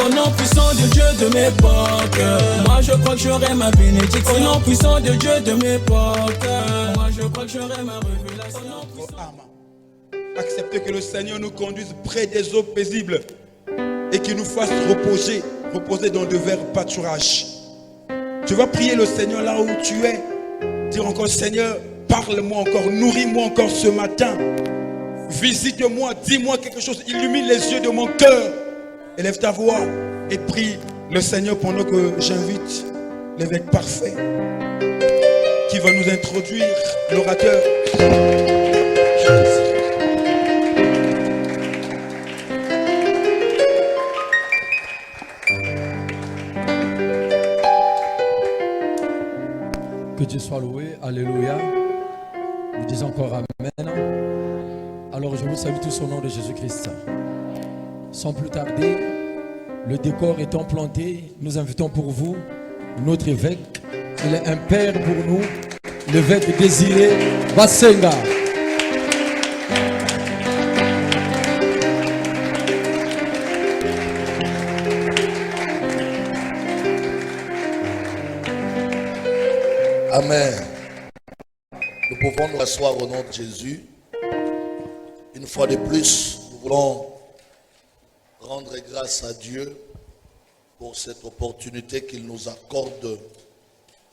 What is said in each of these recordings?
Au nom puissant de Dieu de mes époques, moi je crois que j'aurai ma bénédiction. Au nom puissant de Dieu de mes époques, moi je crois que j'aurai ma révélation. Acceptez que le Seigneur nous conduise près des eaux paisibles et qu'il nous fasse reposer dans de verts pâturages. Tu vas prier le Seigneur là où tu es. Dire encore, Seigneur, parle-moi encore, nourris-moi encore ce matin. Visite-moi, dis-moi quelque chose, illumine les yeux de mon cœur. Élève ta voix et prie le Seigneur pendant que j'invite l'évêque parfait qui va nous introduire, l'orateur. Que Dieu soit loué, alléluia. Nous disons encore amen. Alors je vous salue tous au nom de Jésus-Christ. Sans plus tarder, le décor étant planté, nous invitons pour vous notre évêque. Il est un père pour nous, l'évêque Désiré Basenga. Amen. Nous pouvons nous asseoir au nom de Jésus. Une fois de plus, nous voulons rendre grâce à Dieu pour cette opportunité qu'il nous accorde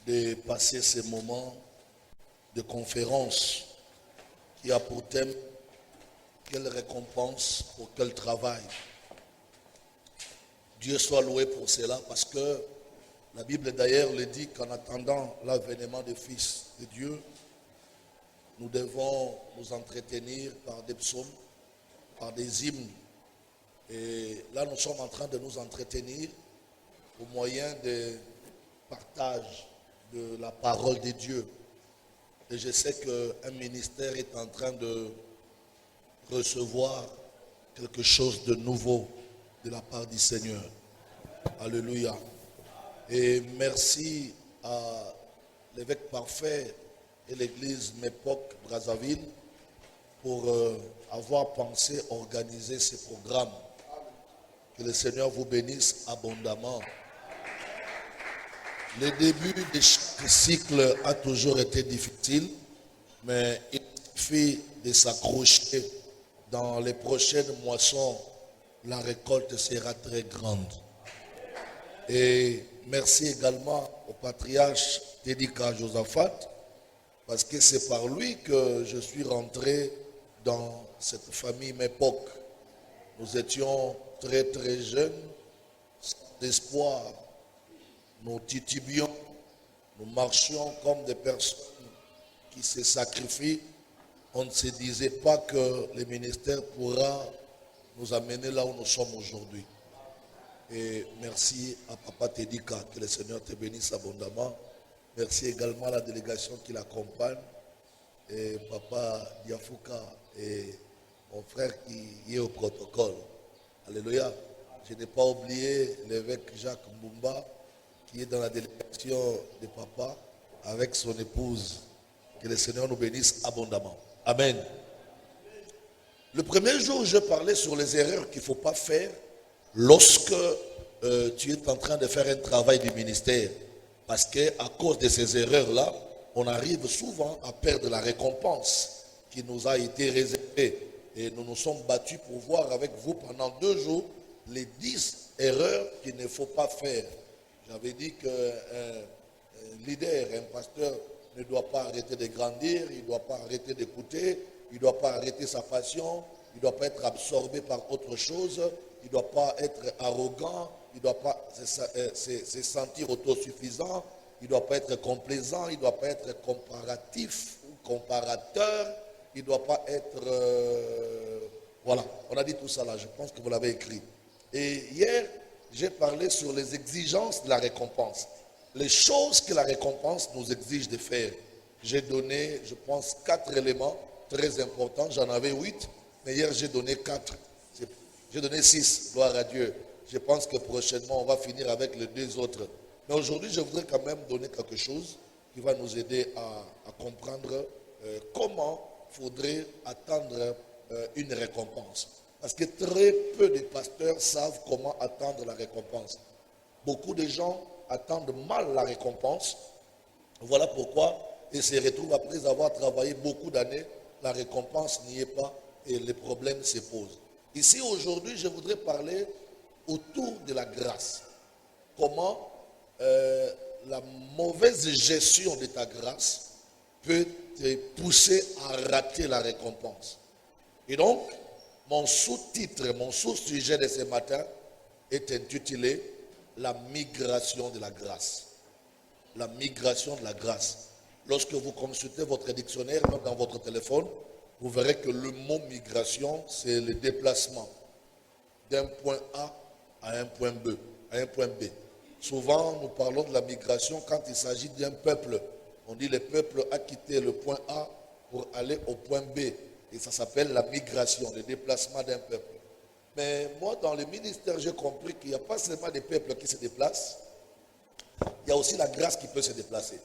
de passer ces moments de conférence qui a pour thème quelle récompense pour quel travail. Dieu soit loué pour cela parce que la Bible d'ailleurs le dit qu'en attendant l'avènement des fils de Dieu, nous devons nous entretenir par des psaumes, par des hymnes. Et là, nous sommes en train de nous entretenir au moyen de partage de la parole de Dieu. Et je sais qu'un ministère est en train de recevoir quelque chose de nouveau de la part du Seigneur. Alléluia. Et merci à l'évêque parfait et l'église Mépoc Brazzaville pour avoir pensé organiser ces programmes. Que le Seigneur vous bénisse abondamment. Le début de chaque cycle a toujours été difficile, mais il suffit de s'accrocher. Dans les prochaines moissons, la récolte sera très grande. Et merci également au patriarche Tédika Josaphat, parce que c'est par lui que je suis rentré dans cette famille Mépoc. Nous étions très très jeunes, sans espoir. Nous titubions, nous marchions comme des personnes qui se sacrifient. On ne se disait pas que le ministère pourra nous amener là où nous sommes aujourd'hui. Et merci à Papa Tédika, que le Seigneur te bénisse abondamment. Merci également à la délégation qui l'accompagne, et Papa Diafouka et mon frère qui est au protocole. Alléluia. Je n'ai pas oublié l'évêque Jacques Mbumba qui est dans la délégation de Papa avec son épouse. Que le Seigneur nous bénisse abondamment. Amen. Le premier jour, je parlais sur les erreurs qu'il ne faut pas faire lorsque tu es en train de faire un travail du ministère. Parce qu'à cause de ces erreurs-là, on arrive souvent à perdre la récompense qui nous a été réservée. Et nous nous sommes battus pour voir avec vous pendant 2 jours les 10 erreurs qu'il ne faut pas faire. J'avais dit qu'un leader, un pasteur ne doit pas arrêter de grandir, il ne doit pas arrêter d'écouter, il ne doit pas arrêter sa passion, il ne doit pas être absorbé par autre chose, il ne doit pas être arrogant, il ne doit pas se sentir autosuffisant, il ne doit pas être complaisant, il ne doit pas être comparatif ou comparateur, il ne doit pas être... voilà, on a dit tout ça là, je pense que vous l'avez écrit. Et hier, j'ai parlé sur les exigences de la récompense. Les choses que la récompense nous exige de faire. J'ai donné, je pense, 4 éléments très importants. J'en avais 8, mais hier j'ai donné 4. J'ai donné 6, gloire à Dieu. Je pense que prochainement, on va finir avec les 2 autres. Mais aujourd'hui, je voudrais quand même donner quelque chose qui va nous aider à comprendre comment il faudrait attendre une récompense. Parce que très peu de pasteurs savent comment attendre la récompense. Beaucoup de gens attendent mal la récompense. Voilà pourquoi ils se retrouvent après avoir travaillé beaucoup d'années. La récompense n'y est pas et les problèmes se posent. Ici aujourd'hui, je voudrais parler autour de la grâce. Comment la mauvaise gestion de ta grâce peut te pousser à rater la récompense. Et donc, mon sous-titre, mon sous-sujet de ce matin est intitulé « La migration de la grâce ». La migration de la grâce. Lorsque vous consultez votre dictionnaire, même dans votre téléphone, vous verrez que le mot migration, c'est le déplacement d'un point A à un point B. Souvent, nous parlons de la migration quand il s'agit d'un peuple. On dit le peuple a quitté le point A pour aller au point B. Et ça s'appelle la migration, le déplacement d'un peuple. Mais moi, dans le ministère, j'ai compris qu'il n'y a pas seulement des peuples qui se déplacent, il y a aussi la grâce qui peut se déplacer.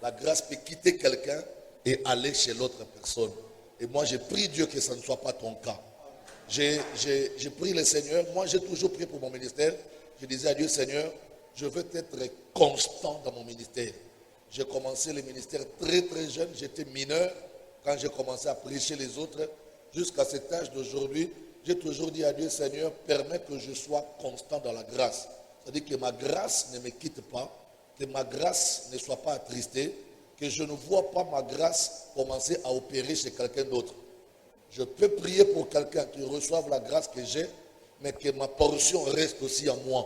La grâce peut quitter quelqu'un et aller chez l'autre personne. Et moi, j'ai prié Dieu que ça ne soit pas ton cas. J'ai prié le Seigneur. Moi, j'ai toujours prié pour mon ministère. Je disais à Dieu, Seigneur, je veux être constant dans mon ministère. J'ai commencé le ministère très très jeune. J'étais mineur quand j'ai commencé à prêcher les autres. Jusqu'à cet âge d'aujourd'hui, j'ai toujours dit à Dieu, Seigneur, permets que je sois constant dans la grâce. C'est-à-dire que ma grâce ne me quitte pas, que ma grâce ne soit pas attristée, que je ne vois pas ma grâce commencer à opérer chez quelqu'un d'autre. Je peux prier pour quelqu'un qui reçoive la grâce que j'ai, mais que ma portion reste aussi en moi.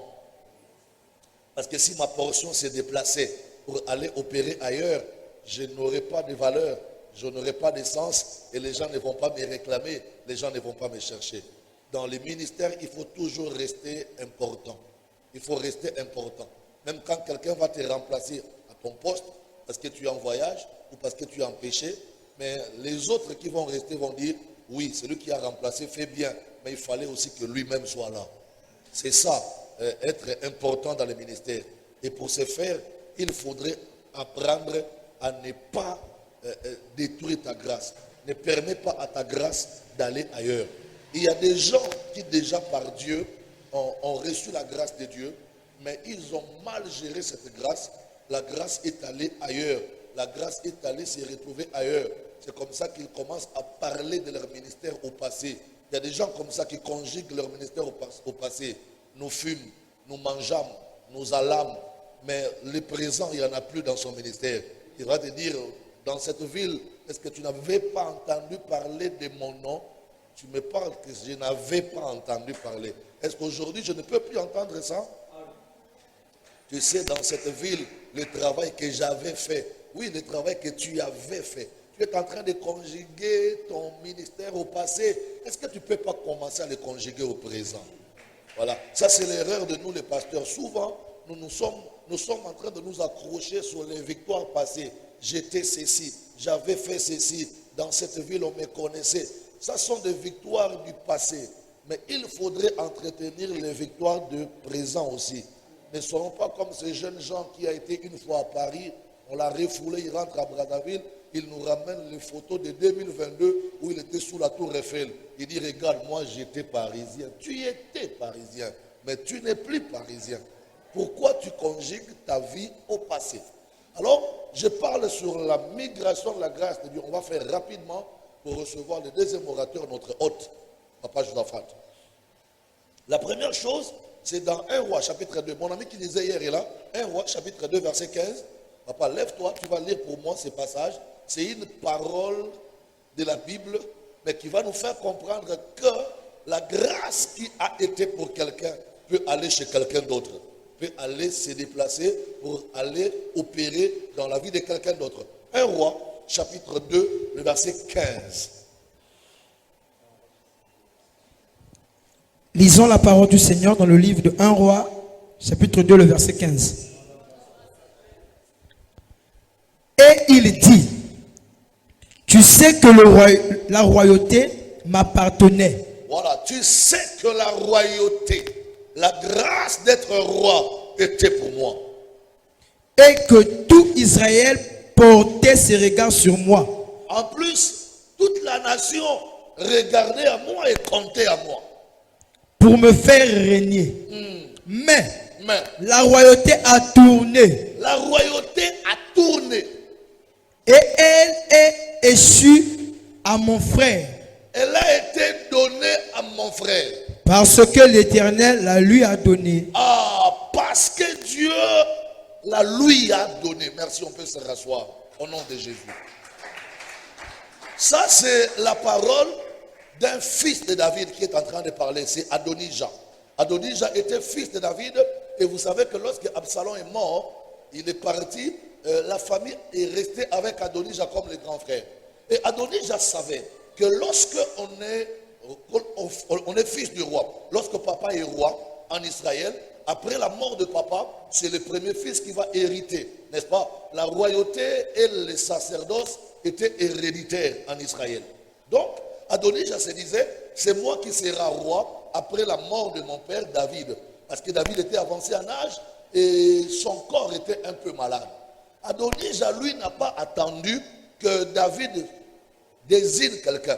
Parce que si ma portion s'est déplacée pour aller opérer ailleurs, je n'aurai pas de valeur, je n'aurai pas de sens et les gens ne vont pas me réclamer, les gens ne vont pas me chercher. Dans les ministères, il faut toujours rester important. Il faut rester important. Même quand quelqu'un va te remplacer à ton poste, parce que tu es en voyage ou parce que tu es en péché, mais les autres qui vont rester vont dire, oui, celui qui a remplacé fait bien, mais il fallait aussi que lui-même soit là. C'est ça, être important dans le ministère. Et pour ce faire, il faudrait apprendre à ne pas détruire ta grâce. Ne permets pas à ta grâce d'aller ailleurs. Il y a des gens qui déjà par Dieu ont reçu la grâce de Dieu, mais ils ont mal géré cette grâce. La grâce est allée ailleurs. La grâce est allée se retrouver ailleurs. C'est comme ça qu'ils commencent à parler de leur ministère au passé. Il y a des gens comme ça qui conjuguent leur ministère au passé. Nous fûmes, nous mangeâmes, nous allâmes, mais le présent, il n'y en a plus dans son ministère. Il va te dire, dans cette ville, est-ce que tu n'avais pas entendu parler de mon nom? Tu me parles que je n'avais pas entendu parler. Est-ce qu'aujourd'hui, je ne peux plus entendre ça? Tu sais, dans cette ville, le travail que j'avais fait, oui, le travail que tu avais fait, tu es en train de conjuguer ton ministère au passé. Est-ce que tu ne peux pas commencer à le conjuguer au présent? Voilà. Ça, c'est l'erreur de nous, les pasteurs. Souvent, nous sommes en train de nous accrocher sur les victoires passées. J'étais ceci, j'avais fait ceci, dans cette ville, on me connaissait. Ça sont des victoires du passé. Mais il faudrait entretenir les victoires du présent aussi. Ne soyons pas comme ces jeunes gens qui ont été une fois à Paris, on l'a refoulé, il rentre à Brazzaville, il nous ramène les photos de 2022 où il était sous la tour Eiffel. Il dit, regarde, moi j'étais parisien. Tu étais parisien, mais tu n'es plus parisien. Pourquoi tu conjugues ta vie au passé? Alors, je parle sur la migration de la grâce de Dieu. On va faire rapidement pour recevoir le deuxième orateur, notre hôte, Papa Josaphat. La première chose, c'est dans 1 Roi chapitre 2. Mon ami qui disait hier est là. 1 Roi chapitre 2 verset 15. Papa, lève-toi, tu vas lire pour moi ces passages. C'est une parole de la Bible, mais qui va nous faire comprendre que la grâce qui a été pour quelqu'un peut aller chez quelqu'un d'autre. Peut aller se déplacer pour aller opérer dans la vie de quelqu'un d'autre. 1 Roi chapitre 2, le verset 15. Lisons la parole du Seigneur dans le livre de 1 Roi, chapitre 2, le verset 15. Et il dit, tu sais que la royauté m'appartenait. Voilà, tu sais que la royauté, la grâce d'être roi était pour moi. Et que tout Israël portait ses regards sur moi. En plus, toute la nation regardez à moi et comptez à moi. pour me faire régner. Mais Mais la royauté a tourné la royauté a tourné. et elle est échue à mon frère Elle a été donnée à mon frère. parce que l'Éternel la lui a donné. Ah, parce que Dieu la lui a donné. Merci, on peut se rasseoir au nom de Jésus. Ça, c'est la parole d'un fils de David qui est en train de parler. C'est Adonijah. Adonijah était fils de David. Et vous savez que lorsque Absalom est mort, il est parti. La famille est restée avec Adonijah comme le grand frère. Et Adonijah savait que lorsque on est fils du roi, lorsque papa est roi en Israël, après la mort de papa, c'est le premier fils qui va hériter, n'est-ce pas? La royauté et le sacerdoce étaient héréditaires en Israël. Donc, Adonijah se disait, c'est moi qui serai roi après la mort de mon père David. Parce que David était avancé en âge et son corps était un peu malade. Adonijah, lui, n'a pas attendu que David désigne quelqu'un,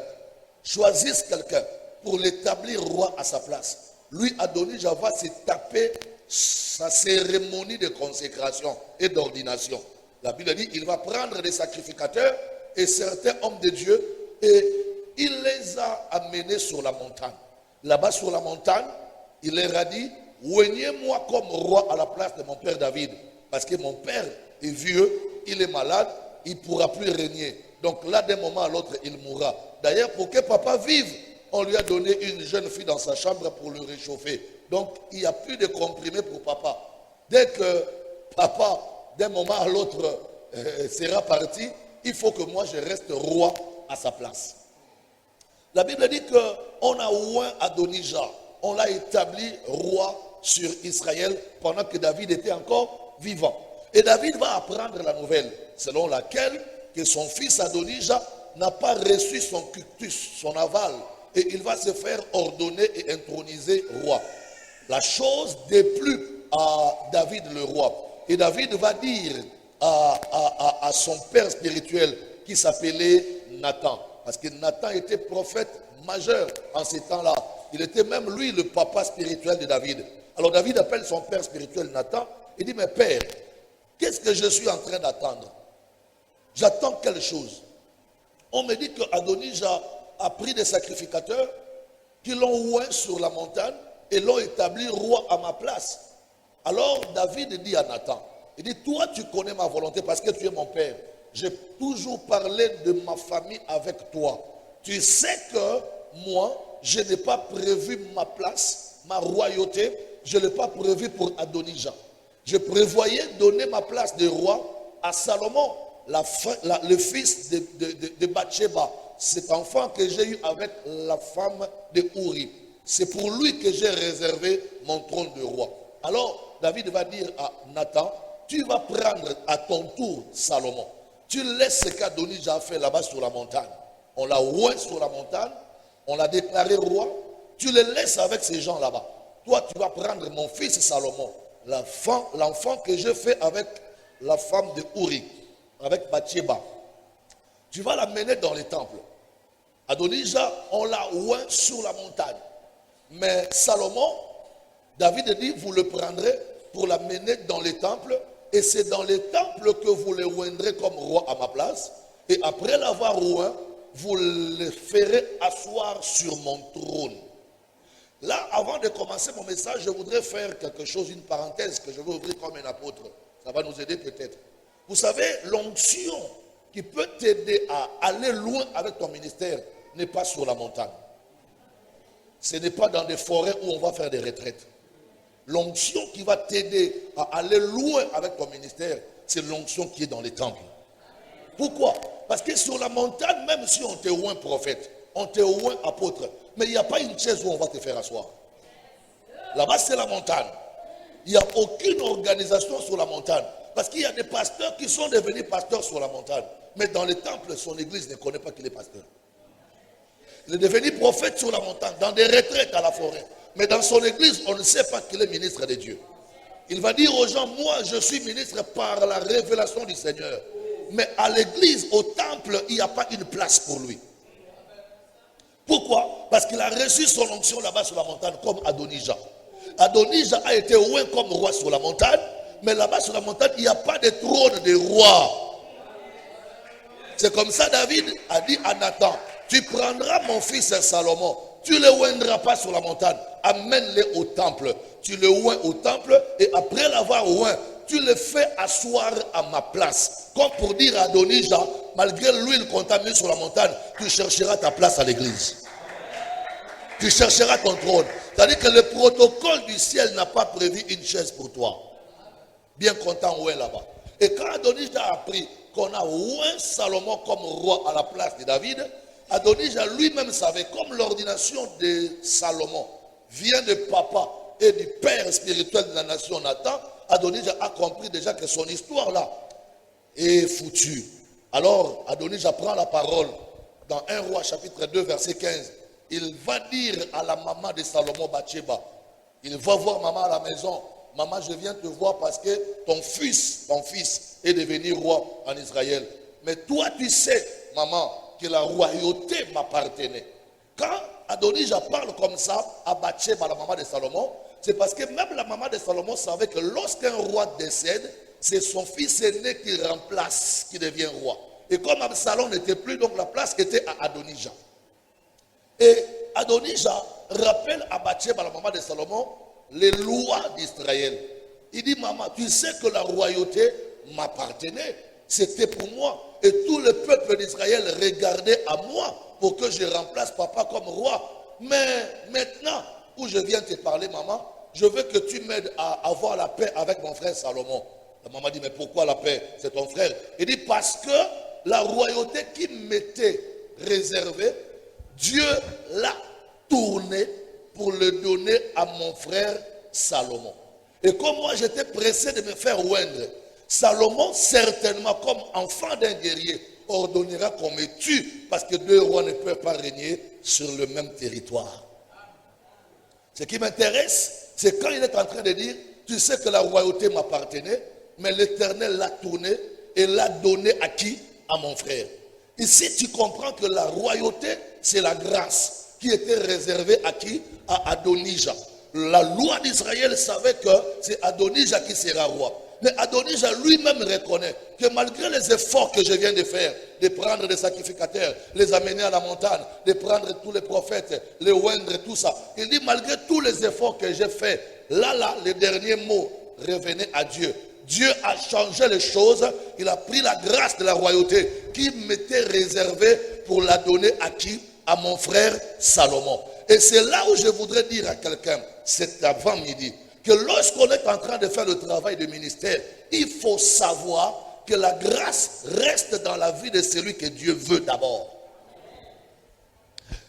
choisisse quelqu'un pour l'établir roi à sa place. Lui, Adonijah, va se taper sa cérémonie de consécration et d'ordination. La Bible dit, il va prendre des sacrificateurs et certains hommes de Dieu et il les a amenés sur la montagne. Là-bas sur la montagne, il leur a dit, oignez-moi comme roi à la place de mon père David. Parce que mon père est vieux, il est malade, il ne pourra plus régner. Donc là, d'un moment à l'autre, il mourra. D'ailleurs, pour que papa vive, on lui a donné une jeune fille dans sa chambre pour le réchauffer. Donc, il n'y a plus de comprimés pour papa. Dès que papa, d'un moment à l'autre, sera parti, il faut que moi, je reste roi à sa place. La Bible dit qu'on a oint Adonijah. On l'a établi roi sur Israël pendant que David était encore vivant. Et David va apprendre la nouvelle selon laquelle que son fils Adonijah n'a pas reçu son cuctus, son aval, et il va se faire ordonner et introniser roi. La chose déplut à David le roi. Et David va dire à son père spirituel qui s'appelait Nathan, parce que Nathan était prophète majeur en ces temps-là. Il était même lui le papa spirituel de David. Alors David appelle son père spirituel Nathan et dit, mais père, qu'est-ce que je suis en train d'attendre? J'attends quelque chose. On me dit que Adonijah a pris des sacrificateurs qui l'ont oint sur la montagne et l'ont établi roi à ma place. Alors David dit à Nathan, il dit, toi tu connais ma volonté parce que tu es mon père. J'ai toujours parlé de ma famille avec toi. Tu sais que moi, je n'ai pas prévu ma place, ma royauté, je ne l'ai pas prévu pour Adonijah. Je prévoyais donner ma place de roi à Salomon, le fils de Bathsheba, cet enfant que j'ai eu avec la femme de Uri. C'est pour lui que j'ai réservé mon trône de roi. Alors, David va dire à Nathan, tu vas prendre à ton tour Salomon. Tu laisses ce qu'Adonijah a fait là-bas sur la montagne. On l'a oint sur la montagne, on l'a déclaré roi. Tu le laisses avec ces gens là-bas. Toi, tu vas prendre mon fils Salomon, l'enfant que j'ai fait avec la femme de Uri, avec Bathsheba. Tu vas l'amener dans les temples. Adonijah, on l'a oint sur la montagne. Mais Salomon, David dit, vous le prendrez pour l'amener dans les temples. Et c'est dans les temples que vous le oindrez comme roi à ma place. Et après l'avoir oint, vous le ferez asseoir sur mon trône. Là, avant de commencer mon message, je voudrais faire quelque chose, une parenthèse que je veux ouvrir comme un apôtre. Ça va nous aider peut-être. Vous savez, l'onction qui peut t'aider à aller loin avec ton ministère n'est pas sur la montagne. Ce n'est pas dans des forêts où on va faire des retraites. L'onction qui va t'aider à aller loin avec ton ministère, c'est l'onction qui est dans les temples. Pourquoi? Parce que sur la montagne, même si on te oint prophète, on te oint apôtre, mais il n'y a pas une chaise où on va te faire asseoir. Là-bas, c'est la montagne. Il n'y a aucune organisation sur la montagne. Parce qu'il y a des pasteurs qui sont devenus pasteurs sur la montagne. Mais dans les temples, son église ne connaît pas qu'il est pasteur. Il est devenu prophète sur la montagne, dans des retraites à la forêt. Mais dans son église, on ne sait pas qu'il est ministre de Dieu. Il va dire aux gens, moi je suis ministre par la révélation du Seigneur. Mais à l'église, au temple, il n'y a pas une place pour lui. Pourquoi? Parce qu'il a reçu son onction là-bas sur la montagne comme Adonija. Adonija a été oint comme roi sur la montagne, mais là-bas sur la montagne, il n'y a pas de trône de roi. C'est comme ça David a dit à Nathan, tu prendras mon fils Salomon, tu ne le oindras pas sur la montagne, amène-le au temple. Tu le oins au temple et après l'avoir oint, tu le fais asseoir à ma place. Comme pour dire à Adonija, malgré l'huile qu'on t'a mis sur la montagne, tu chercheras ta place à l'église. Tu chercheras ton trône. C'est-à-dire que le protocole du ciel n'a pas prévu une chaise pour toi. Bien content, oint là-bas. Et quand Adonija a appris qu'on a oint Salomon comme roi à la place de David, Adonija lui-même savait, comme l'ordination de Salomon vient de papa et du père spirituel de la nation Nathan, Adonija a compris déjà que son histoire là est foutue. Alors Adonija prend la parole dans 1 Roi chapitre 2 verset 15. Il va dire à la maman de Salomon, Bathsheba, il va voir maman à la maison. Maman, je viens te voir parce que ton fils est devenu roi en Israël. Mais toi, tu sais, maman, que la royauté m'appartenait. Quand Adonija parle comme ça à Bathsheba, la maman de Salomon, c'est parce que même la maman de Salomon savait que lorsqu'un roi décède, c'est son fils aîné qui remplace, qui devient roi. Et comme Absalom n'était plus, donc la place était à Adonija. Et Adonija rappelle à Bathsheba, la maman de Salomon, les lois d'Israël. Il dit, maman, tu sais que la royauté m'appartenait. C'était pour moi. Et tout le peuple d'Israël regardait à moi pour que je remplace papa comme roi. Mais maintenant, où je viens te parler, maman, je veux que tu m'aides à avoir la paix avec mon frère Salomon. La maman dit, mais pourquoi la paix? C'est ton frère. Il dit, parce que la royauté qui m'était réservée, Dieu l'a tournée pour le donner à mon frère Salomon. Et comme moi j'étais pressé de me faire oindre, Salomon certainement comme enfant d'un guerrier ordonnera qu'on me tue parce que deux rois ne peuvent pas régner sur le même territoire. Ce qui m'intéresse, c'est quand il est en train de dire, tu sais que la royauté m'appartenait, mais l'Éternel l'a tourné et l'a donné à qui? À mon frère. Ici tu comprends que la royauté c'est la grâce qui était réservée à qui? À Adonija. La loi d'Israël savait que c'est Adonija qui sera roi. Mais Adonija lui-même reconnaît que malgré les efforts que je viens de faire, de prendre des sacrificateurs, les amener à la montagne, de prendre tous les prophètes, les oindre, tout ça. Il dit malgré tous les efforts que j'ai faits, là, les derniers mots revenaient à Dieu. Dieu a changé les choses. Il a pris la grâce de la royauté qui m'était réservée pour la donner à qui? À mon frère Salomon. Et c'est là où je voudrais dire à quelqu'un, cet avant-midi, que lorsqu'on est en train de faire le travail de ministère, il faut savoir que la grâce reste dans la vie de celui que Dieu veut d'abord.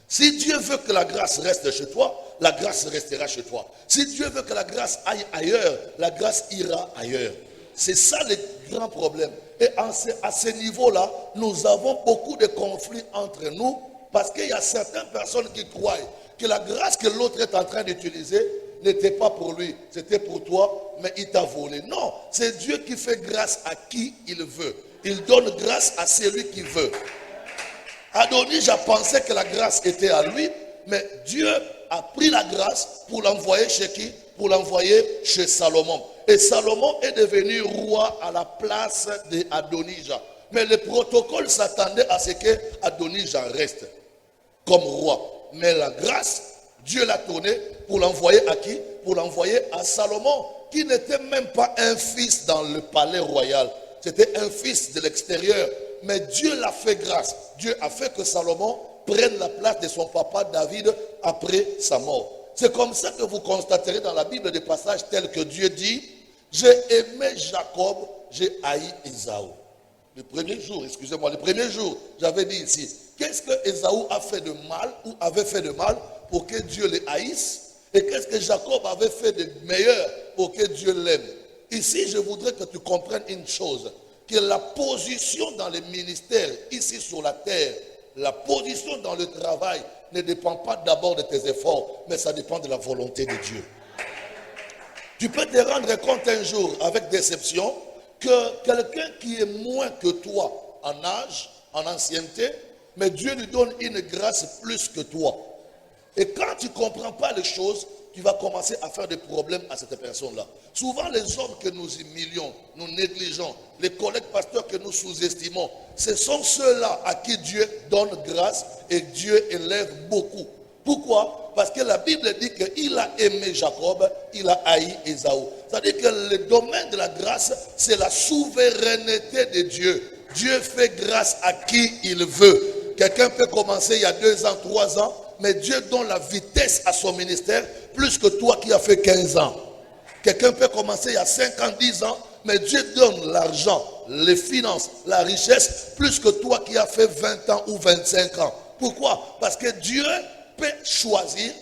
Si Dieu veut que la grâce reste chez toi, la grâce restera chez toi. Si Dieu veut que la grâce aille ailleurs, la grâce ira ailleurs. C'est ça le grand problème. Et à ce niveau-là, nous avons beaucoup de conflits entre nous parce qu'il y a certaines personnes qui croient que la grâce que l'autre est en train d'utiliser n'était pas pour lui, c'était pour toi, mais il t'a volé. Non, c'est Dieu qui fait grâce à qui il veut. Il donne grâce à celui qui veut. Adonija pensait que la grâce était à lui, mais Dieu a pris la grâce pour l'envoyer chez qui? Pour l'envoyer chez Salomon. Et Salomon est devenu roi à la place d'Adonija. Mais le protocole s'attendait à ce que Adonija reste comme roi. Mais la grâce, Dieu l'a tourné pour l'envoyer à qui? Pour l'envoyer à Salomon, qui n'était même pas un fils dans le palais royal. C'était un fils de l'extérieur. Mais Dieu l'a fait grâce. Dieu a fait que Salomon prenne la place de son papa David après sa mort. C'est comme ça que vous constaterez dans la Bible des passages tels que Dieu dit, j'ai aimé Jacob, j'ai haï Ésaü. Le premier jour, j'avais dit ici, qu'est-ce que Ésaü a fait de mal ou avait fait de mal pour que Dieu le haïsse? Et qu'est-ce que Jacob avait fait de meilleur pour que Dieu l'aime? Ici, je voudrais que tu comprennes une chose, que la position dans les ministères ici sur la terre, la position dans le travail ne dépend pas d'abord de tes efforts, mais ça dépend de la volonté de Dieu. Tu peux te rendre compte un jour avec déception que quelqu'un qui est moins que toi en âge, en ancienneté, mais Dieu lui donne une grâce plus que toi. Et quand tu ne comprends pas les choses, tu vas commencer à faire des problèmes à cette personne-là. Souvent, les hommes que nous humilions, nous négligeons, les collègues pasteurs que nous sous-estimons, ce sont ceux-là à qui Dieu donne grâce et Dieu élève beaucoup. Pourquoi? Parce que la Bible dit qu'il a aimé Jacob, il a haï Ésaü. C'est-à-dire que le domaine de la grâce, c'est la souveraineté de Dieu. Dieu fait grâce à qui il veut. Quelqu'un peut commencer il y a 2 ans, 3 ans, mais Dieu donne la vitesse à son ministère plus que toi qui as fait 15 ans. Quelqu'un peut commencer il y a 5 ans, 10 ans, mais Dieu donne l'argent, les finances, la richesse plus que toi qui as fait 20 ans ou 25 ans. Pourquoi? Parce que Dieu peut choisir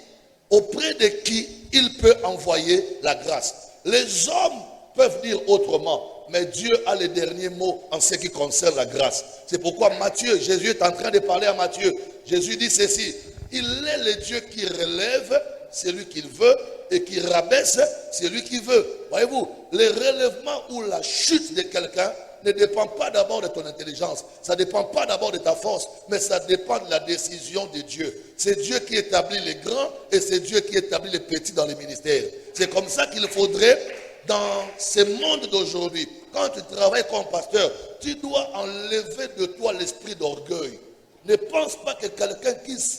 auprès de qui il peut envoyer la grâce. Les hommes peuvent dire autrement, mais Dieu a le dernier mot en ce qui concerne la grâce. C'est pourquoi Matthieu, Jésus est en train de parler à Matthieu. Jésus dit ceci: il est le Dieu qui relève celui qu'il veut et qui rabaisse celui qu'il veut. Voyez-vous, le relèvement ou la chute de quelqu'un ne dépend pas d'abord de ton intelligence, ça ne dépend pas d'abord de ta force, mais ça dépend de la décision de Dieu. C'est Dieu qui établit les grands et c'est Dieu qui établit les petits dans les ministères. C'est comme ça qu'il faudrait, dans ce monde d'aujourd'hui, quand tu travailles comme pasteur, tu dois enlever de toi l'esprit d'orgueil. Ne pense pas que quelqu'un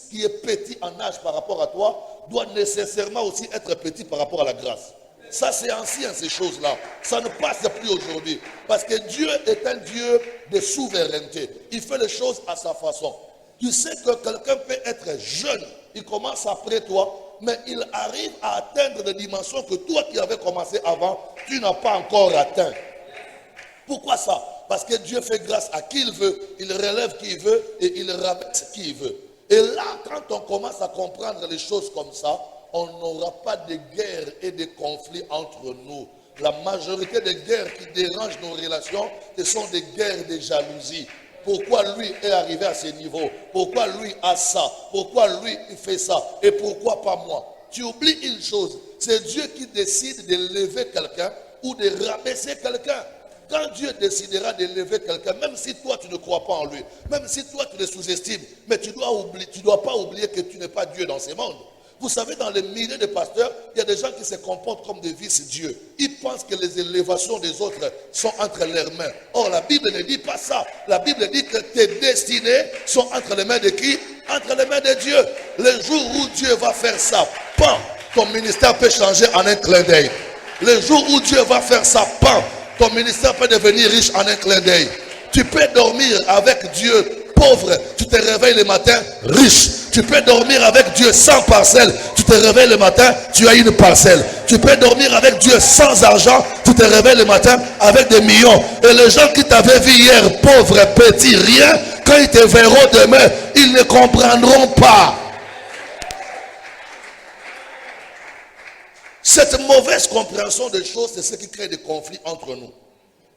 qui est petit en âge par rapport à toi doit nécessairement aussi être petit par rapport à la grâce. Ça, c'est ancien, ces choses-là. Ça ne passe plus aujourd'hui. Parce que Dieu est un Dieu de souveraineté. Il fait les choses à sa façon. Tu sais que quelqu'un peut être jeune, il commence après toi, mais il arrive à atteindre des dimensions que toi qui avais commencé avant, tu n'as pas encore atteint. Pourquoi ça? Parce que Dieu fait grâce à qui il veut, il relève qui il veut et il rabaisse qui il veut. Et là, quand on commence à comprendre les choses comme ça, on n'aura pas de guerre et de conflits entre nous. La majorité des guerres qui dérangent nos relations, ce sont des guerres de jalousie. Pourquoi lui est arrivé à ce niveau? Pourquoi lui a ça? Pourquoi lui il fait ça? Et pourquoi pas moi? Tu oublies une chose, c'est Dieu qui décide de lever quelqu'un ou de rabaisser quelqu'un. Quand Dieu décidera de lever quelqu'un, même si toi tu ne crois pas en lui, même si toi tu le sous-estimes, mais tu dois pas oublier que tu n'es pas Dieu dans ce monde. Vous savez, dans les milliers de pasteurs, il y a des gens qui se comportent comme des vice-dieux. Ils pensent que les élévations des autres sont entre leurs mains. Or, la Bible ne dit pas ça. La Bible dit que tes destinées sont entre les mains de qui? Entre les mains de Dieu. Le jour où Dieu va faire ça, pan, ton ministère peut changer en un clin d'œil. Le jour où Dieu va faire ça, pan, ton ministère peut devenir riche en un clin d'œil. Tu peux dormir avec Dieu pauvre, tu te réveilles le matin riche. Tu peux dormir avec Dieu sans parcelle, tu te réveilles le matin, tu as une parcelle. Tu peux dormir avec Dieu sans argent, tu te réveilles le matin avec des millions. Et les gens qui t'avaient vu hier pauvre, petit, rien, quand ils te verront demain, ils ne comprendront pas. Cette mauvaise compréhension des choses, c'est ce qui crée des conflits entre nous.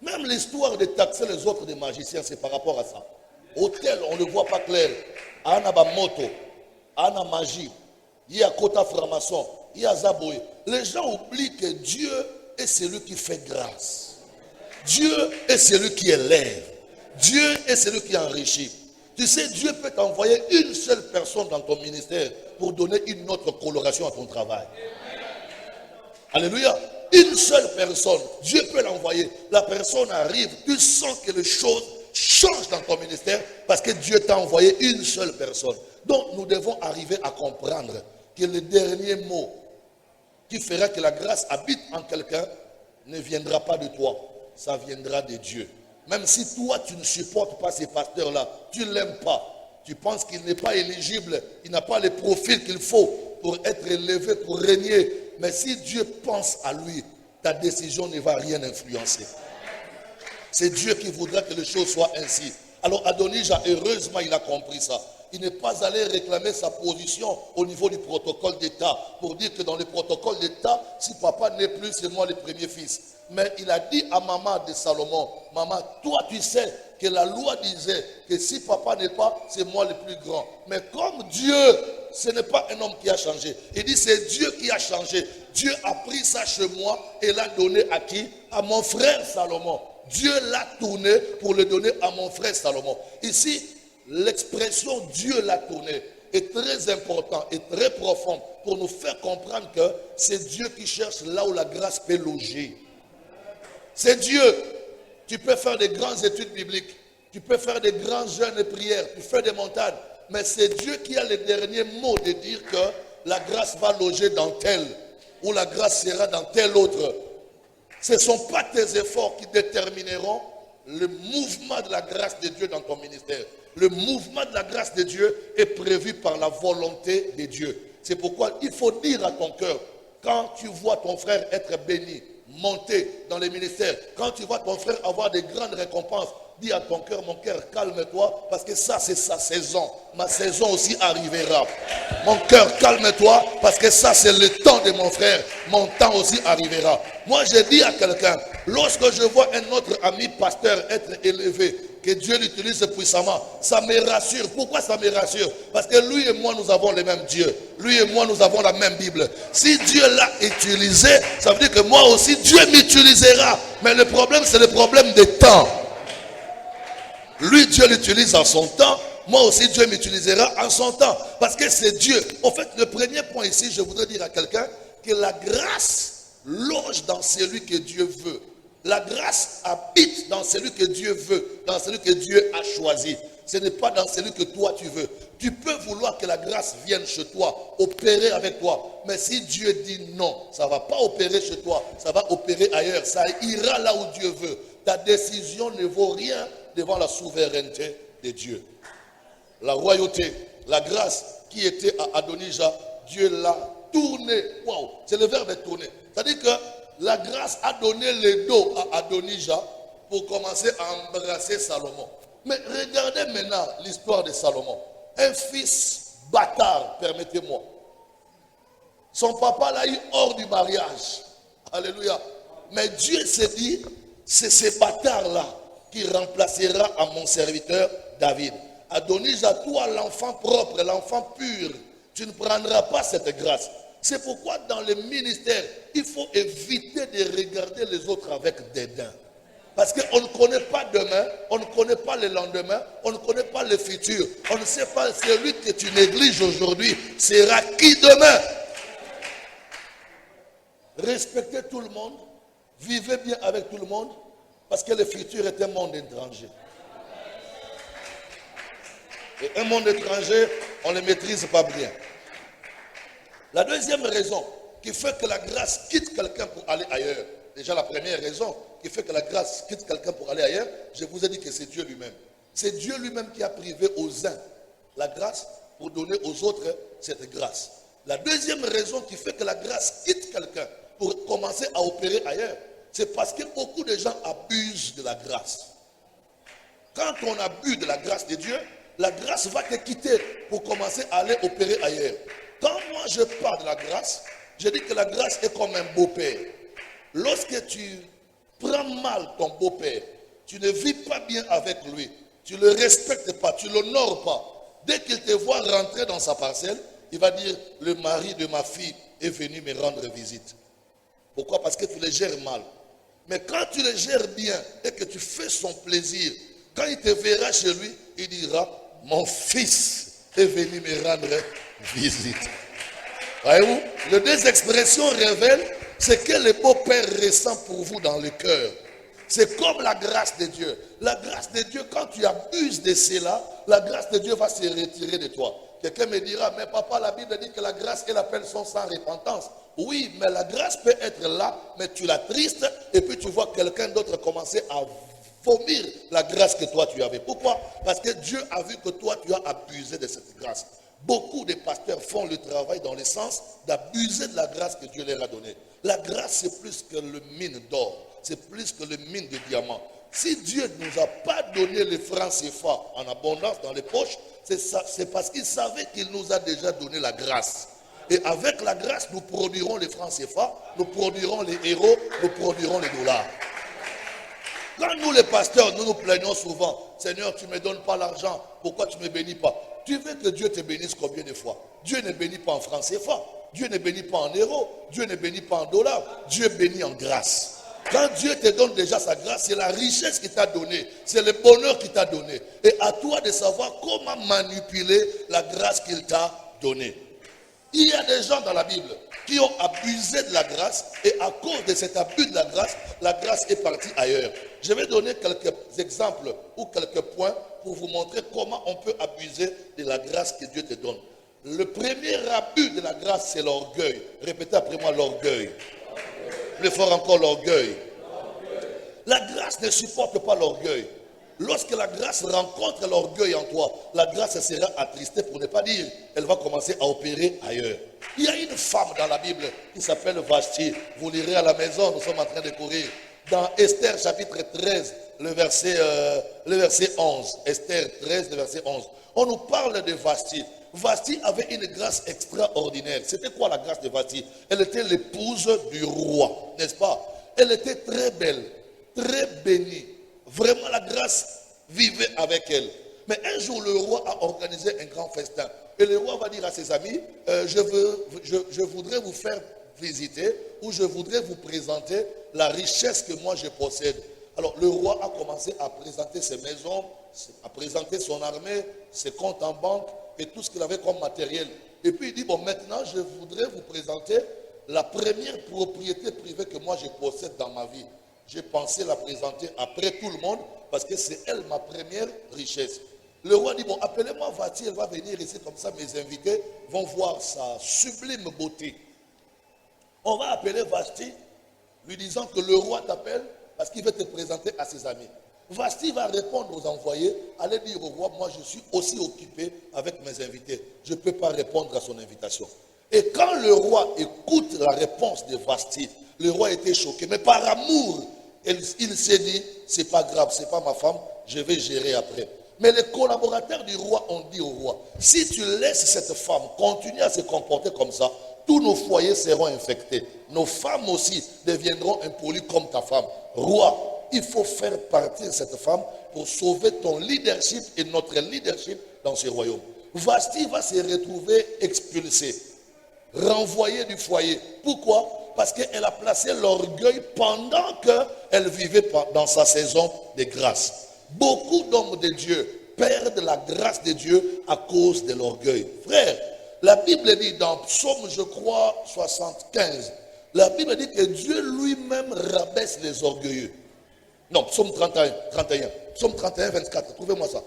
Même l'histoire de taxer les autres des magiciens, c'est par rapport à ça. Hôtel, on ne voit pas clair. Ana Bamoto, Ana Magie, il y a Kota Framason, il y a Zaboé. Les gens oublient que Dieu est celui qui fait grâce. Dieu est celui qui élève. Dieu est celui qui enrichit. Tu sais, Dieu peut t'envoyer une seule personne dans ton ministère pour donner une autre coloration à ton travail. Alléluia. Une seule personne, Dieu peut l'envoyer. La personne arrive, tu sens que les choses changent dans ton ministère parce que Dieu t'a envoyé une seule personne. Donc nous devons arriver à comprendre que le dernier mot qui fera que la grâce habite en quelqu'un ne viendra pas de toi, ça viendra de Dieu. Même si toi tu ne supportes pas ces pasteurs-là, tu ne l'aimes pas, tu penses qu'il n'est pas éligible, il n'a pas le profil qu'il faut pour être élevé, pour régner. Mais si Dieu pense à lui, ta décision ne va rien influencer. C'est Dieu qui voudra que les choses soient ainsi. Alors Adonijah, heureusement, il a compris ça. Il n'est pas allé réclamer sa position au niveau du protocole d'État pour dire que dans le protocole d'État, si papa n'est plus, c'est moi le premier fils. Mais il a dit à maman de Salomon, maman, toi tu sais que la loi disait que si papa n'est pas, c'est moi le plus grand. Mais comme Dieu, ce n'est pas un homme qui a changé. Il dit c'est Dieu qui a changé. Dieu a pris ça chez moi et l'a donné à qui? À mon frère Salomon. Dieu l'a tourné pour le donner à mon frère Salomon. Ici, l'expression Dieu l'a tourné est très important et très profond pour nous faire comprendre que c'est Dieu qui cherche là où la grâce peut loger. C'est Dieu. Tu peux faire des grandes études bibliques, tu peux faire des grands jeûnes et prières, tu fais des montagnes, mais c'est Dieu qui a le dernier mot de dire que la grâce va loger dans tel, ou la grâce sera dans tel autre. Ce ne sont pas tes efforts qui détermineront le mouvement de la grâce de Dieu dans ton ministère. Le mouvement de la grâce de Dieu est prévu par la volonté de Dieu. C'est pourquoi il faut dire à ton cœur, quand tu vois ton frère être béni, monter dans les ministères, quand tu vois ton frère avoir des grandes récompenses, dis à ton cœur, mon cœur, calme-toi, parce que ça, c'est sa saison. Ma saison aussi arrivera. Mon cœur, calme-toi, parce que ça, c'est le temps de mon frère. Mon temps aussi arrivera. Moi, je dis à quelqu'un, lorsque je vois un autre ami pasteur être élevé, que Dieu l'utilise puissamment, ça me rassure. Pourquoi ça me rassure? Parce que lui et moi, nous avons le même Dieu. Lui et moi, nous avons la même Bible. Si Dieu l'a utilisé, ça veut dire que moi aussi, Dieu m'utilisera. Mais le problème, c'est le problème des temps. Lui, Dieu l'utilise en son temps. Moi aussi, Dieu m'utilisera en son temps. Parce que c'est Dieu. En fait, le premier point ici, je voudrais dire à quelqu'un que la grâce loge dans celui que Dieu veut. La grâce habite dans celui que Dieu veut, dans celui que Dieu a choisi. Ce n'est pas dans celui que toi tu veux. Tu peux vouloir que la grâce vienne chez toi, opérer avec toi. Mais si Dieu dit non, ça ne va pas opérer chez toi, ça va opérer ailleurs. Ça ira là où Dieu veut. Ta décision ne vaut rien devant la souveraineté de Dieu. La royauté, la grâce qui était à Adonija, Dieu l'a tournée. Waouh, c'est le verbe tourner. C'est-à-dire que la grâce a donné le dos à Adonija pour commencer à embrasser Salomon. Mais regardez maintenant l'histoire de Salomon. Un fils bâtard, permettez-moi. Son papa l'a eu hors du mariage. Alléluia. Mais Dieu s'est dit, c'est ce bâtard-là qui remplacera à mon serviteur David. Adonija, toi l'enfant propre, l'enfant pur, tu ne prendras pas cette grâce. C'est pourquoi dans le ministère, il faut éviter de regarder les autres avec dédain. Parce qu'on ne connaît pas demain, on ne connaît pas le lendemain, on ne connaît pas le futur. On ne sait pas celui que tu négliges aujourd'hui sera qui demain. Respectez tout le monde, vivez bien avec tout le monde, parce que le futur est un monde étranger. Et un monde étranger, on ne le maîtrise pas bien. La deuxième raison qui fait que la grâce quitte quelqu'un pour aller ailleurs, déjà la première raison qui fait que la grâce quitte quelqu'un pour aller ailleurs, je vous ai dit que c'est Dieu lui-même. C'est Dieu lui-même qui a privé aux uns la grâce pour donner aux autres cette grâce. La deuxième raison qui fait que la grâce quitte quelqu'un pour commencer à opérer ailleurs, c'est parce que beaucoup de gens abusent de la grâce. Quand on abuse de la grâce de Dieu, la grâce va te quitter pour commencer à aller opérer ailleurs. Quand moi je parle de la grâce, je dis que la grâce est comme un beau-père. Lorsque tu prends mal ton beau-père, tu ne vis pas bien avec lui, tu ne le respectes pas, tu ne l'honores pas. Dès qu'il te voit rentrer dans sa parcelle, il va dire, le mari de ma fille est venu me rendre visite. Pourquoi? Parce que tu le gères mal. Mais quand tu le gères bien et que tu fais son plaisir, quand il te verra chez lui, il dira, mon fils est venu me rendre visite. Voyez-vous, les deux expressions révèlent ce que le beau-père ressent pour vous dans le cœur. C'est comme la grâce de Dieu. La grâce de Dieu, quand tu abuses de cela, la grâce de Dieu va se retirer de toi. Quelqu'un me dira, mais papa, la Bible dit que la grâce et l'appel sont sans repentance. Oui, mais la grâce peut être là, mais tu la tristes, et puis tu vois quelqu'un d'autre commencer à vomir la grâce que toi tu avais. Pourquoi? Parce que Dieu a vu que toi tu as abusé de cette grâce. Beaucoup de pasteurs font le travail dans le sens d'abuser de la grâce que Dieu leur a donnée. La grâce, c'est plus que le mine d'or, c'est plus que le mine de diamants. Si Dieu ne nous a pas donné les francs CFA en abondance dans les poches, c'est parce qu'il savait qu'il nous a déjà donné la grâce. Et avec la grâce, nous produirons les francs CFA, nous produirons les héros, nous produirons les dollars. Quand nous les pasteurs, nous nous plaignons souvent, Seigneur, tu ne me donnes pas l'argent, pourquoi tu ne me bénis pas? Tu veux que Dieu te bénisse combien de fois? Dieu ne bénit pas en francs CFA, Dieu ne bénit pas en euros, Dieu ne bénit pas en dollars, Dieu bénit en grâce. Quand Dieu te donne déjà sa grâce, c'est la richesse qu'il t'a donnée, c'est le bonheur qu'il t'a donné. Et à toi de savoir comment manipuler la grâce qu'il t'a donnée. Il y a des gens dans la Bible qui ont abusé de la grâce et à cause de cet abus de la grâce est partie ailleurs. Je vais donner quelques exemples ou quelques points pour vous montrer comment on peut abuser de la grâce que Dieu te donne. Le premier abus de la grâce, c'est l'orgueil. Répétez après moi, l'orgueil. Plus fort encore, l'orgueil. La grâce ne supporte pas l'orgueil. Lorsque la grâce rencontre l'orgueil en toi, la grâce sera attristée, pour ne pas dire, elle va commencer à opérer ailleurs. Il y a une femme dans la Bible qui s'appelle Vashti. Vous lirez à la maison, nous sommes en train de courir. Dans Esther chapitre 13, le verset 11. Esther 13, le verset 11. On nous parle de Vashti. Vashti avait une grâce extraordinaire. C'était quoi la grâce de Vashti? Elle était l'épouse du roi, n'est-ce pas? Elle était très belle, très bénie. Vraiment, la grâce vivait avec elle. Mais un jour, le roi a organisé un grand festin. Et le roi va dire à ses amis, je voudrais vous faire visiter ou je voudrais vous présenter la richesse que moi je possède. Alors, le roi a commencé à présenter ses maisons, à présenter son armée, ses comptes en banque et tout ce qu'il avait comme matériel. Et puis il dit, bon, maintenant, je voudrais vous présenter la première propriété privée que moi je possède dans ma vie. J'ai pensé la présenter après tout le monde parce que c'est elle ma première richesse. Le roi dit, bon, appelez-moi Vashti, elle va venir ici comme ça, mes invités vont voir sa sublime beauté. On va appeler Vashti, lui disant que le roi t'appelle parce qu'il veut te présenter à ses amis. Vashti va répondre aux envoyés, allez dire au roi, moi je suis aussi occupé avec mes invités. Je ne peux pas répondre à son invitation. Et quand le roi écoute la réponse de Vashti, le roi était choqué. Mais par amour, il s'est dit, c'est pas grave, c'est pas ma femme, je vais gérer après. Mais les collaborateurs du roi ont dit au roi, si tu laisses cette femme continuer à se comporter comme ça, tous nos foyers seront infectés. Nos femmes aussi deviendront impolies comme ta femme. Roi, il faut faire partir cette femme pour sauver ton leadership et notre leadership dans ce royaume. Vashti va se retrouver expulsée, renvoyée du foyer. Pourquoi? Parce qu'elle a placé l'orgueil pendant qu'elle vivait dans sa saison de grâce. Beaucoup d'hommes de Dieu perdent la grâce de Dieu à cause de l'orgueil. Frère, la Bible dit dans Psaume, je crois, 75, la Bible dit que Dieu lui-même rabaisse les orgueilleux. Non, Psaume 31, Psaume 31, 24, trouvez-moi ça.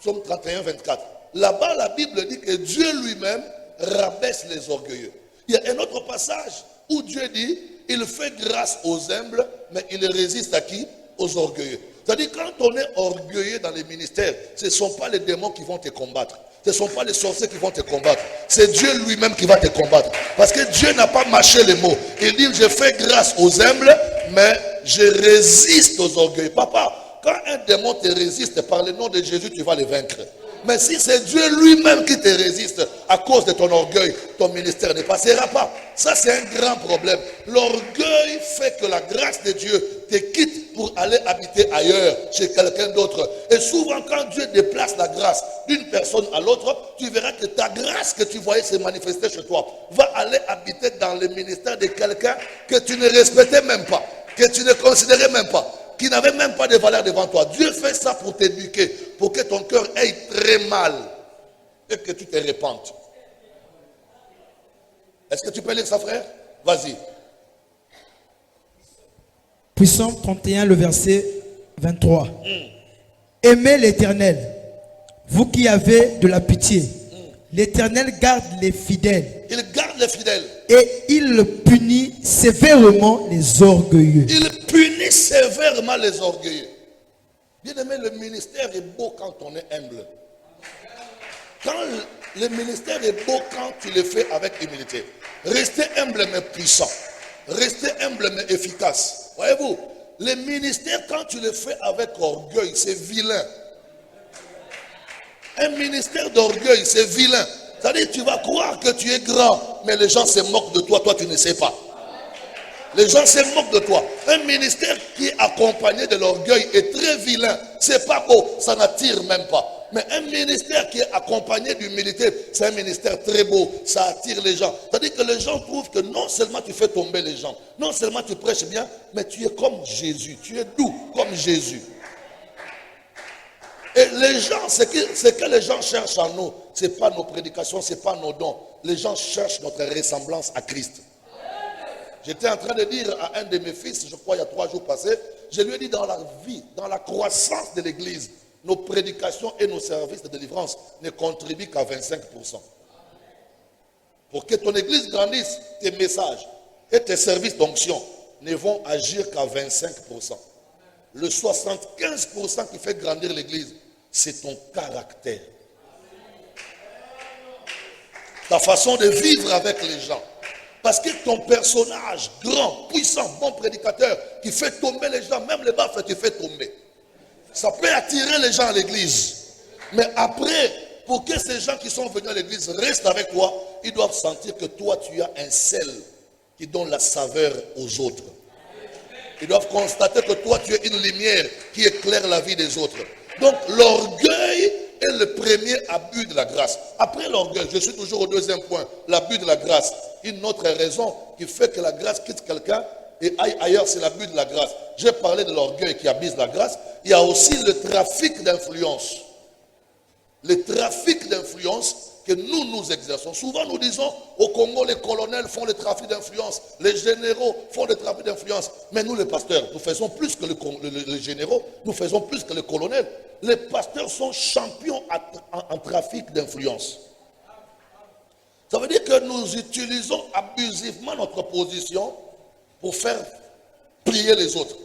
Psaume 31, 24. Là-bas, la Bible dit que Dieu lui-même rabaisse les orgueilleux. Il y a un autre passage où Dieu dit, il fait grâce aux humbles, mais il résiste à qui? Aux orgueilleux. C'est-à-dire, quand on est orgueilleux dans les ministères, ce ne sont pas les démons qui vont te combattre. Ce ne sont pas les sorciers qui vont te combattre. C'est Dieu lui-même qui va te combattre. Parce que Dieu n'a pas mâché les mots. Il dit, je fais grâce aux humbles, mais je résiste aux orgueilleux. Papa, quand un démon te résiste, par le nom de Jésus, tu vas le vaincre. Mais si c'est Dieu lui-même qui te résiste à cause de ton orgueil, ton ministère ne passera pas. Ça, c'est un grand problème. L'orgueil fait que la grâce de Dieu te quitte pour aller habiter ailleurs, chez quelqu'un d'autre. Et souvent, quand Dieu déplace la grâce d'une personne à l'autre, tu verras que ta grâce que tu voyais se manifester chez toi va aller habiter dans le ministère de quelqu'un que tu ne respectais même pas, que tu ne considérais même pas, qui n'avait même pas de valeur devant toi. Dieu fait ça pour t'éduquer, pour que ton cœur aille très mal et que tu te répandes. Est-ce que tu peux lire ça, frère? Vas-y. Puissant 31, le verset 23. Aimez l'Éternel, vous qui avez de la pitié. L'Éternel garde les fidèles. Il garde les fidèles. Et il punit sévèrement les orgueilleux. Il punit sévèrement les orgueilleux. Bien aimé, le ministère est beau quand on est humble. Quand le ministère est beau quand tu le fais avec humilité. Restez humble mais puissant. Restez humble mais efficace. Voyez-vous, le ministère quand tu le fais avec orgueil, c'est vilain. Un ministère d'orgueil, c'est vilain. C'est-à-dire tu vas croire que tu es grand, mais les gens se moquent de toi, toi tu ne sais pas. Les gens se moquent de toi. Un ministère qui est accompagné de l'orgueil est très vilain. C'est pas beau, ça n'attire même pas. Mais un ministère qui est accompagné d'humilité, c'est un ministère très beau, ça attire les gens. C'est-à-dire que les gens trouvent que non seulement tu fais tomber les gens, non seulement tu prêches bien, mais tu es comme Jésus, tu es doux comme Jésus. Et les gens, ce que les gens cherchent en nous, ce n'est pas nos prédications, ce n'est pas nos dons. Les gens cherchent notre ressemblance à Christ. J'étais en train de dire à un de mes fils, je crois il y a 3 jours passés, je lui ai dit dans la vie, dans la croissance de l'église, nos prédications et nos services de délivrance ne contribuent qu'à 25%. Pour que ton église grandisse, tes messages et tes services d'onction ne vont agir qu'à 25%. Le 75% qui fait grandir l'église, c'est ton caractère. Ta façon de vivre avec les gens. Parce que ton personnage grand, puissant, bon prédicateur, qui fait tomber les gens, même les baffes, tu fais tomber. Ça peut attirer les gens à l'église. Mais après, pour que ces gens qui sont venus à l'église restent avec toi, ils doivent sentir que toi, tu as un sel qui donne la saveur aux autres. Ils doivent constater que toi, tu es une lumière qui éclaire la vie des autres. Donc, l'orgueil est le premier abus de la grâce. Après l'orgueil, je suis toujours au deuxième point, l'abus de la grâce. Une autre raison qui fait que la grâce quitte quelqu'un et aille ailleurs, c'est l'abus de la grâce. J'ai parlé de l'orgueil qui abuse la grâce. Il y a aussi le trafic d'influence. Le trafic d'influence que nous exerçons. Souvent nous disons, au Congo, les colonels font le trafic d'influence, les généraux font le trafic d'influence. Mais nous, les pasteurs, nous faisons plus que les généraux, nous faisons plus que les colonels. Les pasteurs sont champions en trafic d'influence. Ça veut dire que nous utilisons abusivement notre position pour faire plier les autres,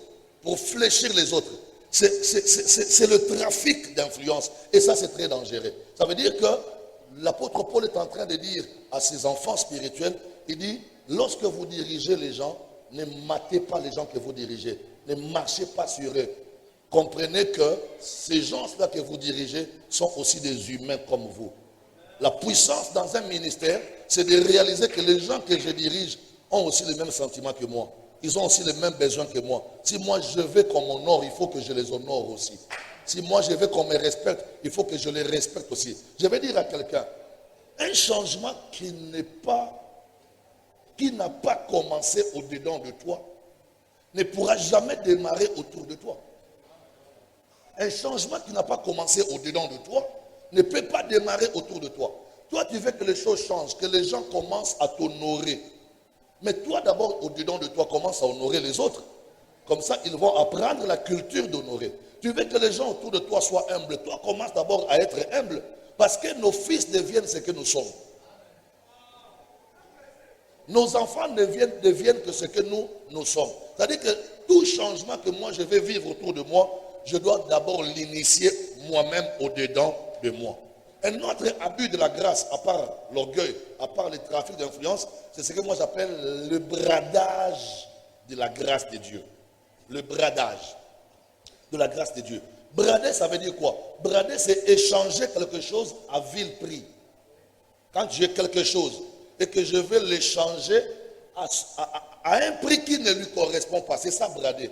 pour fléchir les autres. C'est le trafic d'influence. Et ça, c'est très dangereux. Ça veut dire que l'apôtre Paul est en train de dire à ses enfants spirituels, il dit, lorsque vous dirigez les gens, ne matez pas les gens que vous dirigez. Ne marchez pas sur eux. Comprenez que ces gens-là que vous dirigez sont aussi des humains comme vous. La puissance dans un ministère, c'est de réaliser que les gens que je dirige ont aussi les mêmes sentiments que moi. Ils ont aussi les mêmes besoins que moi. Si moi je veux qu'on m'honore, il faut que je les honore aussi. Si moi je veux qu'on me respecte, il faut que je les respecte aussi. Je vais dire à quelqu'un, un changement qui n'a pas commencé au-dedans de toi, ne pourra jamais démarrer autour de toi. Un changement qui n'a pas commencé au-dedans de toi, ne peut pas démarrer autour de toi. Toi, tu veux que les choses changent, que les gens commencent à t'honorer. Mais toi, d'abord, au-dedans de toi, commence à honorer les autres. Comme ça, ils vont apprendre la culture d'honorer. Tu veux que les gens autour de toi soient humbles. Toi, commence d'abord à être humble. Parce que nos fils deviennent ce que nous sommes. Nos enfants deviennent que ce que nous sommes. C'est-à-dire que tout changement que moi je vais vivre autour de moi, je dois d'abord l'initier moi-même au-dedans de moi. Un autre abus de la grâce, à part l'orgueil, à part le trafic d'influence, c'est ce que moi j'appelle le bradage de la grâce de Dieu. Le bradage de la grâce de Dieu. Brader, ça veut dire quoi? Brader, c'est échanger quelque chose à vil prix. Quand j'ai quelque chose et que je veux l'échanger à un prix qui ne lui correspond pas, c'est ça brader.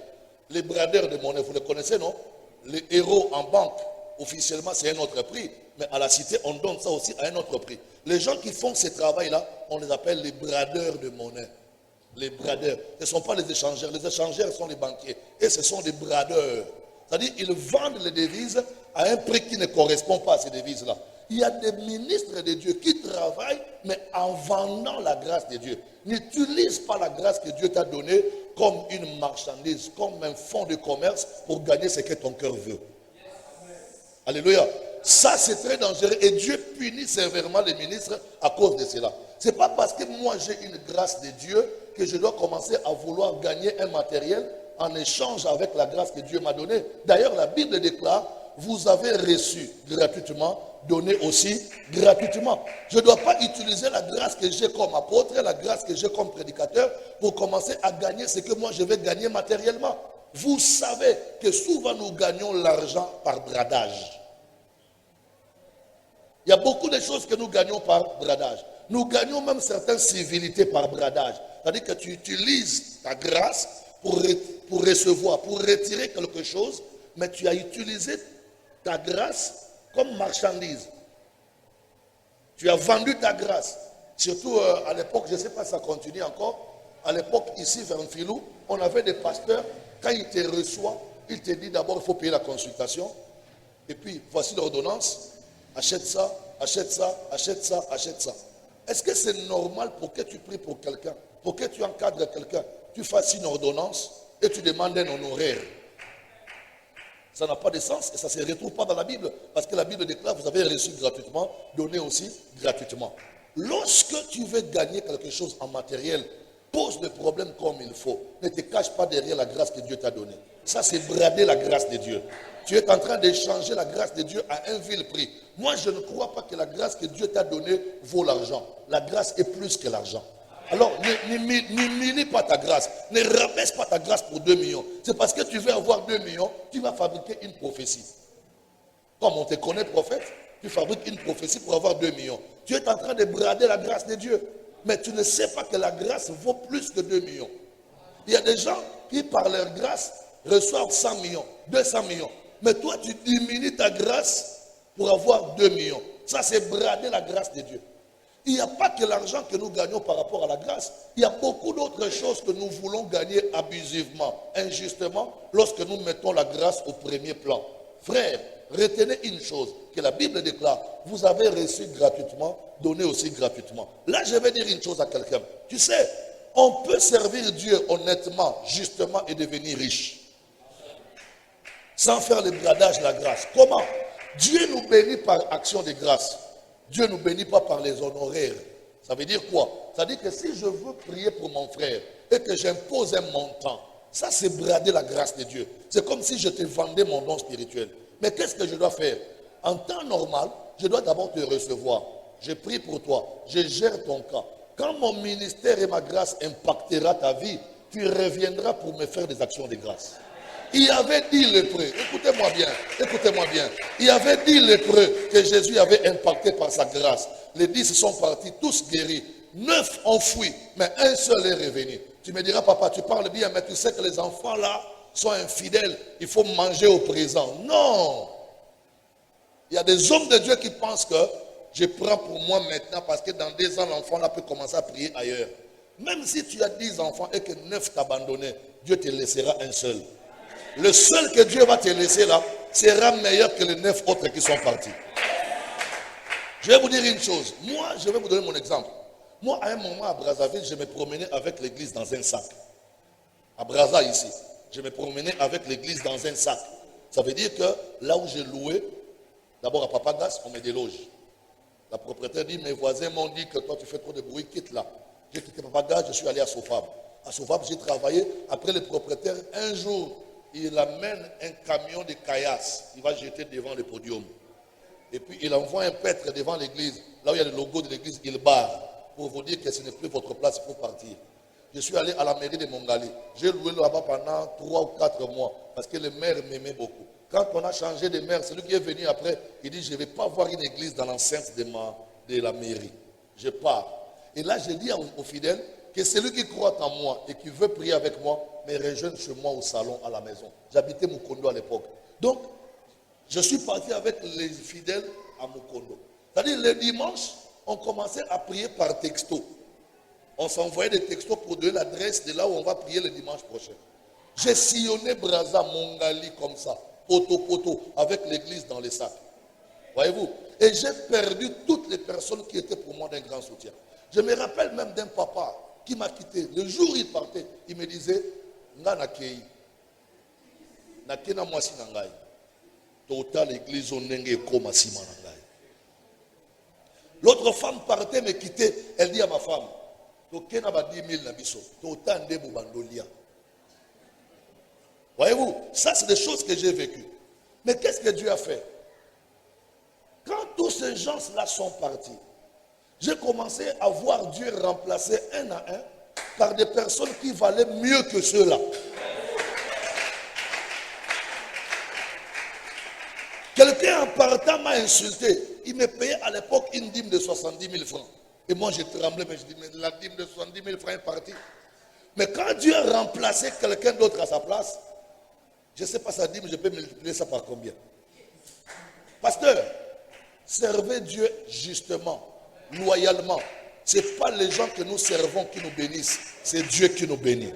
Les bradeurs de monnaie, vous les connaissez, non? Les héros en banque, officiellement, c'est un autre prix. Mais à la cité, on donne ça aussi à un autre prix. Les gens qui font ce travail-là, on les appelle les bradeurs de monnaie. Les bradeurs. Ce ne sont pas les échangeurs. Les échangeurs sont les banquiers. Et ce sont des bradeurs. C'est-à-dire qu'ils vendent les devises à un prix qui ne correspond pas à ces devises-là. Il y a des ministres de Dieu qui travaillent, mais en vendant la grâce de Dieu. N'utilise pas la grâce que Dieu t'a donnée comme une marchandise, comme un fonds de commerce pour gagner ce que ton cœur veut. Alléluia. Ça, c'est très dangereux. Et Dieu punit sévèrement les ministres à cause de cela. Ce n'est pas parce que moi j'ai une grâce de Dieu que je dois commencer à vouloir gagner un matériel en échange avec la grâce que Dieu m'a donnée. D'ailleurs, la Bible déclare, vous avez reçu gratuitement, donné aussi gratuitement. Je ne dois pas utiliser la grâce que j'ai comme apôtre, la grâce que j'ai comme prédicateur pour commencer à gagner ce que moi je vais gagner matériellement. Vous savez que souvent nous gagnons l'argent par bradage. Il y a beaucoup de choses que nous gagnons par bradage. Nous gagnons même certaines civilités par bradage. C'est-à-dire que tu utilises ta grâce pour recevoir, pour retirer quelque chose, mais tu as utilisé ta grâce comme marchandise. Tu as vendu ta grâce. Surtout à l'époque, je ne sais pas si ça continue encore. À l'époque, ici, vers Filou, on avait des pasteurs. Quand ils te reçoivent, ils te disent d'abord, il faut payer la consultation. Et puis, voici l'ordonnance. Achète ça, achète ça, achète ça, achète ça. Est-ce que c'est normal pour que tu pries pour quelqu'un, pour que tu encadres quelqu'un, tu fasses une ordonnance et tu demandes un honoraire? Ça n'a pas de sens et ça ne se retrouve pas dans la Bible. Parce que la Bible déclare, vous avez reçu gratuitement, donné aussi gratuitement. Lorsque tu veux gagner quelque chose en matériel, pose le problème comme il faut. Ne te cache pas derrière la grâce que Dieu t'a donnée. Ça, c'est brader la grâce de Dieu. Tu es en train d'échanger la grâce de Dieu à un vil prix. Moi, je ne crois pas que la grâce que Dieu t'a donnée vaut l'argent. La grâce est plus que l'argent. Alors, ne minimise pas ta grâce. Ne rabaisse pas ta grâce pour 2 millions. C'est parce que tu veux avoir 2 millions, tu vas fabriquer une prophétie. Comme on te connaît prophète, tu fabriques une prophétie pour avoir 2 millions. Tu es en train de brader la grâce de Dieu. Mais tu ne sais pas que la grâce vaut plus que 2 millions. Il y a des gens qui, par leur grâce, reçoivent 100 millions, 200 millions. Mais toi, tu diminues ta grâce pour avoir 2 millions. Ça, c'est brader la grâce de Dieu. Il n'y a pas que l'argent que nous gagnons par rapport à la grâce. Il y a beaucoup d'autres choses que nous voulons gagner abusivement, injustement, lorsque nous mettons la grâce au premier plan. Frère, retenez une chose que la Bible déclare. Vous avez reçu gratuitement, donné aussi gratuitement. Là, je vais dire une chose à quelqu'un. Tu sais, on peut servir Dieu honnêtement, justement et devenir riche. Sans faire le bradage de la grâce. Comment? Dieu nous bénit par action de grâce. Dieu ne nous bénit pas par les honoraires. Ça veut dire quoi? Ça veut dire que si je veux prier pour mon frère et que j'impose un montant, ça c'est brader la grâce de Dieu. C'est comme si je te vendais mon don spirituel. Mais qu'est-ce que je dois faire? En temps normal, je dois d'abord te recevoir. Je prie pour toi. Je gère ton cas. Quand mon ministère et ma grâce impactera ta vie, tu reviendras pour me faire des actions de grâce. Il y avait 10 lépreux, écoutez-moi bien, écoutez-moi bien. Il y avait 10 lépreux que Jésus avait impactés par sa grâce. Les 10 sont partis, tous guéris. 9 ont fui, mais un seul est revenu. Tu me diras, papa, tu parles bien, mais tu sais que les enfants là sont infidèles. Il faut manger au présent. Non. Il y a des hommes de Dieu qui pensent que je prends pour moi maintenant parce que dans 2 ans, l'enfant là peut commencer à prier ailleurs. Même si tu as 10 enfants et que 9 t'abandonnent, Dieu te laissera un seul. Le seul que Dieu va te laisser là sera meilleur que les 9 autres qui sont partis. Je vais vous dire une chose. Moi, je vais vous donner mon exemple. Moi, à un moment à Brazzaville, je me promenais avec l'église dans un sac. À Brazza, ici, je me promenais avec l'église dans un sac. Ça veut dire que là où j'ai loué, d'abord à Papagas, on me déloge. La propriétaire dit, mes voisins m'ont dit que toi tu fais trop de bruit, quitte là. J'ai quitté Papagas, je suis allé à Sofab. À Sofab, j'ai travaillé. Après, le propriétaire, un jour, il amène un camion de caillasse. Il va jeter devant le podium. Et puis, il envoie un prêtre devant l'église. Là où il y a le logo de l'église, il barre. Pour vous dire que ce n'est plus votre place, il faut partir. Je suis allé à la mairie de Mongali. J'ai loué là-bas pendant 3 ou 4 mois. Parce que le maire m'aimait beaucoup. Quand on a changé de maire, celui qui est venu après, il dit, je ne vais pas voir une église dans l'enceinte de la mairie. Je pars. Et là, je dis aux fidèles que celui qui croit en moi et qui veut prier avec moi, me rejoigne chez moi au salon, à la maison. J'habitais Mukondo à l'époque. Donc, je suis parti avec les fidèles à Mukondo. C'est-à-dire, le dimanche, on commençait à prier par texto. On s'envoyait des textos pour donner l'adresse de là où on va prier le dimanche prochain. J'ai sillonné Brazza, Mongali comme ça, poteau, avec l'église dans les sacs. Voyez-vous? Et j'ai perdu toutes les personnes qui étaient pour moi d'un grand soutien. Je me rappelle même d'un papa qui m'a quitté. Le jour où il partait, il me disait, Nga nakei, nakena mwasi nangai, total l'église onenge koma sima nangai. L'autre femme partait me quitter, elle dit à ma femme, tokena ba 10 000 na biso, total nde bubandolia. Voyez-vous, ça c'est des choses que j'ai vécues. Mais qu'est-ce que Dieu a fait? Quand tous ces gens-là sont partis, j'ai commencé à voir Dieu remplacer un à un par des personnes qui valaient mieux que ceux-là. Quelqu'un en partant m'a insulté. Il me payait à l'époque une dîme de 70 000 francs. Et moi je tremblais, mais je dis, mais la dîme de 70 000 francs est partie. Mais quand Dieu a remplacé quelqu'un d'autre à sa place, je ne sais pas sa dîme, je peux multiplier ça par combien? Pasteur, servez Dieu justement, loyalement. Ce n'est pas les gens que nous servons qui nous bénissent, c'est Dieu qui nous bénit.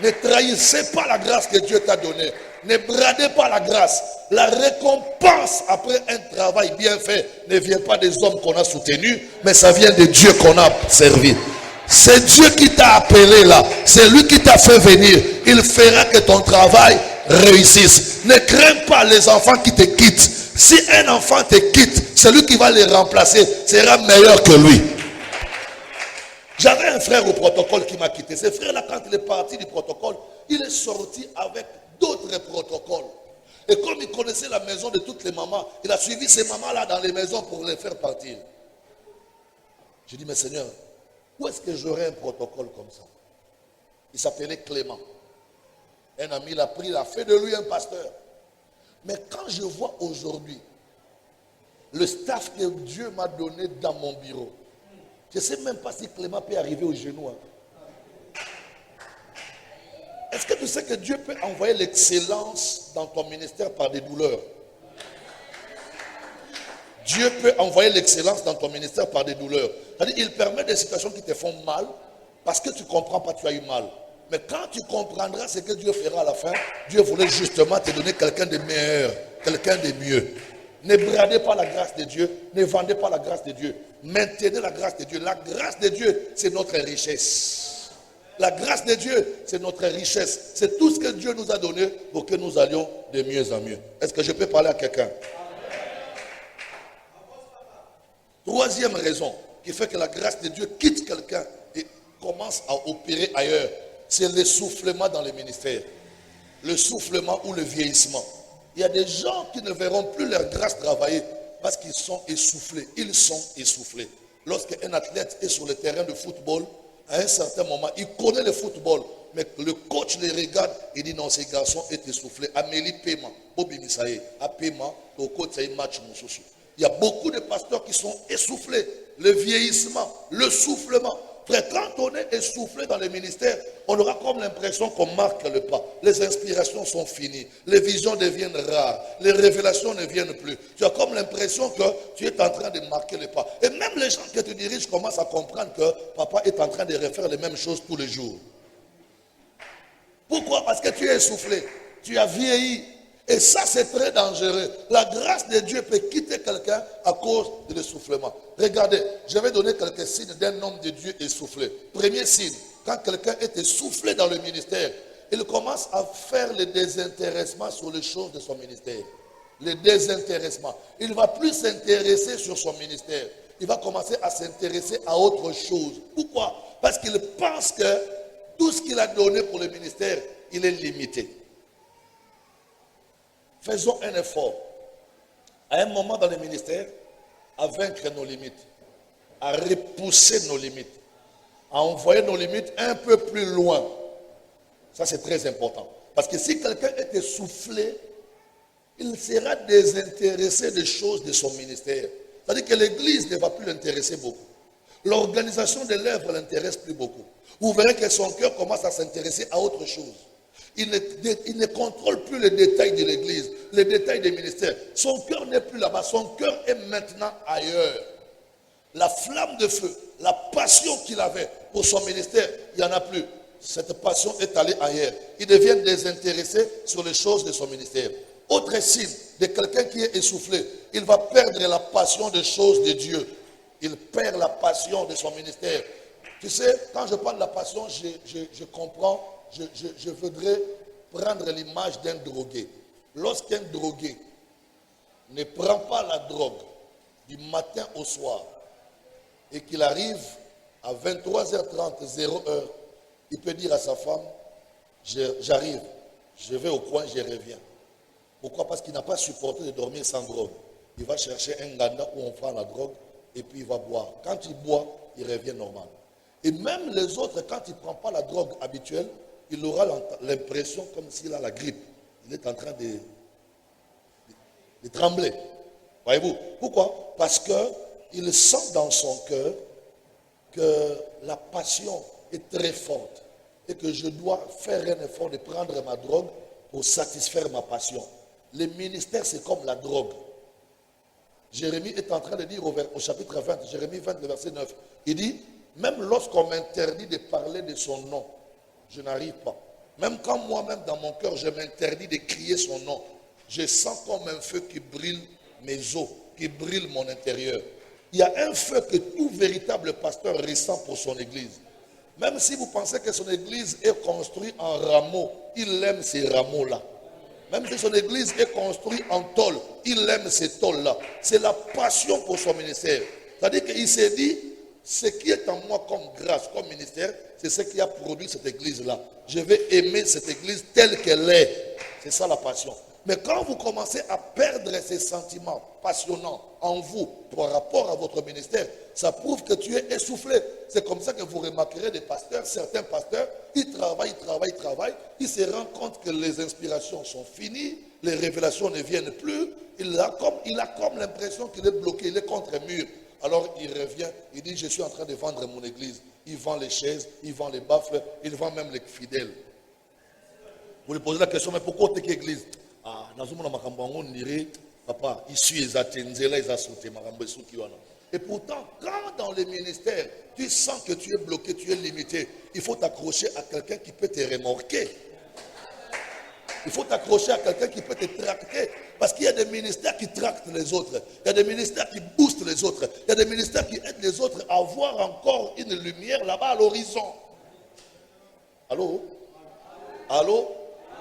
Ne trahissez pas la grâce que Dieu t'a donnée. Ne bradez pas la grâce. La récompense après un travail bien fait ne vient pas des hommes qu'on a soutenus, mais ça vient de Dieu qu'on a servi. C'est Dieu qui t'a appelé là. C'est lui qui t'a fait venir. Il fera que ton travail réussisse. Ne crains pas les enfants qui te quittent. Si un enfant te quitte, celui qui va les remplacer sera meilleur que lui. J'avais un frère au protocole qui m'a quitté. Ce frère-là, quand il est parti du protocole, il est sorti avec d'autres protocoles. Et comme il connaissait la maison de toutes les mamans, il a suivi ces mamans-là dans les maisons pour les faire partir. J'ai dit, mais Seigneur, où est-ce que j'aurais un protocole comme ça? Il s'appelait Clément. Un ami l'a pris, il a fait de lui un pasteur. Mais quand je vois aujourd'hui le staff que Dieu m'a donné dans mon bureau, je ne sais même pas si Clément peut arriver au genou. Est-ce que tu sais que Dieu peut envoyer l'excellence dans ton ministère par des douleurs? Dieu peut envoyer l'excellence dans ton ministère par des douleurs. C'est-à-dire, il permet des situations qui te font mal parce que tu ne comprends pas, tu as eu mal. Mais quand tu comprendras ce que Dieu fera à la fin, Dieu voulait justement te donner quelqu'un de meilleur, quelqu'un de mieux. Ne bradez pas la grâce de Dieu, ne vendez pas la grâce de Dieu. Maintenez la grâce de Dieu. La grâce de Dieu, c'est notre richesse. La grâce de Dieu, c'est notre richesse. C'est tout ce que Dieu nous a donné pour que nous allions de mieux en mieux. Est-ce que je peux parler à quelqu'un? Troisième raison qui fait que la grâce de Dieu quitte quelqu'un et commence à opérer ailleurs, c'est l'essoufflement dans les ministères. L'essoufflement ou le vieillissement. Il y a des gens qui ne verront plus leur grâce travailler parce qu'ils sont essoufflés. Ils sont essoufflés. Lorsqu'un athlète est sur le terrain de football, à un certain moment, il connaît le football, mais le coach les regarde et dit non, ces garçons est essoufflés. Amélie Paiement, Bobby Misaye, à Paiement, au coach, c'est un match Moussoussou. Il y a beaucoup de pasteurs qui sont essoufflés. Le vieillissement, le soufflement. Frère, quand on est essoufflé dans le ministère, on aura comme l'impression qu'on marque le pas. Les inspirations sont finies. Les visions deviennent rares. Les révélations ne viennent plus. Tu as comme l'impression que tu es en train de marquer le pas. Et même les gens que tu diriges commencent à comprendre que papa est en train de refaire les mêmes choses tous les jours. Pourquoi? Parce que tu es essoufflé. Tu as vieilli. Et ça, c'est très dangereux. La grâce de Dieu peut quitter quelqu'un à cause de l'essoufflement. Regardez, je vais donner quelques signes d'un homme de Dieu essoufflé. Premier signe, quand quelqu'un est essoufflé dans le ministère, il commence à faire le désintéressement sur les choses de son ministère. Le désintéressement. Il ne va plus s'intéresser sur son ministère. Il va commencer à s'intéresser à autre chose. Pourquoi? Parce qu'il pense que tout ce qu'il a donné pour le ministère, il est limité. Faisons un effort, à un moment dans le ministère, à vaincre nos limites, à repousser nos limites, à envoyer nos limites un peu plus loin. Ça, c'est très important. Parce que si quelqu'un est essoufflé, il sera désintéressé des choses de son ministère. C'est-à-dire que l'Église ne va plus l'intéresser beaucoup. L'organisation de l'œuvre ne l'intéresse plus beaucoup. Vous verrez que son cœur commence à s'intéresser à autre chose. Il ne contrôle plus les détails de l'église, les détails des ministères. Son cœur n'est plus là-bas, son cœur est maintenant ailleurs. La flamme de feu, la passion qu'il avait pour son ministère, il n'y en a plus. Cette passion est allée ailleurs. Il devient désintéressé sur les choses de son ministère. Autre signe de quelqu'un qui est essoufflé, il va perdre la passion des choses de Dieu. Il perd la passion de son ministère. Tu sais, quand je parle de la passion, je comprends. Je voudrais prendre l'image d'un drogué. Lorsqu'un drogué ne prend pas la drogue du matin au soir et qu'il arrive à 23h30, 0h, il peut dire à sa femme, j'arrive, je vais au coin, je reviens. Pourquoi? Parce qu'il n'a pas supporté de dormir sans drogue. Il va chercher un ganda où on prend la drogue et puis il va boire. Quand il boit, il revient normal. Et même les autres, quand il ne prend pas la drogue habituelle, il aura l'impression comme s'il a la grippe. Il est en train de trembler. Voyez-vous? Pourquoi? Parce qu'il sent dans son cœur que la passion est très forte et que je dois faire un effort de prendre ma drogue pour satisfaire ma passion. Le ministère, c'est comme la drogue. Jérémie est en train de dire au chapitre 20, Jérémie 20, le verset 9, il dit, même lorsqu'on m'interdit de parler de son nom, je n'arrive pas. Même quand moi-même dans mon cœur, je m'interdis de crier son nom, je sens comme un feu qui brûle mes os, qui brûle mon intérieur. Il y a un feu que tout véritable pasteur ressent pour son église. Même si vous pensez que son église est construite en rameaux, il aime ces rameaux-là. Même si son église est construite en tôle, il aime ces tôles-là. C'est la passion pour son ministère. C'est-à-dire qu'il s'est dit, ce qui est en moi comme grâce, comme ministère, c'est ce qui a produit cette église-là. Je vais aimer cette église telle qu'elle est. C'est ça la passion. Mais quand vous commencez à perdre ces sentiments passionnants en vous par rapport à votre ministère, ça prouve que tu es essoufflé. C'est comme ça que vous remarquerez des pasteurs, certains pasteurs, ils travaillent, ils se rendent compte que les inspirations sont finies, les révélations ne viennent plus, il a comme l'impression qu'il est bloqué, il est contre un mur. Alors il revient, il dit, je suis en train de vendre mon église. Il vend les chaises, il vend les baffles, il vend même les fidèles. Vous lui posez la question, mais pourquoi tu es église? Ah, dans ce moment, on dirait, papa, ici, ils attendent, là, ils assoutaient, et pourtant, quand dans les ministères, tu sens que tu es bloqué, tu es limité, il faut t'accrocher à quelqu'un qui peut te remorquer. Il faut t'accrocher à quelqu'un qui peut te tracter. Parce qu'il y a des ministères qui tractent les autres. Il y a des ministères qui boostent les autres. Il y a des ministères qui aident les autres à voir encore une lumière là-bas à l'horizon. Allô? Allô?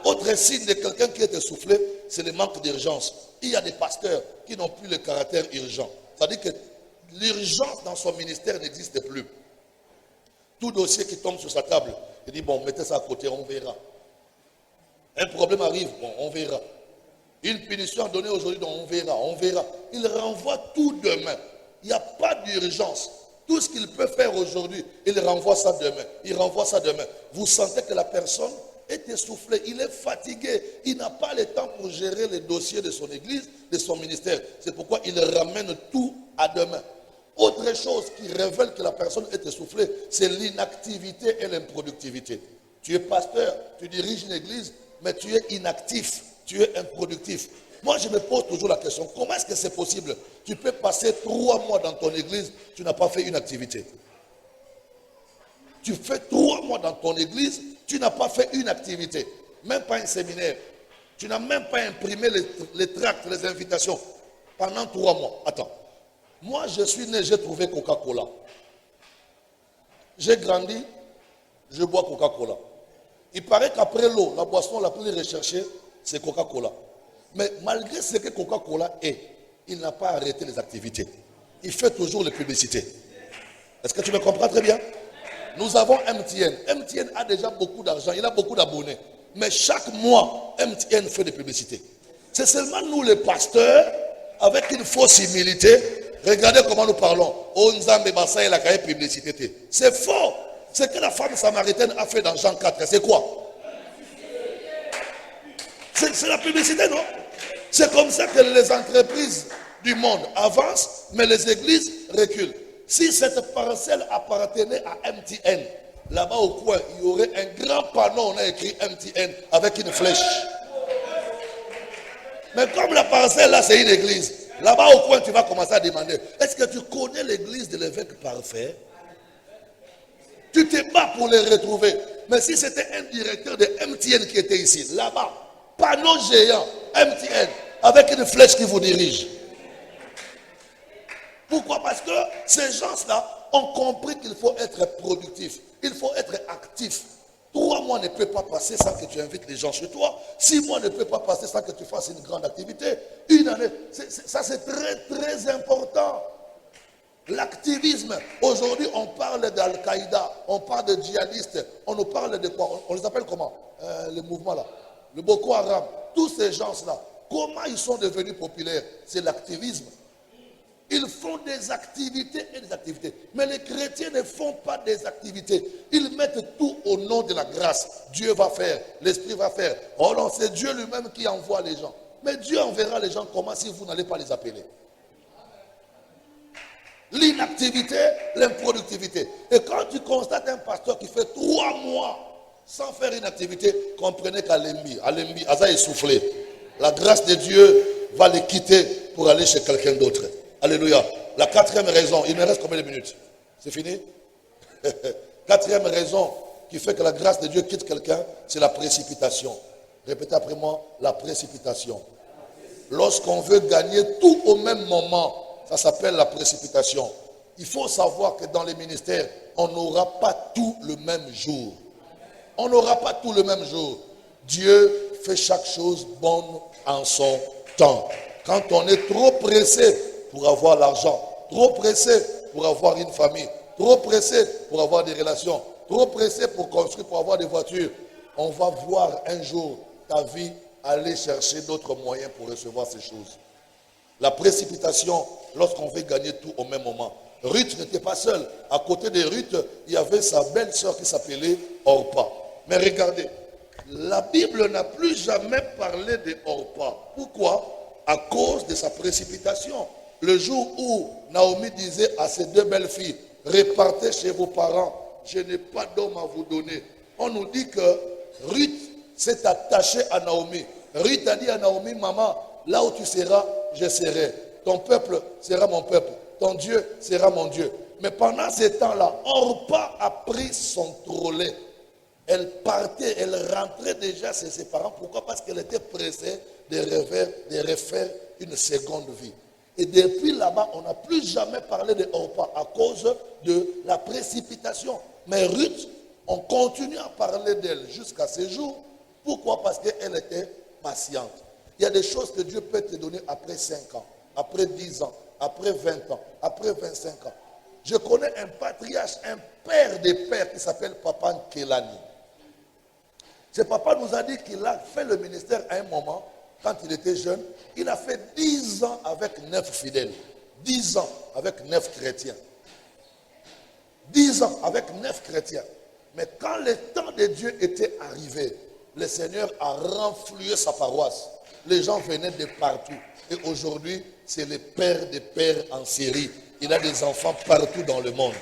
Autre signe de quelqu'un qui est essoufflé, c'est le manque d'urgence. Il y a des pasteurs qui n'ont plus le caractère urgent. C'est-à-dire que l'urgence dans son ministère n'existe plus. Tout dossier qui tombe sur sa table, il dit, bon, mettez ça à côté, on verra. Un problème arrive, bon, on verra. Une punition donnée aujourd'hui, donc on verra, on verra. Il renvoie tout demain. Il n'y a pas d'urgence. Tout ce qu'il peut faire aujourd'hui, il renvoie ça demain. Il renvoie ça demain. Vous sentez que la personne est essoufflé, il est fatigué, il n'a pas le temps pour gérer les dossiers de son église, de son ministère. C'est pourquoi il ramène tout à demain. Autre chose qui révèle que la personne est essoufflée, c'est l'inactivité et l'improductivité. Tu es pasteur, tu diriges une église, mais tu es inactif, tu es improductif. Moi, je me pose toujours la question, comment est-ce que c'est possible? Tu peux passer 3 mois dans ton église, tu n'as pas fait une activité. Tu fais 3 mois dans ton église, tu n'as pas fait une activité, même pas un séminaire. Tu n'as même pas imprimé les tracts, les invitations pendant 3 mois. Attends, moi je suis né, j'ai trouvé Coca-Cola. J'ai grandi, je bois Coca-Cola. Il paraît qu'après l'eau, la boisson la plus recherchée, c'est Coca-Cola. Mais malgré ce que Coca-Cola est, il n'a pas arrêté les activités. Il fait toujours les publicités. Est-ce que tu me comprends très bien? Nous avons MTN. MTN a déjà beaucoup d'argent, il a beaucoup d'abonnés. Mais chaque mois, MTN fait des publicités. C'est seulement nous les pasteurs, avec une fausse humilité. Regardez comment nous parlons. C'est faux. Ce que la femme samaritaine a fait dans Jean 4, c'est quoi? C'est la publicité, non? C'est comme ça que les entreprises du monde avancent, mais les églises reculent. Si cette parcelle appartenait à MTN, là-bas au coin, il y aurait un grand panneau, on a écrit MTN avec une flèche. Mais comme la parcelle là, c'est une église, là-bas au coin, tu vas commencer à demander, est-ce que tu connais l'église de l'évêque parfait? Tu te bats pour les retrouver. Mais si c'était un directeur de MTN qui était ici, là-bas, panneau géant, MTN, avec une flèche qui vous dirige. Pourquoi? Parce que ces gens-là ont compris qu'il faut être productif. Il faut être actif. 3 mois ne peut pas passer sans que tu invites les gens chez toi. 6 mois ne peut pas passer sans que tu fasses une grande activité. 1 année, ça c'est très très important. L'activisme, aujourd'hui on parle d'Al-Qaïda, on parle de djihadistes, on nous parle de quoi? On les appelle comment? Les mouvements là, le Boko Haram, tous ces gens-là, comment ils sont devenus populaires? C'est l'activisme. Ils font des activités et des activités. Mais les chrétiens ne font pas des activités. Ils mettent tout au nom de la grâce. Dieu va faire, l'Esprit va faire. Oh non, c'est Dieu lui-même qui envoie les gens. Mais Dieu enverra les gens comment si vous n'allez pas les appeler? L'inactivité, l'improductivité. Et quand tu constates un pasteur qui fait 3 mois sans faire une activité, comprenez qu'Alembi, Aza est soufflé. La grâce de Dieu va les quitter pour aller chez quelqu'un d'autre. Alléluia. La quatrième raison, il me reste combien de minutes? C'est fini? Quatrième raison qui fait que la grâce de Dieu quitte quelqu'un, c'est la précipitation. Répétez après moi, la précipitation. Lorsqu'on veut gagner tout au même moment, ça s'appelle la précipitation. Il faut savoir que dans les ministères, on n'aura pas tout le même jour. On n'aura pas tout le même jour. Dieu fait chaque chose bonne en son temps. Quand on est trop pressé pour avoir l'argent, trop pressé pour avoir une famille, trop pressé pour avoir des relations, trop pressé pour construire, pour avoir des voitures, on va voir un jour ta vie aller chercher d'autres moyens pour recevoir ces choses. La précipitation, lorsqu'on veut gagner tout au même moment. Ruth n'était pas seule. À côté de Ruth, il y avait sa belle-sœur qui s'appelait Orpa. Mais regardez, la Bible n'a plus jamais parlé de Orpa. Pourquoi? À cause de sa précipitation. Le jour où Naomi disait à ses deux belles filles, repartez chez vos parents, je n'ai pas d'homme à vous donner. On nous dit que Ruth s'est attachée à Naomi. Ruth a dit à Naomi, maman, là où tu seras, je serai. Ton peuple sera mon peuple. Ton Dieu sera mon Dieu. Mais pendant ce temps-là, Orpa a pris son trolley. Elle partait, elle rentrait déjà chez ses parents. Pourquoi? Parce qu'elle était pressée de refaire une seconde vie. Et depuis là-bas, on n'a plus jamais parlé de Orpa à cause de la précipitation. Mais Ruth, on continue à parler d'elle jusqu'à ce jour. Pourquoi? Parce qu'elle était patiente. Il y a des choses que Dieu peut te donner après 5 ans, après 10 ans, après 20 ans, après 25 ans. Je connais un patriarche, un père des pères qui s'appelle Papa Nkelani. Ce papa nous a dit qu'il a fait le ministère à un moment, quand il était jeune. Il a fait 10 ans avec 9 fidèles. 10 ans avec 9 chrétiens. 10 ans avec 9 chrétiens. Mais quand le temps de Dieu était arrivé, le Seigneur a renfloué sa paroisse. Les gens venaient de partout. Et aujourd'hui, c'est le père des pères en série. Il a des enfants partout dans le monde.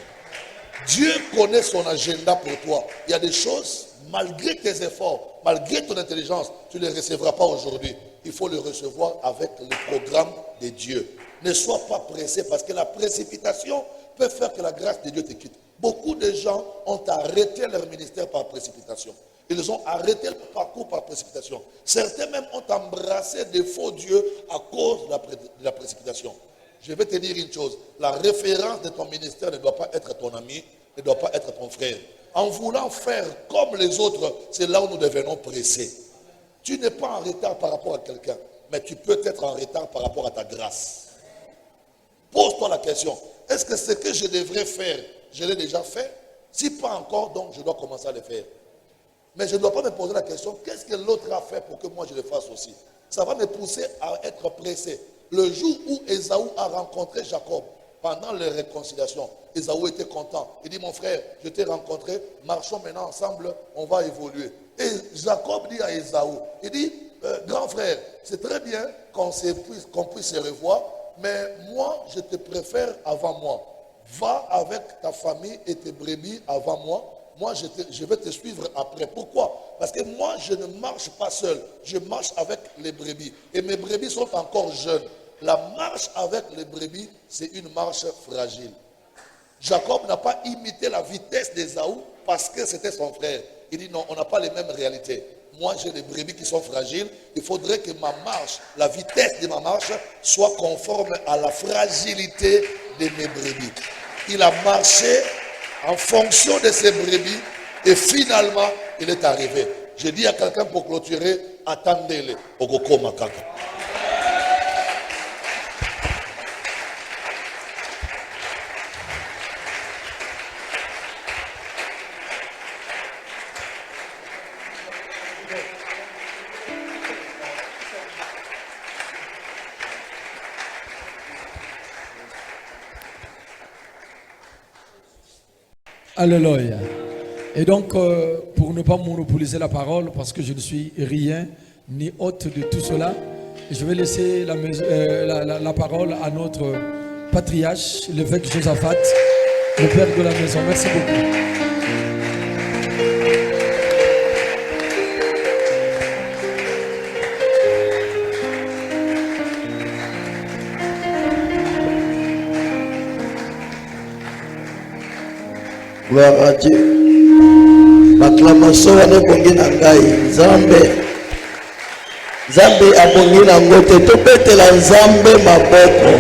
Dieu connaît son agenda pour toi. Il y a des choses, malgré tes efforts, malgré ton intelligence, tu ne les recevras pas aujourd'hui. Il faut les recevoir avec le programme de Dieu. Ne sois pas pressé parce que la précipitation peut faire que la grâce de Dieu te quitte. Beaucoup de gens ont arrêté leur ministère par précipitation. Ils ont arrêté le parcours par précipitation. Certains même ont embrassé des faux dieux à cause de la précipitation. Je vais te dire une chose. La référence de ton ministère ne doit pas être ton ami, ne doit pas être ton frère. En voulant faire comme les autres, c'est là où nous devenons pressés. Tu n'es pas en retard par rapport à quelqu'un, mais tu peux être en retard par rapport à ta grâce. Pose-toi la question. Est-ce que ce que je devrais faire, je l'ai déjà fait? Si pas encore, donc je dois commencer à le faire. Mais je ne dois pas me poser la question, qu'est-ce que l'autre a fait pour que moi je le fasse aussi? Ça va me pousser à être pressé. Le jour où Ésaü a rencontré Jacob, pendant leur réconciliation, Ésaü était content. Il dit, mon frère, je t'ai rencontré, marchons maintenant ensemble, on va évoluer. Et Jacob dit à Ésaü, il dit, grand frère, c'est très bien qu'on puisse se revoir, mais moi, je te préfère avant moi. Va avec ta famille et tes brebis avant moi. Moi, je vais te suivre après. Pourquoi? Parce que moi, je ne marche pas seul. Je marche avec les brebis. Et mes brebis sont encore jeunes. La marche avec les brebis, c'est une marche fragile. Jacob n'a pas imité la vitesse d'Ésaü parce que c'était son frère. Il dit non, on n'a pas les mêmes réalités. Moi, j'ai des brebis qui sont fragiles. Il faudrait que ma marche, la vitesse de ma marche, soit conforme à la fragilité de mes brebis. Il a marché en fonction de ses brebis et finalement, il est arrivé. Je dis à quelqu'un pour clôturer, attendez-le. Ogoko Makaka. Alléluia. Et donc, pour ne pas monopoliser la parole, parce que je ne suis rien ni hôte de tout cela, je vais laisser la parole à notre patriarche, l'évêque Josaphat, le père de la maison. Merci beaucoup. Gloire à Dieu. L'acclamation wana ebongi na ngai. Nzambe abongi na ngote. Topetela Nzambe maboko.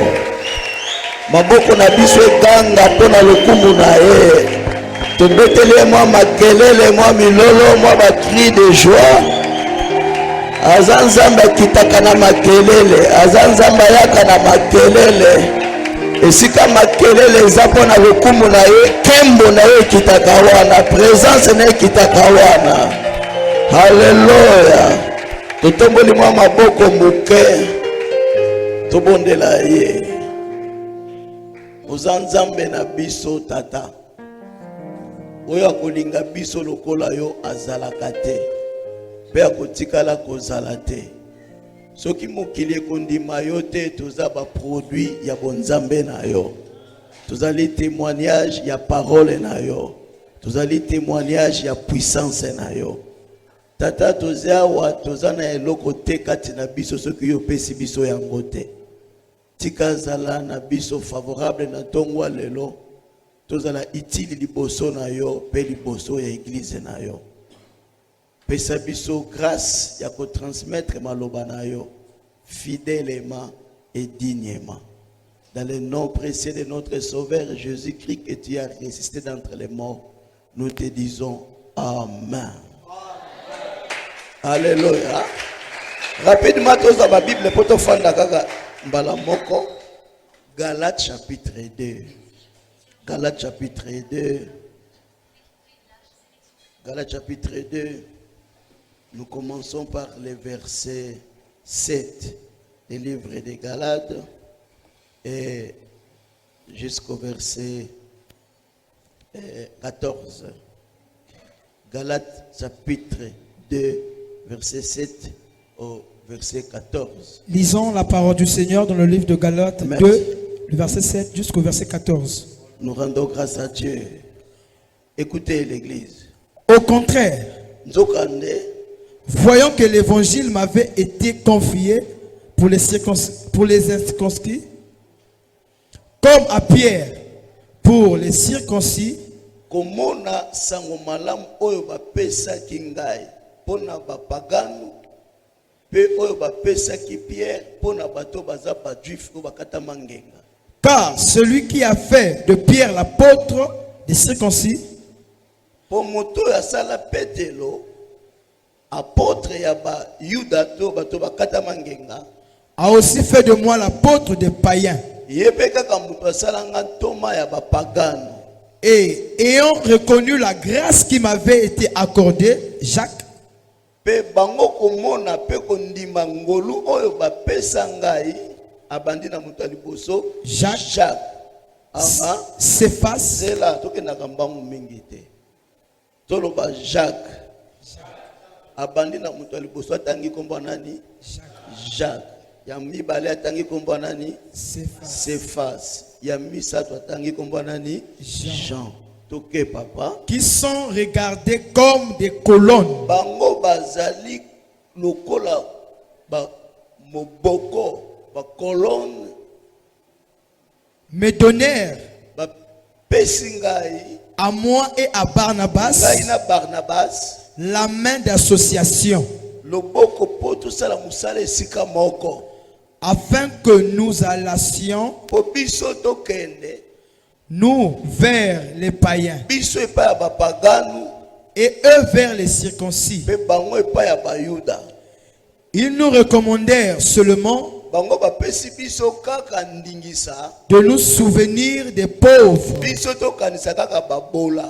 Maboko na biso eganga mpona lokumu na ye. Tobetele mwa makelele, mwa milolo, mwa bakri de joie. Aza Nzambe akitaka na makelele. Aza Nzambe ayaka na makelele. Esika makelele eza mpona lokumu na ye, kembo na ye ekitaka wana, présence na ye ekitaka wana. Haleluya. Totomboli mwa maboko muke, tobondela ye. Oza Nzambe na biso tata. Oyo akolinga biso lokola yo azalaka te. Pe akotikala kozala te. Soki mokili ekondima yo te, toza ba produit ya bonzambe na yo. Tozali témoignage ya parole na yo. Tozali témoignage ya puissance na yo. Tata toza wa toza na eloko te kati na biso soki yo pesi biso yango te. Tika zala na biso favorable na tongwa lelo. Tozala itili liboso na yo pe liboso ya église na yo. Pesa biso grâce ya ko transmettre maloba na yo fidèlement et dignement. Dans le nom précieux de notre Sauveur Jésus-Christ que tu as résisté d'entre les morts, nous te disons Amen. Alléluia. Rapidement, tous dans la Bible, pour te faire la Mbalamoko, Galates chapitre 2. Galates chapitre 2. Galates chapitre 2. Nous commençons par le verset 7 du livre des Galates et jusqu'au verset 14. Galates chapitre 2, verset 7 au verset 14. Lisons la parole du Seigneur dans le livre de Galates 2, le verset 7 jusqu'au verset 14. Nous rendons grâce à Dieu. Écoutez l'Église. Au contraire, voyant que l'évangile m'avait été confié pour les incirconcis, comme à Pierre pour les circoncis, komona sango malamu oyo bapesaki ngai pona bapagano pe oyo bapesaki Pierre pona bato baza ba juif ko bakata mangenga. Car celui qui a fait de Pierre l'apôtre des circoncis, po moto ya sala Petelo apôtre ya ba Yuda to bato bakata mangenga, a aussi fait de moi l'apôtre des païens. Yebe kaka moto asala nga toma ya bapagano. Et ayant reconnu la grâce qui m'avait été accordée, Jacques, pe bango komona pe kondima ngolu oyo bapesa ngai abandi na moto liboso Jacques Cephas, zela tokendaka mbangu mingi te toloba Jacques abandi na moto liboso atangi kombo nani Jacques, ya mibale atangi kombo nani Cephas, ya misato atangi kombo nani Jean. Toke papa qui sont regardés comme des colonnes, bango bazali lokola ba moboko ba colonne, me donnèrent ba pesingai à moi et à Barnabas ngai na Barnabas la main d'association, loboko po tosala musala esika moko, afin que nous allassions po biso tokende nous vers les païens biso epai ya bapagano et eux vers les circoncis. pe bango epai ya bayuda. Ils nous recommandèrent seulement Bango bapesi biso kaka ndingisa, de nous souvenir des pauvres, biso tokanisa kaka babola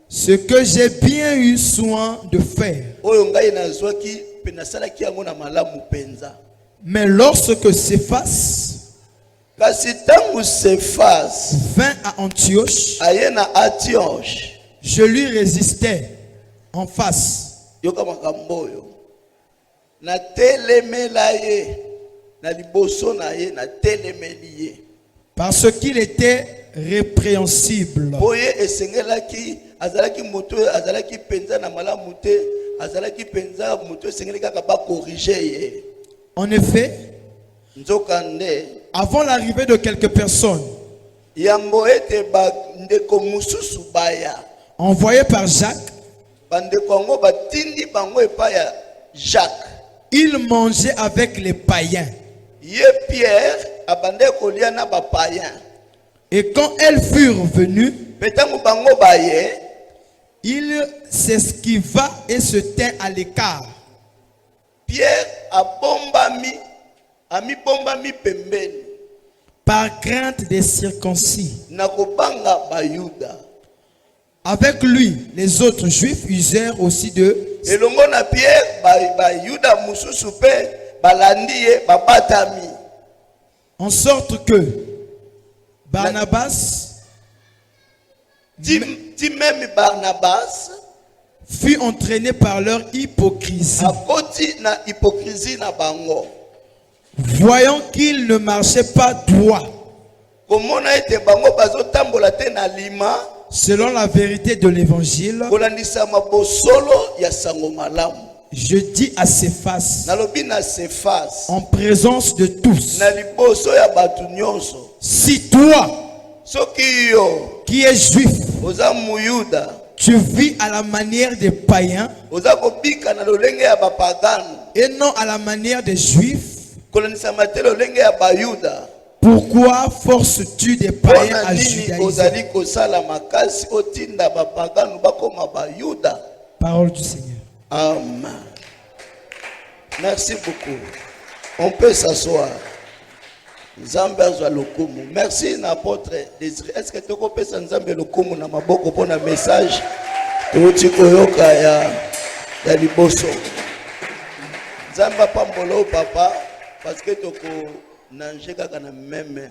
ce que j'ai bien eu soin de faire. oyo ngai nazwaki pe nasalaki yango na malamu penza. Mais lorsque Cephas Kasi tangu Cephas vint à Antioche, aye na Antioche, je lui résistais en face, yoka makambo oyo na telemela ye na liboso na ye na telemeli ye parce qu'il était répréhensible. boye esengelaki azalaki moto azalaki penza na malamu te, azalaki penza moto esengeli kaka ba corriger ye. En effet, Nzokande avant l'arrivée de quelques personnes, yambo ete ba ndeko mususu baya envoyé par Jacques, bandeko yango batindi bango epai ya Jacques. il mangeait avec les païens. Ye Pierre abandaki kolia na bapaya. Et quand elles furent venues, Mpe ntango bango baye, il s'esquiva et se tint à l'écart. Pierre abombami, amibombami pembeni Par crainte des circoncis. na kobanga bayuda. Avec lui, les autres juifs usèrent aussi de Elongo na Pierre bayuda mususu mpe balandi ye babatami. en sorte que Barnabas Ti même Barnabas fut entraîné par leur hypocrisie, akoti na hypocrisie na bango. voyant qu'il ne marchait pas droit Komona ete bango bazotambola te na lima selon la vérité de l'évangile. kolandisa mabosolo ya sango malamu. Je dis à Céphas, Nalobi na Cephas en présence de tous, na liboso ya batu nyonso, si toi soki yo qui es juif, oza muyuda, tu vis à la manière des païens oza kobika na lolenge ya bapagano, et non à la manière des juifs, kolandisama te lolenge ya bayuda, pourquoi forces-tu des païens mpona à nini judaïser? ozali kosala makasi otinda bapagano bakoma bayuda? Parole du Seigneur. Amen. Merci beaucoup. On peut s'asseoir. Nzambe azwa lokumu. Merci n'apôtre Désiré. Est-ce que tu peux pesa Nzambe lokumu na maboko pour un message? Tuuti koyoka ya liboso. Nzambe pambolo papa parce que toko nanje kaka na même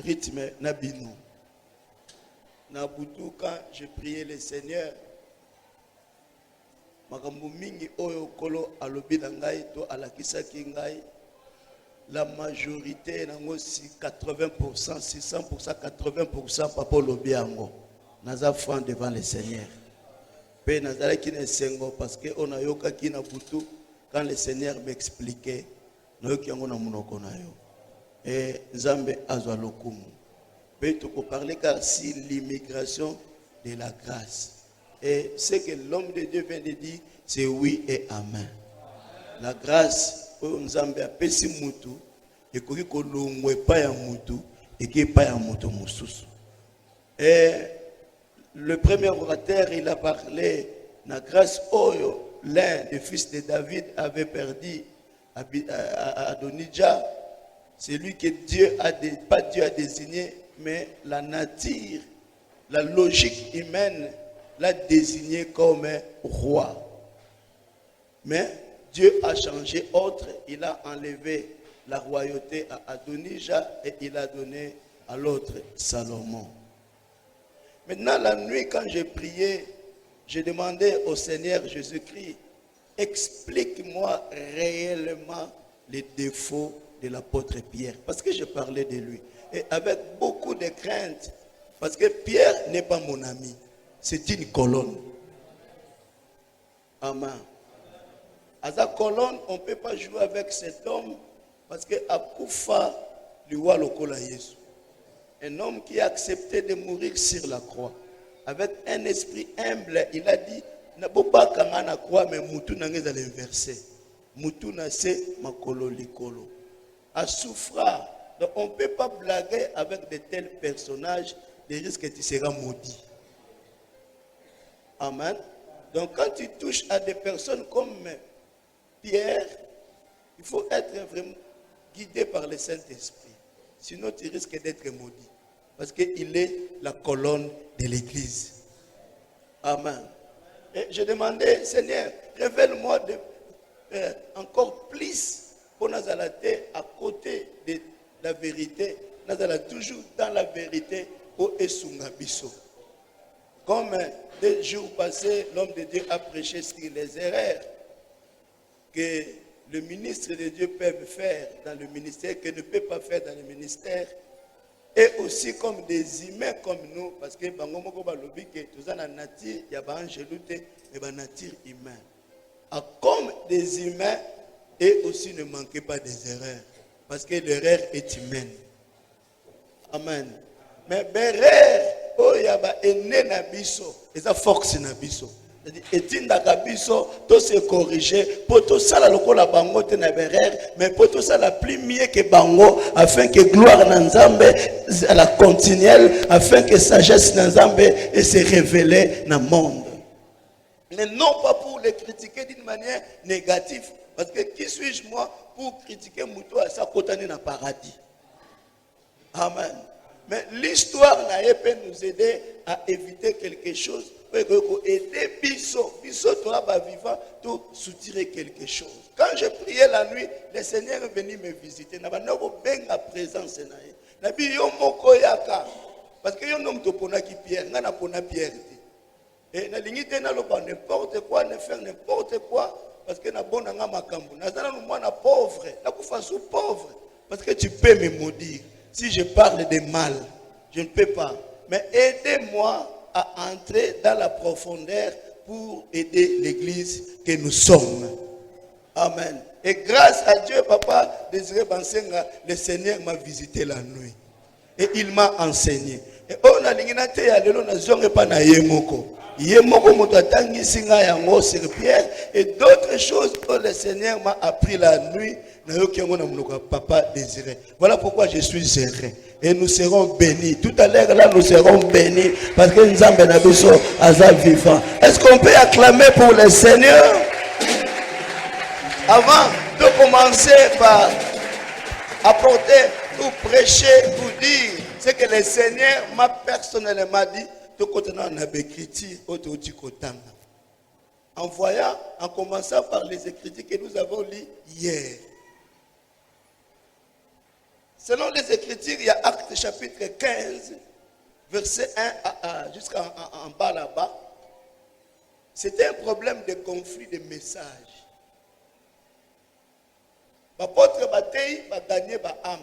rythme na bino. Na butu quand j'ai prié le Seigneur, makambo mingi oyo kolo alobi na ngai to alakisaki ngai, la majorité nango si 80%, 600%, 80% papa olobi yango. Naza franc devant le Seigneur. Pe nazalaki na sengo parce que on ayoka ki na butu quand le Seigneur m'expliquait nayoki yango na munoko na yo. Et Nzambe azwa lokumu. Pe to ko parler car si l'immigration de la grâce. Et ce que l'homme de Dieu vient de dire, c'est oui et amen. La grâce, Nzambe apesi mutu, et koki kolongwe pa ya mutu, et qui pa ya mutu mususu. Et le premier orateur, il a parlé, la grâce oyo, l'un des fils de David avait perdu à Adonijah. C'est lui que Dieu a, pas Dieu a désigné, mais la nature, la logique humaine, l'a désigné comme roi. Mais Dieu a changé autre, il a enlevé la royauté à Adonijah et il a donné à l'autre Salomon. Maintenant, la nuit, quand j'ai prié, j'ai demandé au Seigneur Jésus-Christ, explique-moi réellement les défauts de l'apôtre Pierre. Parce que je parlais de lui. Et avec beaucoup de crainte, parce que Pierre n'est pas mon ami. C'est une colonne. Amen. À sa colonne, on ne peut pas jouer avec cet homme parce que Akoufa, lui voit le kola Jésus. Un homme qui a accepté de mourir sur la croix. Avec un esprit humble, il a dit, na boba kanga na croix, mais mutu nangeza l'inversé. Mutu na se makolo likolo. A souffra. Donc on ne peut pas blaguer avec de tels personnages, des risques que tu seras maudit. Amen. Donc quand tu touches à des personnes comme Pierre, il faut être vraiment guidé par le Saint-Esprit. Sinon tu risques d'être maudit. Parce qu'il est la colonne de l'Église. Amen. Et je demandais, Seigneur, révèle-moi encore plus pour nous aller à côté de la vérité. Nous allons toujours dans la vérité pour Esungabiso. Comme 2 jours passés, l'homme de Dieu a prêché sur les erreurs que le ministre de Dieu peut faire dans le ministère, que ne peut pas faire dans le ministère, et aussi comme des humains comme nous, parce que Bangomoko Balobi, que tout ça, la nature, il y a pas un mais la nature humaine. Comme des humains, et aussi ne manquez pas des erreurs, parce que l'erreur est humaine. Amen. Mais l'erreur, oh, il y ya ba ene na biso eza force na biso. Etindaka biso to se corriger pour tout ça la lokola bango te na berère mais pour tout ça la plus mieux que bango afin que gloire na Nzambe la continuelle afin que sagesse na Nzambe et se révéler dans le monde. Mais non pas pour les critiquer d'une manière négative parce que qui suis-je moi pour critiquer Moutou à sa côté dans paradis. Amen. Mais l'histoire peut nous aider à éviter quelque chose. Aider biso toi ba vivant tout soutirer quelque chose. Quand je priais la nuit, le Seigneur est venu me visiter. Na bana ko benga présence na ye. Na bi yo moko yaka parce que yo nom to pona ki Pierre, nga na pona Pierre. Et na lingité na lo ba n'importe quoi, ne faire n'importe quoi parce que na bona nga makambu. Na zana no mwana pauvre, na kufa sous pauvre parce que tu peux me maudire. Si je parle de mal, je ne peux pas. Mais aidez-moi à entrer dans la profondeur pour aider l'église que nous sommes. Amen. Et grâce à Dieu, Papa Désiré Bansenga, le Seigneur m'a visité la nuit. Et il m'a enseigné. Et on a l'ingénieur ya lelo na zonge pa na yemoko. Yemoko moto atangi singa yango sur Pierre et d'autres choses que le Seigneur m'a appris la nuit. Papa Désiré. Voilà pourquoi je suis heureux. Et nous serons bénis. Tout à l'heure, là, nous serons bénis. Parce que nous sommes bénis à vivant. Est-ce qu'on peut acclamer pour le Seigneur? Avant de commencer par apporter ou prêcher, vous dire ce que le Seigneur m'a personnellement dit, tout côté on a écrit en voyant, en commençant par les écritures que nous avons lues hier. Selon les Écritures, il y a Actes chapitre 15, verset 1 jusqu'en bas là-bas. C'était un problème de conflit de messages. L'apôtre Bataille va gagner l'âme.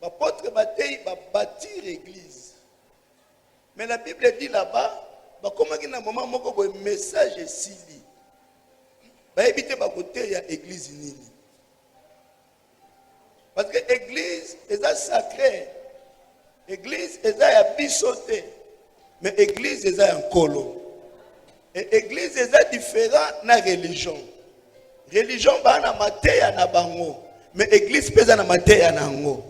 L'apôtre Bataille va bâtir l'église. Mais la Bible dit là-bas, comment il y a un moment où le message est si lié. Il y a l'église nini. Parce que l'église est sacrée. L'église est bisoté. Mais l'église est un colo. Et l'église est différente de la religion. Religion est na mateya na bango. Mais l'église pesa na mateya na ngo.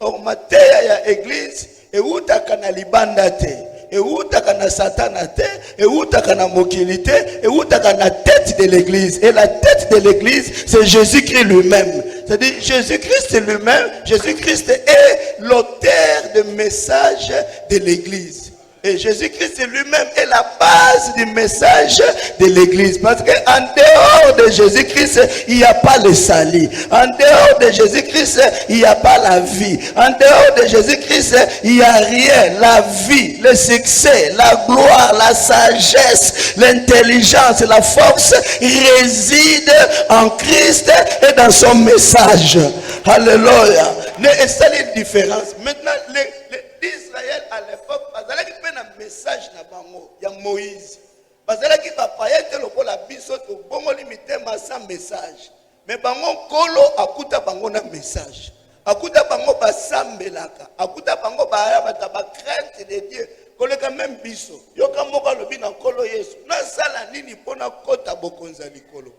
Or mateya ya église et utaka na libanda te. Et utaka na satana te. Et utaka na mokilité. Et utaka na tête de l'église. Et la tête de l'église, c'est Jésus-Christ lui-même. C'est-à-dire Jésus-Christ lui-même. Jésus-Christ est l'auteur du message de l'église. Et Jésus-Christ lui-même est la base du message de l'église. Parce qu'en dehors de Jésus-Christ, il n'y a pas le salut. En dehors de Jésus-Christ, il n'y a pas la vie. En dehors de Jésus-Christ, il n'y a rien. La vie, le succès, la gloire, la sagesse, l'intelligence, la force réside en Christ et dans son message. Alléluia. C'est une différence. Maintenant, l'Israël à l'époque, un message na bango ya Moïse. Bazala ki ba païete lokola biso to bongo limité massa message. Mais bango kolo akuta bango na message. Akuta bango ba sambelaka. Akuta bango ba ya ba crainte de Dieu. Koleka même biso. Yoka moko lobi na kolo Yesu. Na sala nini pona kota bokonza likolo.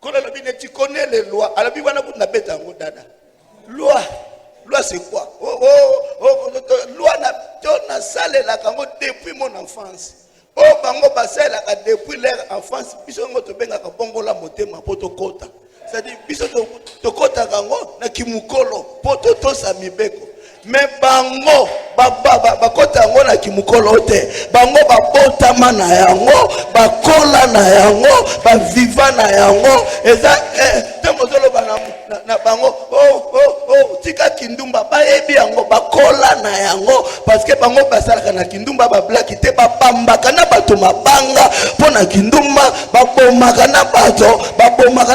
Kolo lobi ne tu connais les lois. Alabi wana kuna beta ngo dada. Loi. Loi c'est quoi? Loi na salle la kango depuis mon enfance. Bango basela depuis leur enfance. Biso ngo to benga ka bongo la motema poto kota. C'est-à-dire biso to kota kango na kimukolo poto to sa mibeko. Mais bango bakota yango na kimukolo te. Bango babotama na yango, bakola na yango, baviva na yango. Eza temozolo na bango tika kindumba bayebi yango bakola na yango parce que bango basalaka na kindumba ba black te babambaka na bato mabanga pona kindumba babomaka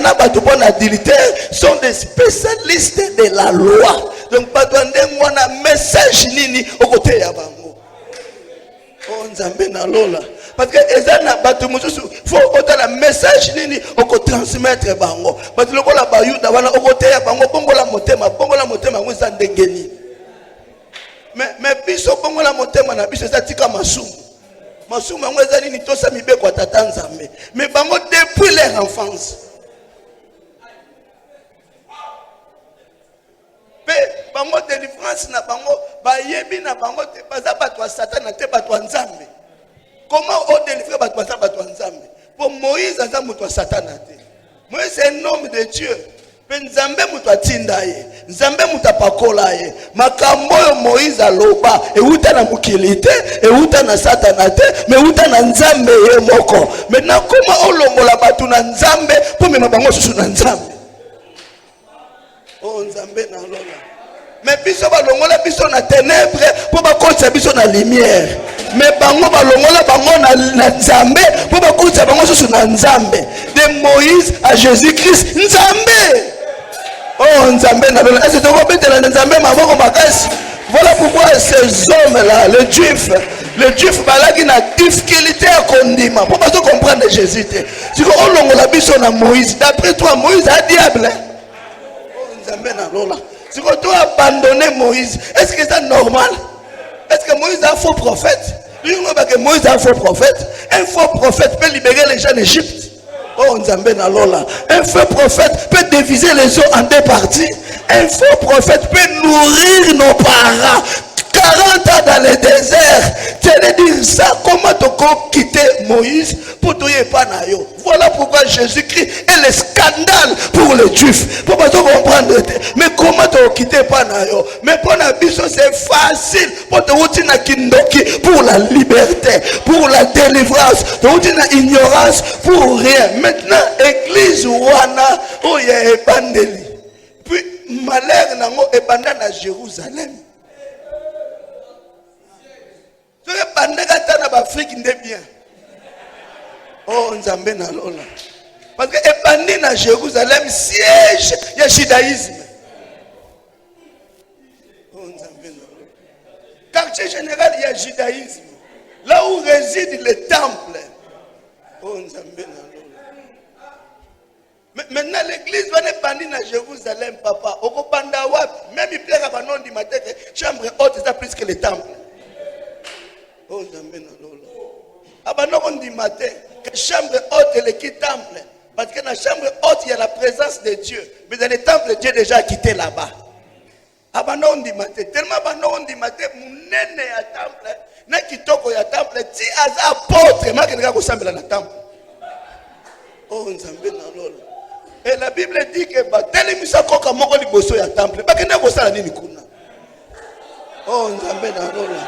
na bato pona dilitaire sont des spécialistes de la loi. Donc bato ndengo na message nini au côté ya bango nzambe na lola parce que ezana bato mususu faut autant la message nini oko transmettre bango bato lokola bayuda wana oko teya bango bongo la motema ngo za ndengeni Mais biso bongo la motema na biso ça tika masumu. Masumu yango ezali ni tosa mibeko tata nzambe. Mais bango depuis leur enfance. Pe bango délivrance na bango ba yebi na bango te baza bato ya Satan te bato ya nzambe. Comment on délivre bato ya nzambe? Pour Moïse aza moto ya Satan te. Moïse c'est un homme de Dieu. Pe nzambe moto atinda ye, nzambe moto apakola ye. Makambo yo Moïse aloba euta na mokili te, euta na Satana te, mais euta na nzambe ye moko. Maintenant comment olongola bato na nzambe pour mema bango susu na nzambe? Oh nzambe na lola. Mais biso balongola biso na ténèbres pour bakosa biso na lumière. Mais bango balongola bango na nzambe pour bakosa bango susu na nzambe. De Moïse à Jésus-Christ nzambe. Oh nzambe na lola. Est-ce que tu vois bien na nzambe maboko makasi? Voilà pourquoi ces hommes-là, les Juifs balaki na difficulté à kondima. Pour pas comprendre Jésus. Si on longola biso na Moïse, d'après toi Moïse a diable. Oh nzambe na lola. Si tu as abandonné Moïse, est-ce que c'est normal? Est-ce que Moïse est un faux prophète? Moïse est un faux prophète. Un faux prophète peut libérer les gens d'Égypte. Oh, Nzambe na lola. Un faux prophète peut diviser les eaux en deux parties. Un faux prophète peut nourrir nos parents. 40 ans dans le désert. Tu allais dire ça, comment tu as quitté Moïse pour te pas yo. Voilà pourquoi Jésus-Christ est le scandale pour les Juifs. Pour pas comprendre. Mais comment tu as quitté Panayo? Mais pour la biso c'est facile. Pour te routine à Kindoki, pour la liberté, pour la délivrance. Tu routine à ignorance, pour rien. Maintenant, église Wana, où il y a ébandeli. Puis, malheur nango ébandana à Jérusalem. Tu es bandagata na Afrique ndé bien. Oh, Nzambe na lola. Parce que ébandi na Jérusalem siège ya judaïsme. Oh, Nzambe na lola. Quartier général il y a judaïsme. Là où réside le temple. Oh, Nzambe na lola. Maintenant l'église va ébandi na Jérusalem papa. Oko banda wapi? Même il plaît à banon di matin chambre haute c'est plus que le temple. Oh, Nzambe na lola. Abandon on dit matin que chambre haute est le temple. Parce que dans la chambre haute, il y a la présence de Dieu. Mais dans le temple, Dieu déjà quitté là-bas. Abandon on dit matin. Tellement abandon on dit matin, mon nene à temple, n'a kitoko ya temple, ti aza apôtre, ma kenga ko sambela na temple. Oh, Nzambe na lola. Et la Bible dit que ba telemisa koka moko liboso ya temple. Ba kenga ko sala nini kuna. Oh, Nzambe na lola.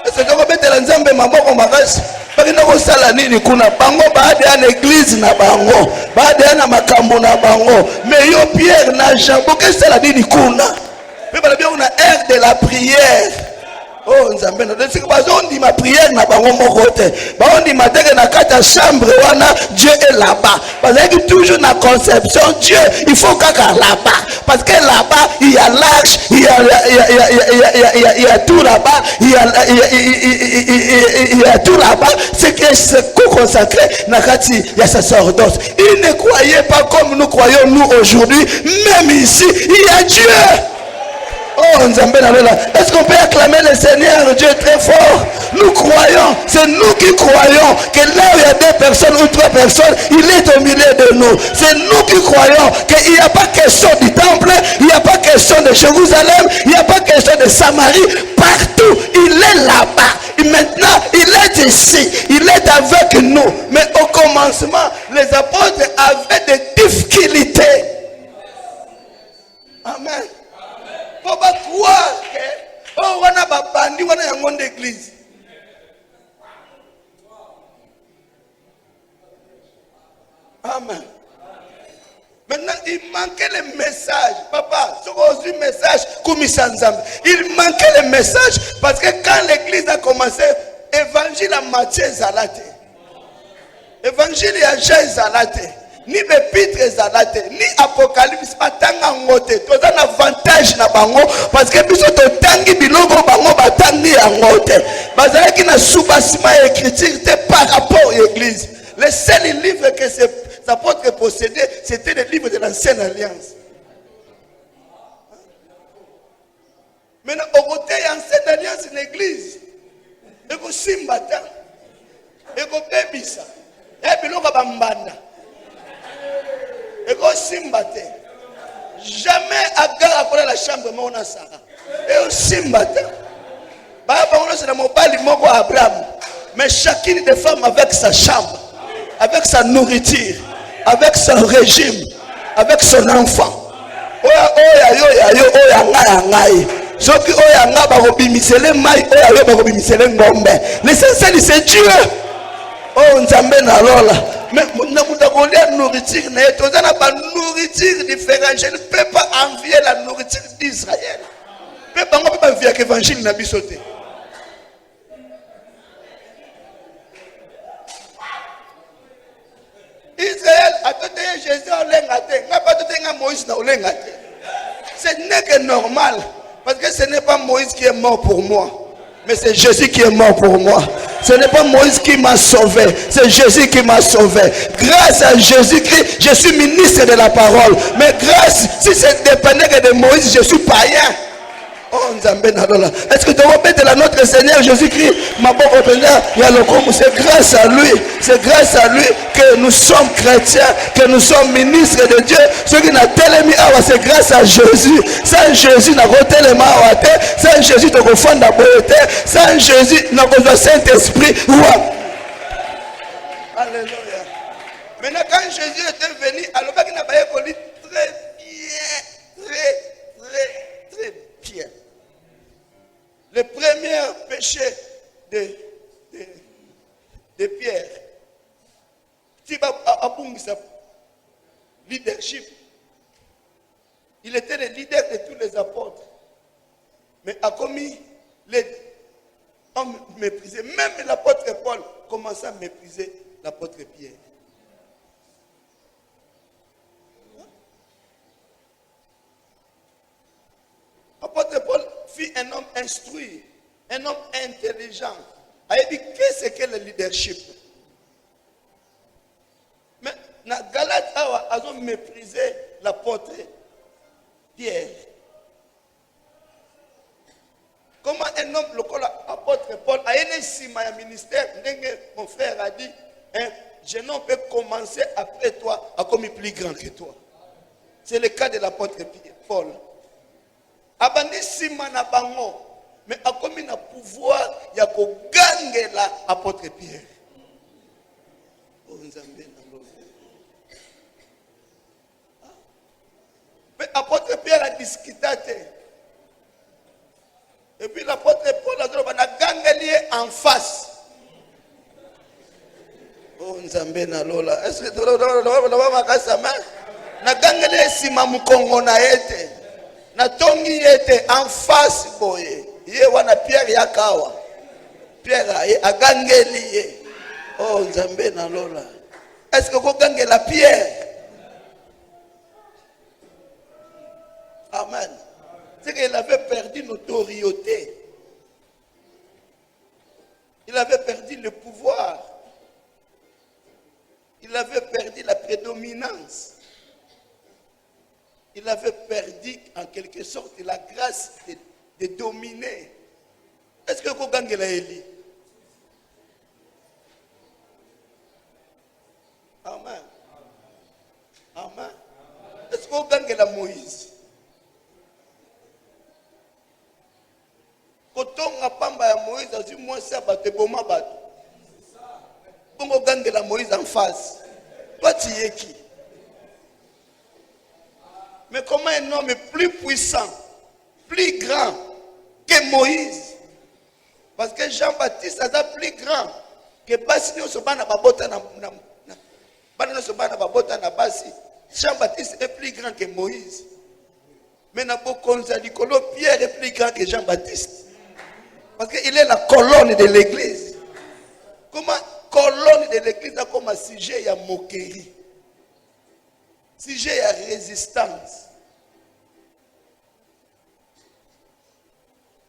Est-ce que vous mettez l'ensemble maboko makasi? Bakina ko sala nini kuna bango baade ya l'église na bango, baade na makambo na bango. Mais yo Pierre na Jean boke sala nini kuna? Mais bala bien on a air de la prière. Oh Nzambe na desi bazo ndi ma prière na bango moko te. Ba on dit mateke na kata chambre wana Dieu est là-bas. Parce que toujours na conception Dieu, il faut kaka là-bas. Parce que là-bas il y a l'arche, il y a tout là-bas, il y a tout là-bas, c'est que c'est consacré na kati ya sacerdoce. Il ne croyait pas comme nous croyons nous aujourd'hui, même ici, il y a Dieu. Oh, Nzambe na lola. Est-ce qu'on peut acclamer le Seigneur? Dieu est très fort. Nous croyons, c'est nous qui croyons que là où il y a 2 personnes ou 3 personnes, il est au milieu de nous. C'est nous qui croyons qu'il n'y a pas question du temple, il n'y a pas question de Jérusalem, il n'y a pas question de Samarie. Partout, il est là-bas. Et maintenant, il est ici. Il est avec nous. Mais au commencement, les apôtres avaient des difficultés. Amen. Faut pas croire que oh on a bandi on a une église. Amen. Maintenant il manquait le message. Papa, ce qu'on dit message comme il manquait le message parce que quand l'église a commencé, évangile à Matthieu Zalate. Évangile à Jean Zalate. Ni Pépitre Zalate, ni Apocalypse, patanga ngote. Tout un avantage na bango parce que biso to tangi biloko bango batangi ya ngote. Bazala ki na soubasima écriture te par rapport à l'église. Le seul livre que ces apôtres possédaient, c'était le livre de l'ancienne alliance. Maintenant, au côté de l'ancienne simba te ekobebisa biloko bambanda ekosimba te jamais Agar akola la chambre moko na Sara eosimba te babango c'est na mobali moko Abraham mais chacune des femmes avec sa chambre avec sa nourriture avec son régime avec son enfant oya ngai soki oya nga bakobimisele mai oya yo bakobimisele ngombe l'essentiel c'est Dieu oh nzambe na lola mais na mutakolia nourriture na yeto za na ba nourriture différente je ne peux pas envier la nourriture d'Israël pe bango pe ba via évangile na bisote Israël a tout Jésus olenga te nga pas tout nga Moïse na olenga te ce n'est que normal parce que ce n'est pas Moïse qui est mort pour moi mais c'est Jésus qui est mort pour moi. Ce n'est pas Moïse qui m'a sauvé, c'est Jésus qui m'a sauvé. Grâce à Jésus-Christ, je suis ministre de la parole. Mais grâce, si c'est dépendait que de Moïse, je suis païen. Oh, est-ce que tu vas mettre la notre Seigneur Jésus-Christ, c'est grâce à lui, que nous sommes chrétiens, que nous sommes ministres de Dieu. Ce qui n'a tellement c'est grâce à Jésus. Sans Jésus, n'a pas tellement sans Jésus, tu as fond la beauté. Sans Jésus, n'a pas le Saint-Esprit. Alléluia. Maintenant, quand Jésus était venu, alors il n'a pas école très bien, très bien. Le premier péché de Pierre, leadership. Il était le leader de tous les apôtres. Mais a commis les hommes méprisés. Même l'apôtre Paul commençait à mépriser l'apôtre Pierre. L'apôtre Paul fut un homme instruit, un homme intelligent. Il a dit qu'est-ce que le leadership? Mais dans Galate, ils ont méprisé l'apôtre Pierre. Comment un homme, l'apôtre Paul, a un ministère, mon frère a dit, un jeune homme peut commencer après toi à comme plus grand que toi. C'est le cas de l'apôtre Paul. Abandi sima na bango, mais a comme un pouvoir, il y a qu'au gagne l'apôtre Pierre. Mais l'apôtre Pierre a discuté. Et puis l'apôtre Paul a gagné en face. Oh Nzambe na lola. Est-ce que tu vas makasa ma? Na gagné sima mukongo na ete. Na tongi ete en face boye. Ye wana Pierre yakawa. Pierre a gagné lié. Oh Nzambe na lola. Est-ce que vous gagnez la pierre? Amen. C'est qu'il avait perdu notoriété. Il avait perdu le pouvoir. Il avait perdu la prédominance. Il avait perdu en quelque sorte la grâce de dominer. Est-ce que vous gagnez la Élie? Amen. Amen. Est-ce que vous gagnez la Moïse? Quand on a pamba ya Moïse, on dit moi ça va te bomba bateau. Comment gagne la Moïse en face? Toi tu es qui? Mais comment un homme est plus puissant, plus grand que Moïse? Parce que Jean-Baptiste est plus grand que Basi nous sommes na babota na nous sommes na babota na Basi. Jean-Baptiste est plus grand que Moïse. Mais Pierre est plus grand que Jean-Baptiste. Parce qu'il est la colonne de l'église. Comment colonne de l'église a comme un sujet à moquerie, sujet à résistance.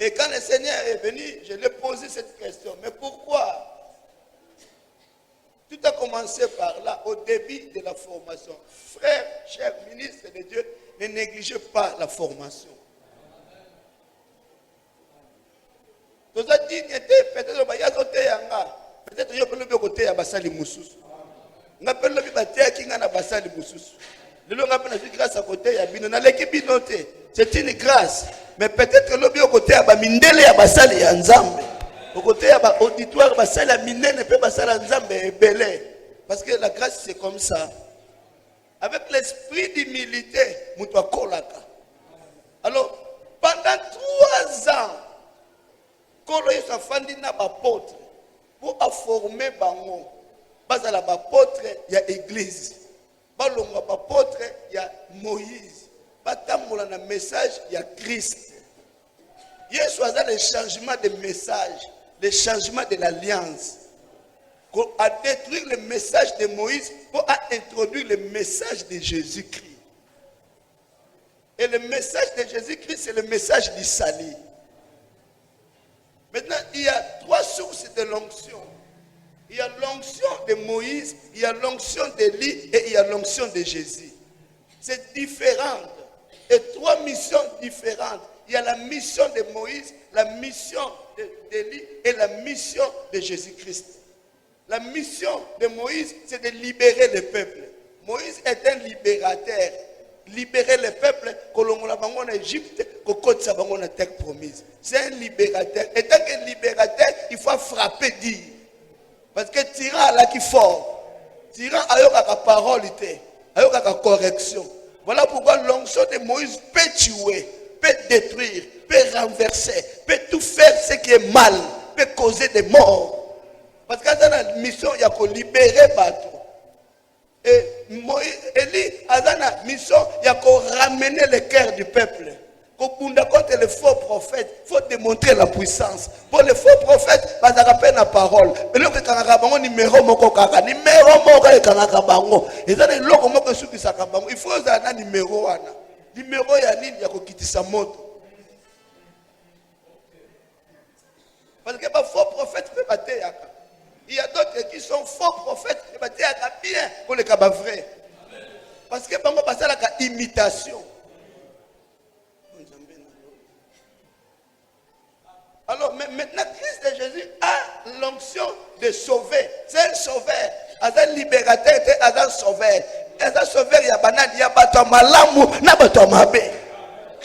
Et quand le Seigneur est venu, je lui ai posé cette question. Mais pourquoi? Tout a commencé par là, au début de la formation. Frère, cher ministre de Dieu, ne négligez pas la formation. toza dignité peut-être ba yazo te yanga peut-être yo pelo côté ya basali mususu nga pelo bi batea kinga na basali mususu lelo nga pena grâce à côté ya bino na leki bino te c'est une grâce mais peut-être lobi côté ya ba mindele ya basali ya nzambe au côté ya ba auditoire basali ya minene pe basali ya nzambe ebele parce que la grâce c'est comme ça avec l'esprit d'humilité mutu akolaka. Alors pendant 3 ans kolo yesu afandi na bapôtre pour former bango bazala bapôtre ya église balongwa bapôtre ya Moïse batambola na message ya Christ. Yesu aza le changement de message, le changement de l'alliance, à détruire le message de Moïse pour introduire le message de Jésus-Christ. Et le message de Jésus-Christ, c'est le message du salut. Maintenant, il y a 3 sources de l'onction. Il y a l'onction de Moïse, il y a l'onction d'Élie et il y a l'onction de Jésus. C'est différent. Et 3 missions différentes. Il y a la mission de Moïse, la mission d'Élie et la mission de Jésus-Christ. La mission de Moïse, c'est de libérer le peuple. Moïse est un libérateur. Libérer le peuple, kolongola bango en Égypte, kokotsa bango na terre promise. C'est un libérateur. Et tant que libérateur, il faut frapper dire. Parce que tyran là qui fort. Tyran ayoka ka parole té, ayoka ka correction. Voilà pourquoi l'onction de Moïse peut tuer, peut détruire, peut renverser, peut tout faire ce qui est mal, peut causer des morts. Parce que dans la mission, il y a qu'on libérer bateau. Et Élie a la mission, il y a qu'on ramener le cœur du peuple. Contre les faux prophètes, il faut démontrer la puissance. Pour les faux prophètes, ils ont rappelé la parole. Mais là, quand on a un numéro, il faut un numéro. Numéro, il y a quitter sa moto. Parce que les faux prophètes peuvent battre. Il y a d'autres qui sont faux prophètes qui battent bien pour les cas vrais. Parce que bango passe la imitation. Alors maintenant Christ de Jésus a l'onction de sauver. C'est un sauveur, un libérateur, un sauveur. Un sauveur, il y a banane, il y a bateau malamu, na bateau mabe.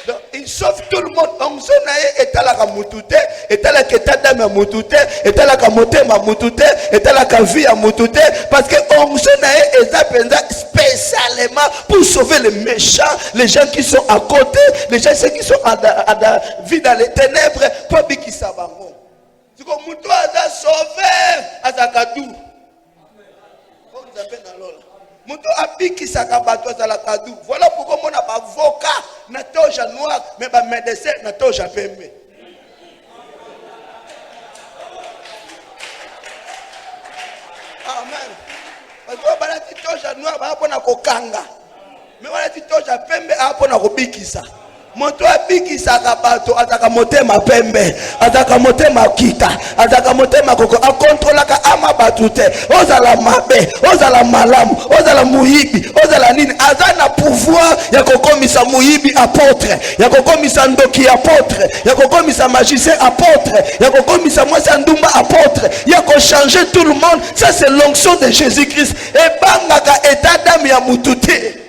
Donc, il sauve tout le monde. Onction nae est à la ramutute, est à la ketadame à mutute, est à la kamote ma mutute, est à la kavi à mutute, parce que onction nae est à spécialement pour sauver les méchants, les gens qui sont à côté, les gens qui sont à la vie dans les ténèbres, pour qui sabango. C'est comme muto a sauvé à Zakadou. On nous appelle dans l'ordre. Voilà pourquoi on a un avocat na toja noir mais un médecin na toja pembe. Amen. Parce que on a dit toja noir ba pona kokanga. Mais on a dit toja pembe a pona kobikisa. Moto abikisa kabato ataka motema pembe ataka motema kita ataka motema koko akontrolaka ama batute ozala mabe ozala malamu ozala muyibi ozala nini azana pouvoir ya kokomisa muyibi apôtre ya kokomisa ndoki apôtre ya kokomisa magicien apôtre ya kokomisa mwasi ndumba apôtre ya ko changer tout le monde. Ça c'est l'onction de Jésus-Christ et bangaka état d'âme ya mutute.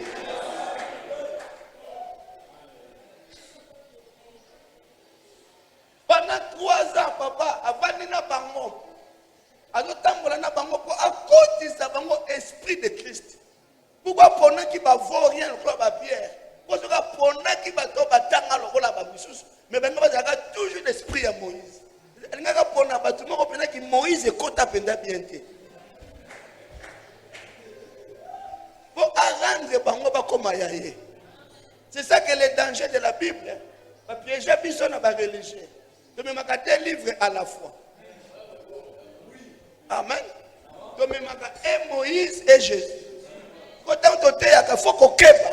Pendant 3 ans, papa, avant de na bango, azotambola na bango pour akotisa bango esprit de Christ. Pourquoi pona qui va voir rien le ba Pierre? Pourquoi pona qui va to batanga lokola ba misusu? Mais bango bazaka toujours l'esprit à Moïse. Ngaka pona ba tout moko pena ki Moïse ekota penda bien te. Pour rendre bango ba koma yaye. C'est ça que le danger de la Bible. Ba piéger biso na ba religieux. De me marquer un livre à la fois. Amen. De me marquer et Moïse et Jésus. Quand on te dit qu'il faut qu'on kepa.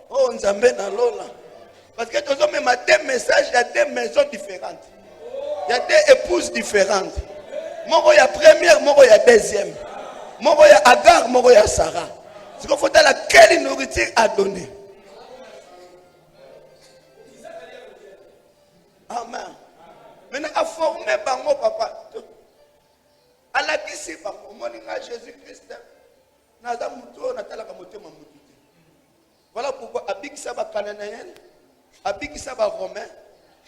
Oh, on s'en met dans l'eau là. Parce que tous les mêmes 2 messages, il y a 2 maisons différentes. Il y a 2 épouses différentes. Moi, il y a première, moi, il y a deuxième. Moi, il y a Agar, moi, il y a Sarah. C'est qu'il faut dire laquelle nourriture à donner. Amen. Mais formé bango papa. Alakisi bango moninga Jésus Christ. Naza muto natala ka motema mutu. Voilà pourquoi abikisa ba Cananéen, abikisa ba Romain,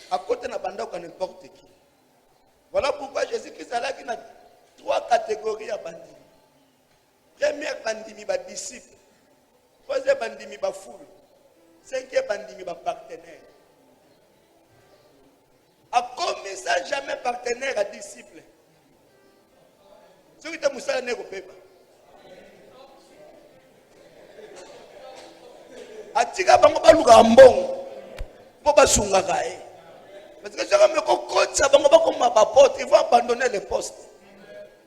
à côté na banda ko n'importe qui. Voilà pourquoi Jésus Christ a là qui a 3 catégories à bandimi. Première bandimi ba disciple. Deuxième bandimi ba foule. Cinquième bandimi ba partenaire. A commis ça jamais partenaire à disciple. Ce qui est moussala ne kopeba. Atika bango baluka mbongo. Po basungaka e. Parce que ça me cocotte ça bango bakoma ba porte, ils vont abandonner le poste.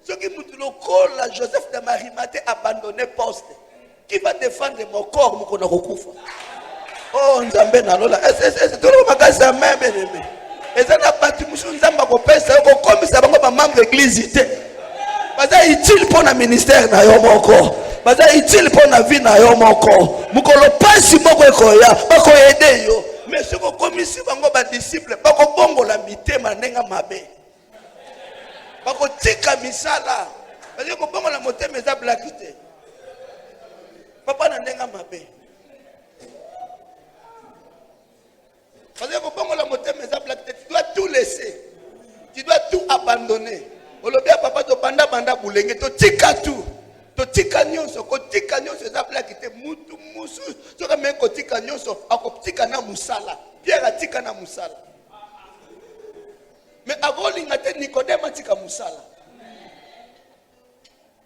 Ce qui mutulo kola Joseph de Marimate abandonner poste. Qui va défendre mon corps mukona kokufa. Oh nzambe na lola. C'est tout le magasin même bébé. Et ça n'a pas tout musu nzamba ko pesa ko komisa bango ba membre d'église ité. Baza utile pour na ministère na yo moko. Baza utile pour na vie na yo moko. Mukolo pasi moko ekoya bako aider yo. Mais ce ko komisi bango ba disciple bako bongola mitema ndenga mabe. Bako tika misala. Baza ko bongola motema za blackité. Papa na ndenga mabe. Parce que quand la montée tu dois tout laisser. Tu dois tout abandonner. Olobia papa to banda bulenge to tika tout. To tika nyonso ko tika nyonso za blackité mutu musu. So ka men ko tika nyonso akotika na musala. Pierre atika na musala. Mais akolinga te Nicodème tika musala.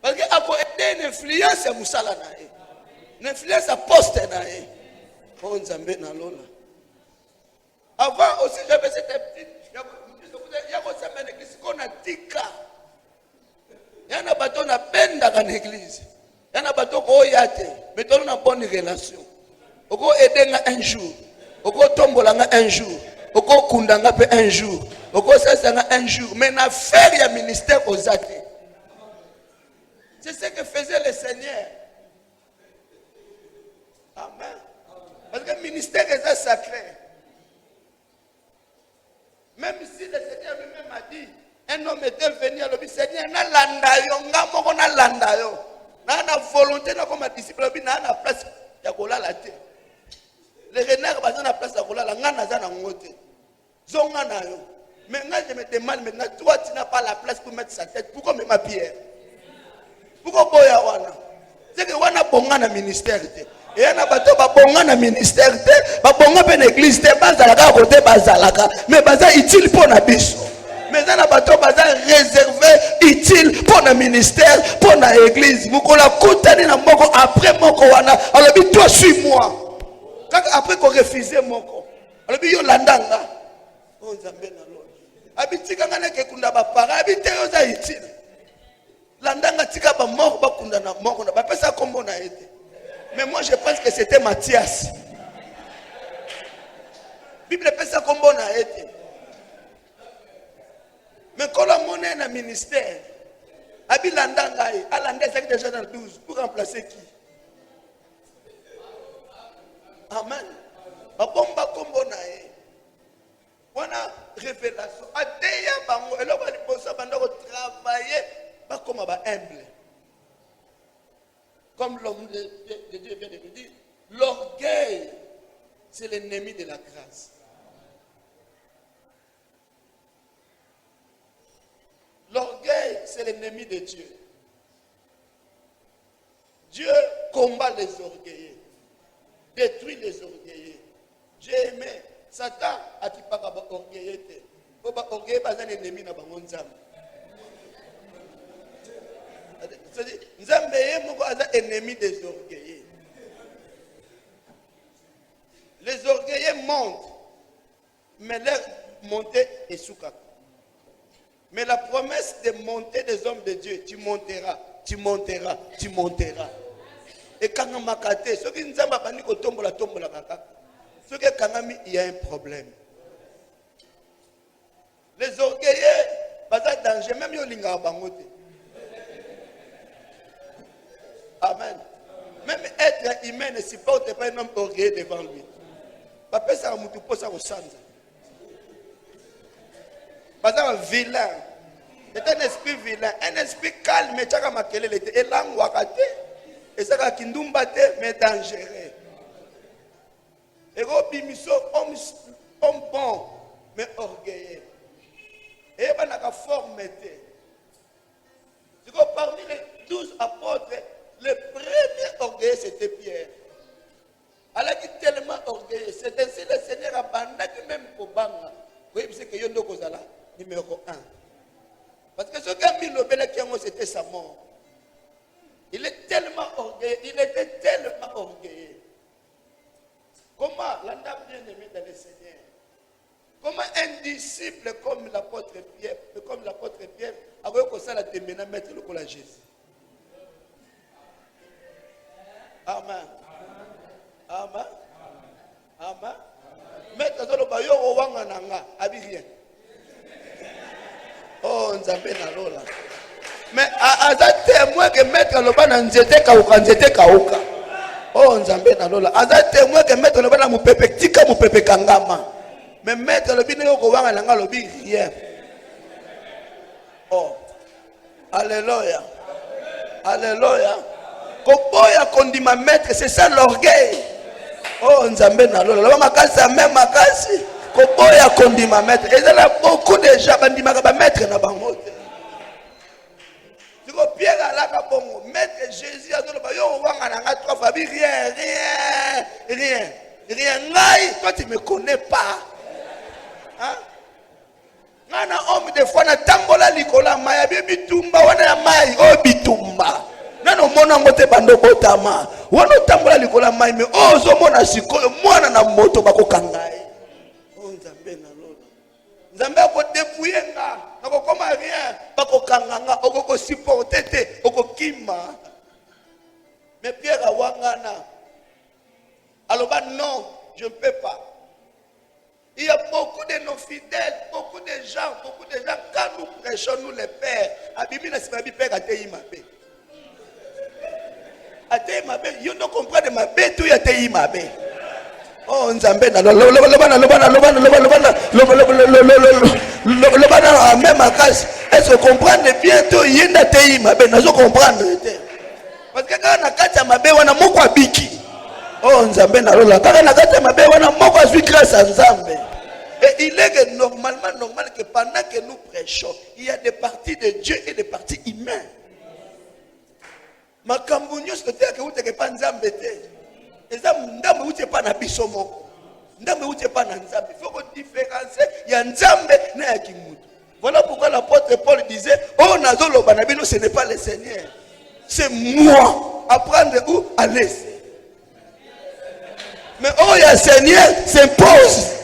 Parce que ako ete influence ya musala na e. L'influence à poste na e. Oh nzambe na lola. Avant aussi, j'avais cette petite. Il y a une église qu'on a tika. Il y a un bâton à peine dans l'église. Il y a un bâton qui a été. Mais on a une bonne relation. On peut aider un jour. On peut tomber un jour. On peut kundanga un jour. On peut faire un jour. Mais la faire il y a ministère aux athées. C'est ce que faisait le Seigneur. Amen. Parce que le ministère est sacré. Même si le Seigneur lui-même a dit, un homme était venu à l'objet, Seigneur, na landayo, nga moko na landayo, na volonté na comme disciple, na place ya kolala te. Les renards baza na place ya kolala, nga na za na ngote. Zonga na yo. Mais nga je me demande maintenant, toi tu n'as pas la place pour mettre sa tête, pourquoi même ma pierre? Pourquoi boya wana? C'est que wana bonga na ministère te. Et on a bateau babonga na ministère te, babonga pe na église te, bazalaka côté bazalaka, mais baza utile pour na biso. Mais on a bateau baza réservé utile pour na ministère, pour na église. Mukola kutani na moko après moko wana, alors bi toi suis-moi. Quand après qu'on refuse moko, alors bi yo landanga. Oh nzambe na lo. Abitika ngana ke kunda ba para, abite yo za utile. Landanga tika ba moko ba kunda na moko na ba pesa kombo na ete. Mais moi je pense que c'était Matthias. Bible peut ça comme bon a été. Mais quand la monnaie dans le ministère, Abilandangaï, Alandé c'est déjà dans 12 pour remplacer qui? Amen. Babomba comme bon a été. On a révélation. Adeya bango, et là on va poser pendant travailler, pas comme humble. Comme l'homme de Dieu vient de le dire, l'orgueil, c'est l'ennemi de la grâce. L'orgueil, c'est l'ennemi de Dieu. Dieu combat les orgueillés, détruit les orgueillés. J'ai aimé, Satan a dit pas orgueillé. Orgueillé, c'est un ennemi de la c'est-à-dire, Nzambe est ennemi des orgueillés. Les orgueillés montent, mais leur montée est soukaka. Mais la promesse de monter des hommes de Dieu, tu monteras, tu monteras, tu monteras. Et quand on m'a caté, ceux qui nous ont dit que tombe la kaka, ceux qui ont il y a un problème. Les orgueillés, pas de danger, même yo linga bangote. Amen. Même être humain ne supporte pas un homme orgueilleux devant lui. Papa ça moutou posa au sanza. Parce que vilain. C'est un esprit vilain. Un esprit calme, mais tchaka makelele te. Et langue wakate. Et ça ka kindumba te, mais dangereux. Et bimiso, homme bon, mais orgueilleux. Et il y a une forme. Parmi les 12 apôtres, le premier orgueilleux c'était Pierre. Alors qu'il est tellement orgueilleux. C'est ainsi le Seigneur a abandonné même pour Banga. Oui, c'est que Yondo Kozala, numéro 1. Parce que ce gars c'était sa mort. Il est tellement orgueilleux. Il était tellement orgueilleux. Comment l'anda bien aimé dans le Seigneur? Comment un disciple comme l'apôtre Pierre, a voulu que ça la termine mettre le col à Jésus? Amen. Amen. Amen. Maître Zolo Bayo Owanga Nanga, Abirien. Oh, Nzambe na lola. Mais à témoin que maître Lobana Nzete Kauka. Oh, Nzambe na lola. À témoin que maître Lobana Mupepe Tika Mupepe Kangama. Mais maître Lobine Owanga Nanga Lobi rien. Oh. Alléluia. Alléluia. Koboya kondima maître, c'est ça l'orgueil. Oh, Nzambe na lola. Laba makasi même makasi. Koboya kondima maître. Et il y a beaucoup de gens qui bandima maître na bango. Tu vois Pierre alaka bongo, maître Jésus a dit yo wanga nanga trois fois rien. Ngai, toi tu me connais pas. Hein? Nana homme de foi na tambola likola maya bitumba wana ya mai o bitumba. Nano mona ngote bando botama. Wana tambola likola mai me ozo mona sikoyo mwana na moto bakokangai. Oh Nzambe na lola. Nzambe ko dépouiller nga. Nako koma rien bakokanganga okoko supporter te okokima. Mais Pierre awangana. Alors non, je ne peux pas. Il y a beaucoup de nos fidèles, beaucoup de gens, quand nous prêchons, nous les pères, Abimi na sibabi père atei mabe. Atei mabe, you no comprendre mabe tu atei mabe. Oh Nzambe na lobana même akasi. Est-ce que comprendre bien tu yenda tei mabe, nazo comprendre te. Parce que quand na kati mabe wana moko abiki. Oh Nzambe na lola, quand na kati mabe wana moko azui grâce à Nzambe. Et il est que normal que pendant que nous prêchons, il y a des parties de Dieu et des parties humaines. Ma kambunyo c'est que vous n'êtes pas Nzambe te. Et ça Nzambe vous n'êtes pas na biso moko. Nzambe vous n'êtes pas na Nzambe. Il faut qu'on différencie. Il y a Nzambe na ya kimutu. Voilà pourquoi l'apôtre Paul disait, oh nazolo banabino ce n'est pas le Seigneur. C'est moi. Apprendre où? À laisser. Mais oh il y a Seigneur s'impose.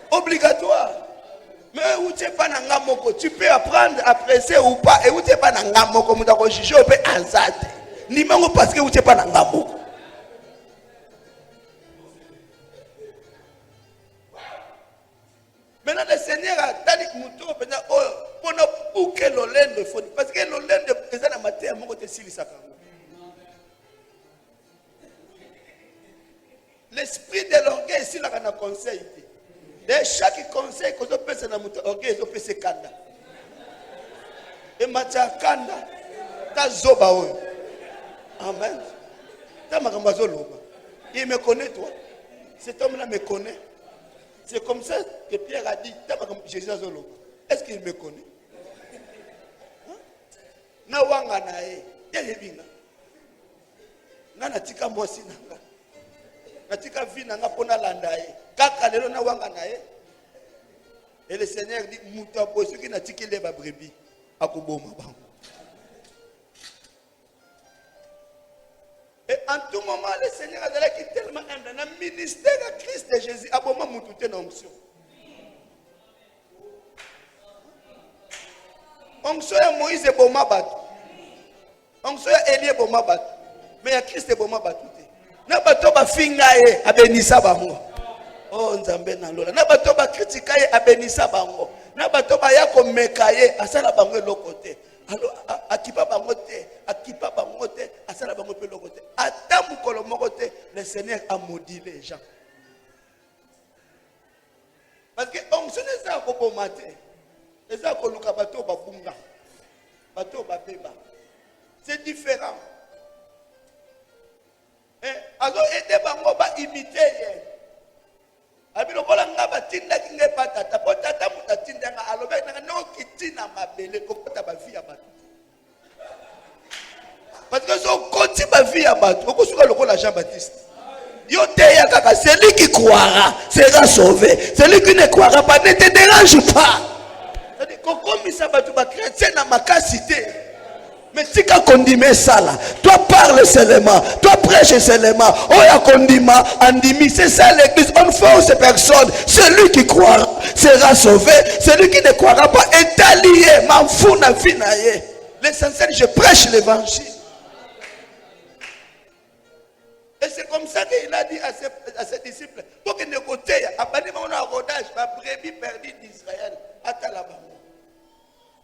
Obligatoire. Mais où tu n'es pas dans Ngamoko, tu peux apprendre, apprécier ou pas. Et où tu n'es pas dans Ngamoko, tu peux juger, tu peux anzate. Ni même parce que où tu n'es pas dans Ngamoko. Maintenant, le Seigneur a dit que nous pour ne bouquer l'olende. Parce que l'olende est dans la matière, mon côté, c'est l'esprit de l'orgueil, c'est là qu'on a conseillé. De chaque conseil que vous faites dans votre orgueil, vous faites kanda. Et macha kanda, ta zoba oyo. Amen. Ta makambazo loba. Il me connaît toi. Cet homme-là me connaît. C'est comme ça que Pierre a dit, ta makambazo Jésus azoloba. Est-ce qu'il me connaît? Na wanga na e, ya yebinga. Na natika mbosi nanga. Natika vi nanga pona landa e. Kaka lelo na wanga na e. Et le Seigneur dit muta bosu ki na tikile ba brebis akoboma bango. Et en tout moment le Seigneur a dit tellement humble dans le ministère de Christ de Jésus aboma mututé na onction. Onction ya Moïse boma batu. Onction ya Élie boma batu. Mais ya Christ boma batu te. Na bato ba finga ye abenisa bango. Oh Nzambe na lola. Na bato ba kritika ye abenisa bango. Na bato ba ya komeka ye asala bango eloko te. Alors akipa bango te, asala bango pe eloko te. Ata mukolo moko te, le Seigneur a maudit les gens. Parce que onction eza koboma te. Eza koluka bato babunga. Bato babeba. C'est différent. Azo ete bango ba imiter ye. Abilo kola ngaba tinda kinge patata. Po tata muta tinda nga alobe nga no kitina mabele kokota ba vie ya bato. Parce que so koti ba vie ya bato, okosuka lokola Jean-Baptiste. Yo te ya kaka, celui qui croira sera sauvé. Celui qui ne croira pas ne te dérange pas. C'est-à-dire kokomisa bato ba chrétien na makasité. Mais si tu condimé ça là, toi parle seulement, toi prêche seulement, oya condima, andimi, c'est ça l'église, on force personne. Celui qui croira sera sauvé, celui qui ne croira pas est allié, m'en fout na vie na ye. L'essentiel, je prêche l'évangile. Et c'est comme ça qu'il a dit à ses disciples, pour que ne côté, abandonné mon rodage, ma brebis perdue d'Israël, à Talabama.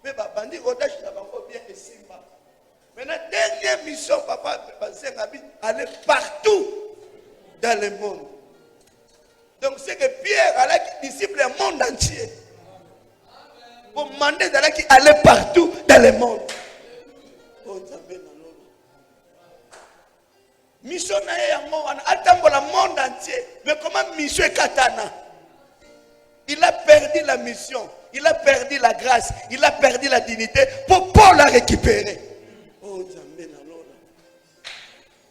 Mais bandi rodage, il a bien et Simba. Maintenant, dernière mission, papa, aller partout dans le monde. Donc, c'est que Pierre, a qui disciple le monde entier. Pour demander d'aller aller partout dans le monde. Mission attend le monde entier. Mais comment mission est katana? Il a perdu la mission. Il a perdu la grâce. Il a perdu la dignité pour la récupérer.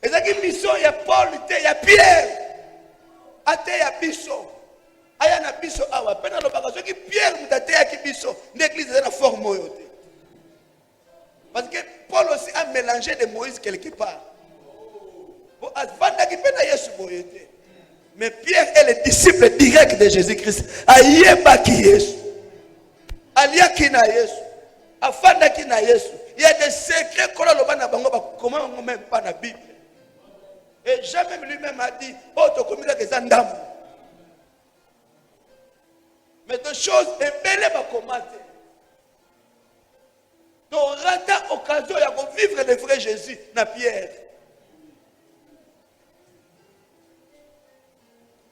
Et ça qui mission, il y a Paul, il y a Pierre. Il y a Bisso. Il y a Bisso. Il Pierre, il y a Bisso. L'église est la forme. Parce que Paul aussi a mélangé de Moïse quelque part. Mais Pierre est le disciple direct de Jésus-Christ. Il y a des secrets qu'on a comment même pas dans la Bible. Et jamais lui-même a dit, oh, tu commis des andam. Mais des choses, et belle va commenter. Tu auras l'occasion de vivre le vrai Jésus dans Pierre.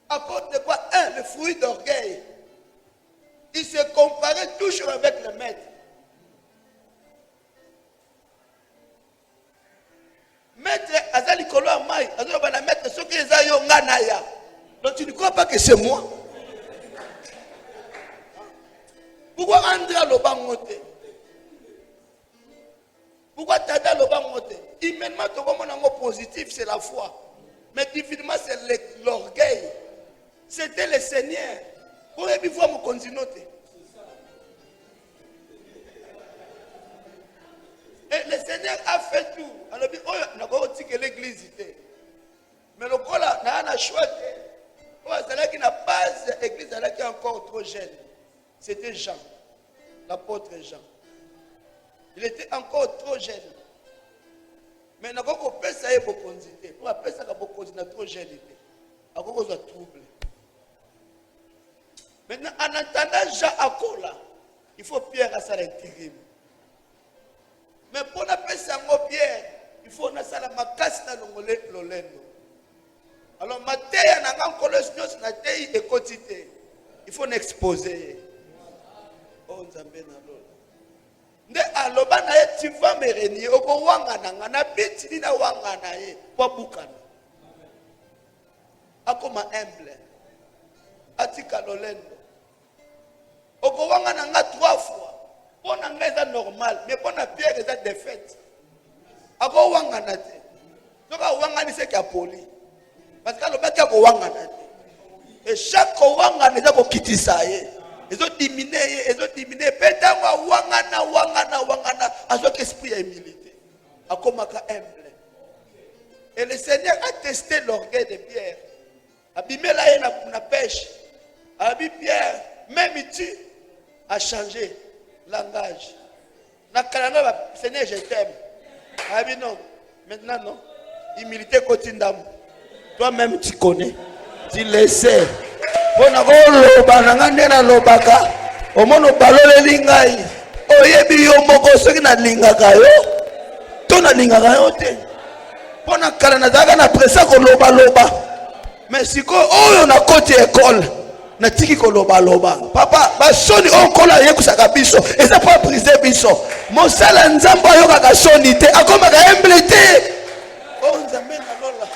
À cause de quoi? Le fruit d'orgueil. Il se comparait toujours avec le maître. Maître Azali Kolo Amai, Azali maître, ce qui est à Yonganaya. Donc tu ne crois pas que c'est moi? Pourquoi Andra Lobangote? Pourquoi Tada Lobangote? Immédiatement, tout le monde positif, c'est la foi. Mais divinement, c'est l'orgueil. C'était le Seigneur. Pour voir mon continent. Et le Seigneur a fait tout. Alors, on a dit que l'église était. Mais le gars là, on a choisi. C'est là qu'il n'a pas l'église, c'est là qui est encore trop jeune. C'était Jean, l'apôtre Jean. Il était encore trop jeune. Mais on a fait ça et beaucoup de on a fait ça beaucoup de trop jeune. On a beaucoup de troubles. Maintenant, en attendant Jean à Kola, il faut Pierre à ça l'intérim. Mais pour appeler ça Pierre, il faut na sala makasi na longole lolendo. Alors mateya na ngakolosi nyos na tei ekotite. Il faut n'exposer. Oh nzambe na lolo. Nde aloba na ye tu vas me renier oko wanga na na biti na wanga na ye kwa bukana. Akoma humble. Atika lolendo. Oko wanga na nga 3 fois. Pour nga normal, mais pour Pierre c'est défaite. Ako wanga na te. Donc wanga ni c'est qui a poli. Parce que le mec a wanga na te. Et chaque wanga ne doit pas quitter ça. Ils ont diminué, Pétain wanga na, à ce esprit et humilité. Akomaka humble. Et le Seigneur a testé l'orgueil de Pierre. Abimé là il na pêche. Abi Pierre, même tu a changé langage. Seigneur, je t'aime. Ah oui, non. Maintenant, non. Humilité quotidienne. Toi-même, tu connais. Tu le sais. On a un lobaka. Au moins, on parle de lingai. Oyebi yo moko soki na lingaka yo. To na lingaka yo te. Pona kala na daga na pressa ko loba. Mais si ko oyo na côté école. natiki koloba loba papa basoni okola yekusaka biso eza pas briser biso mosala nzambe ayokaka soni te akomaka humble te oh nzambe na lola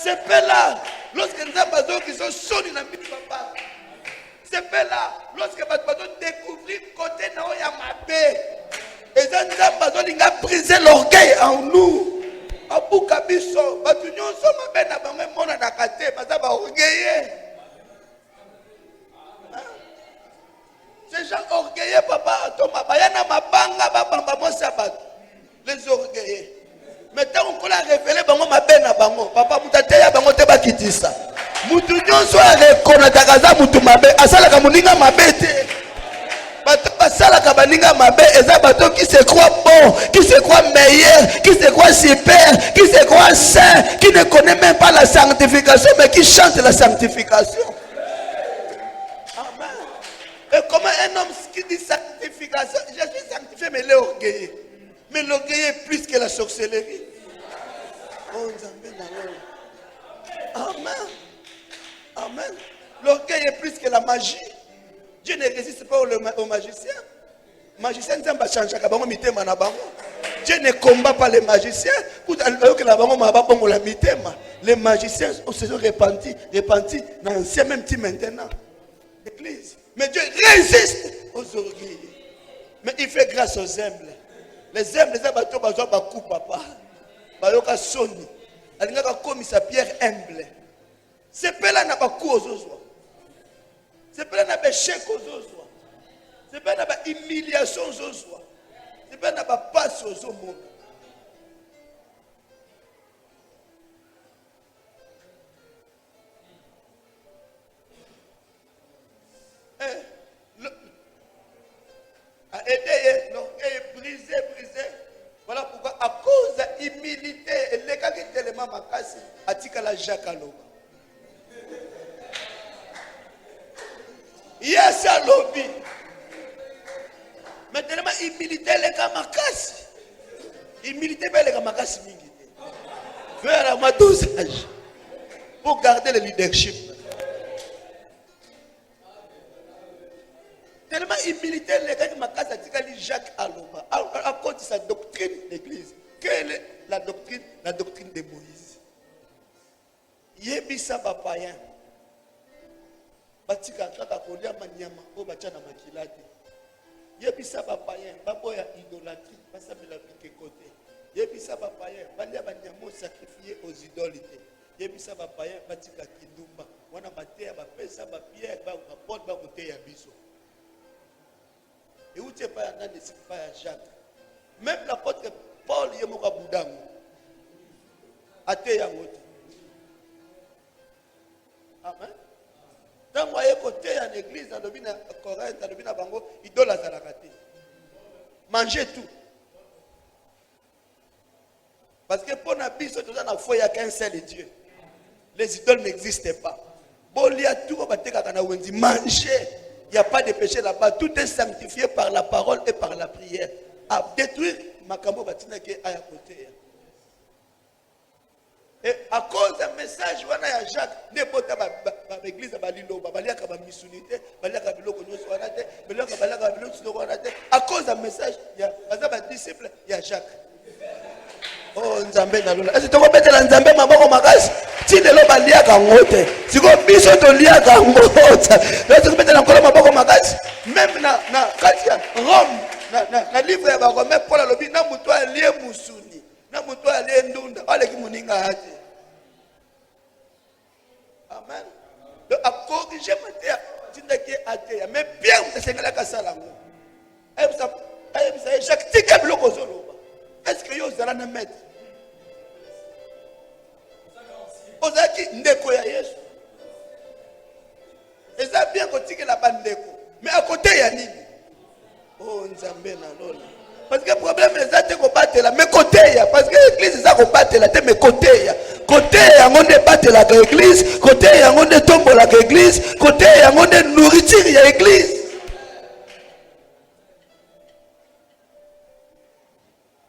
sepela lorsque nzambe azokisa soni na mbi papa sepela lorsque bato découvrir côté na oya mabe eza nzambe azolinga briser l'orgueil en nous abuka biso bato nyonso mabe na bango emonanaka te baza baorgueilleux. Ces gens orgueilleux, papa, Thomas, bayana mabanga, babamba, moi sabat. Les orgueilleux. Maintenant, on a révélé, bango, ma benne à bango. Papa, moutate, ya bango, te ba kitisa. Moutou, nyon, soit reconnaître, gaza, moutou, mabe, asala, kamuninga, mabete. Bato, asala, kabaninga, mabe, eza, bato, qui se croit bon, qui se croit meilleur, qui se croit super, qui se croit saint, qui ne connaît même pas la sanctification, mais qui chante la sanctification. Et comment un homme qui dit sanctification, je suis sanctifié, mais il est orgueilleux. Mais l'orgueil est plus que la sorcellerie. Oh, amen. Amen. L'orgueil est plus que la magie. Dieu ne résiste pas aux magiciens. Magicien ne va changer. Dieu ne combat pas les magiciens. Les magiciens se sont repentis dans l'ancien même temps maintenant. L'église. Mais Dieu résiste aux orgueilleux. Mais il fait grâce aux humbles. Les humbles, les abattus, ils ont beaucoup, papa. Ils ont sonné. Ils ont commis sa pierre humble. C'est pas là n'a pas coup aux autres. C'est pas là n'a pas échec aux autres. C'est pas là n'a pas humiliation aux autres. C'est pas là n'a pas passe aux autres. L'orgueil est brisé. Voilà pourquoi, à cause de l'humilité, les gars qui étaient les mamans cassés, à Tikala Jacques Aloba. Yes, à lobby. Mais tellement humilité, les gars cassés. Humilité, les gars cassés. Faire un dosage pour garder le leadership. Tellement humilité, les gars qui m'a cassé à Jacques Aloba, à cause de sa doctrine d'église. Quelle est la doctrine? La doctrine de Moïse. Yebisa papayen. Batika kaka kolia manyama, o bachana makilate. Yebisa papayen, baboya idolâtrie, basabela piqué côté. Yebisa papayen, balia banyamo sacrifié aux idoles. Yebisa papayen, batika kindumba. Wana batea bapesa ba pierre, ba porte ba côté ya biso. Et où tu es pas dans les pas à Jacques. Même l'apôtre Paul y est mon Bouddha. Athée yangote. Amen. Dans moi côté en église dans le bina Corinthe dans le bina bango idole à la raté. Mangez tout. Parce que pour na biso tout ça na foi il y a qu'un seul Dieu. Les idoles n'existent pas. Bolia tout va bateka kana wendi manger. Il n'y a pas de péché là-bas. Tout est sanctifié par la parole et par la prière. À détruire Makambo Batina qui est à côté. Et à cause d'un message, on a Jacques, n'importe quelle église, à cause d'un message, il y a un disciple, il y a Jacques. Oh, Nzambe na lola. Est-ce que tu vas mettre la Nzambe maboko makasi? Si le loba liaka ngote. Si ko biso to liaka ngote. Est-ce que tu mettre la kola maboko makasi? Même na katia Rome, na livre ya ba Rome Paul alobi na mutu alie musuni. Na mutu alie ndunda. Wale ki muninga ate. Amen. Donc à corriger mater tinda ki ate. Mais bien vous sengala kasala ngo. Ayebisa Jacques tika biloko zoloba. Est-ce que yo zala na maître? Ozaki ndeko ya Yesu. Eza bien kotike la bandeko. Mais à côté ya nini? Oh Nzambe na lola. Parce que le problème les ate ko batela mais côté ya parce que l'église za ko batela te mais côté ya. Côté ya ngonde batela ka église, côté ya ngonde tombola ka église, côté ya ngonde nourriture ya église.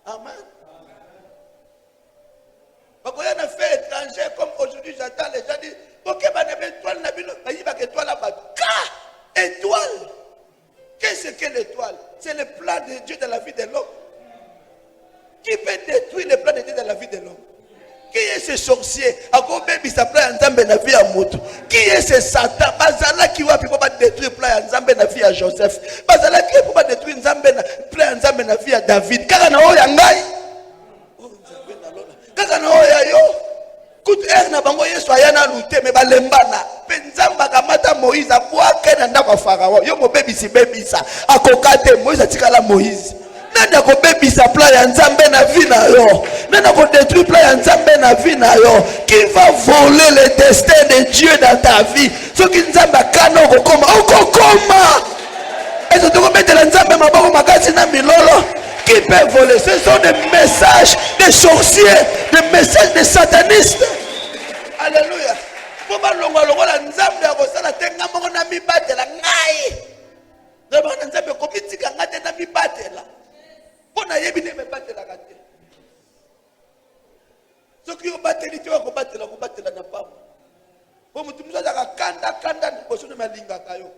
Amen. Parce qu'on a fait étranger comme aujourd'hui j'entends les gens dire OK bah ne toile na bino bah il va que toi là-bas Nzambe na vie à moto. Qui est ce Satan? Bazala qui va pour détruire plan ya Nzambe na vie à Joseph. Bazala qui pour détruire Nzambe na plan ya Nzambe na vie à David. Kaka na oya ngai. Oh Nzambe na lona. Kaka na oya yo. Kutu na bango Yesu ayana lute me balembana. Pe Nzamba kamata Moïse akwake na ndako Farao. Yo mo bebisi bebisa. Akokate Moïse atikala Moïse. Nani akobebisa plan ya Nzambe na vie na yo? Nani akodétruire plan ya Nzambe na vie na yo? Qui va voler le destin de Dieu dans ta vie? Ce qui Nzambe akana okokoma. Et ce que mettre la Nzambe maboko makasi na milolo. Qui peut voler? Ce sont des messages des sorciers, des messages des satanistes. Alléluia. Pour pas longo la Nzambe akosala tenga moko na mibatela ngai. Nzambe Nzambe komitika ngate na mibatela. Pona yebine me batela kate. Soki yo bateli te ko batela na pamba. Po mutu muza ka kanda liboso na malinga kayo.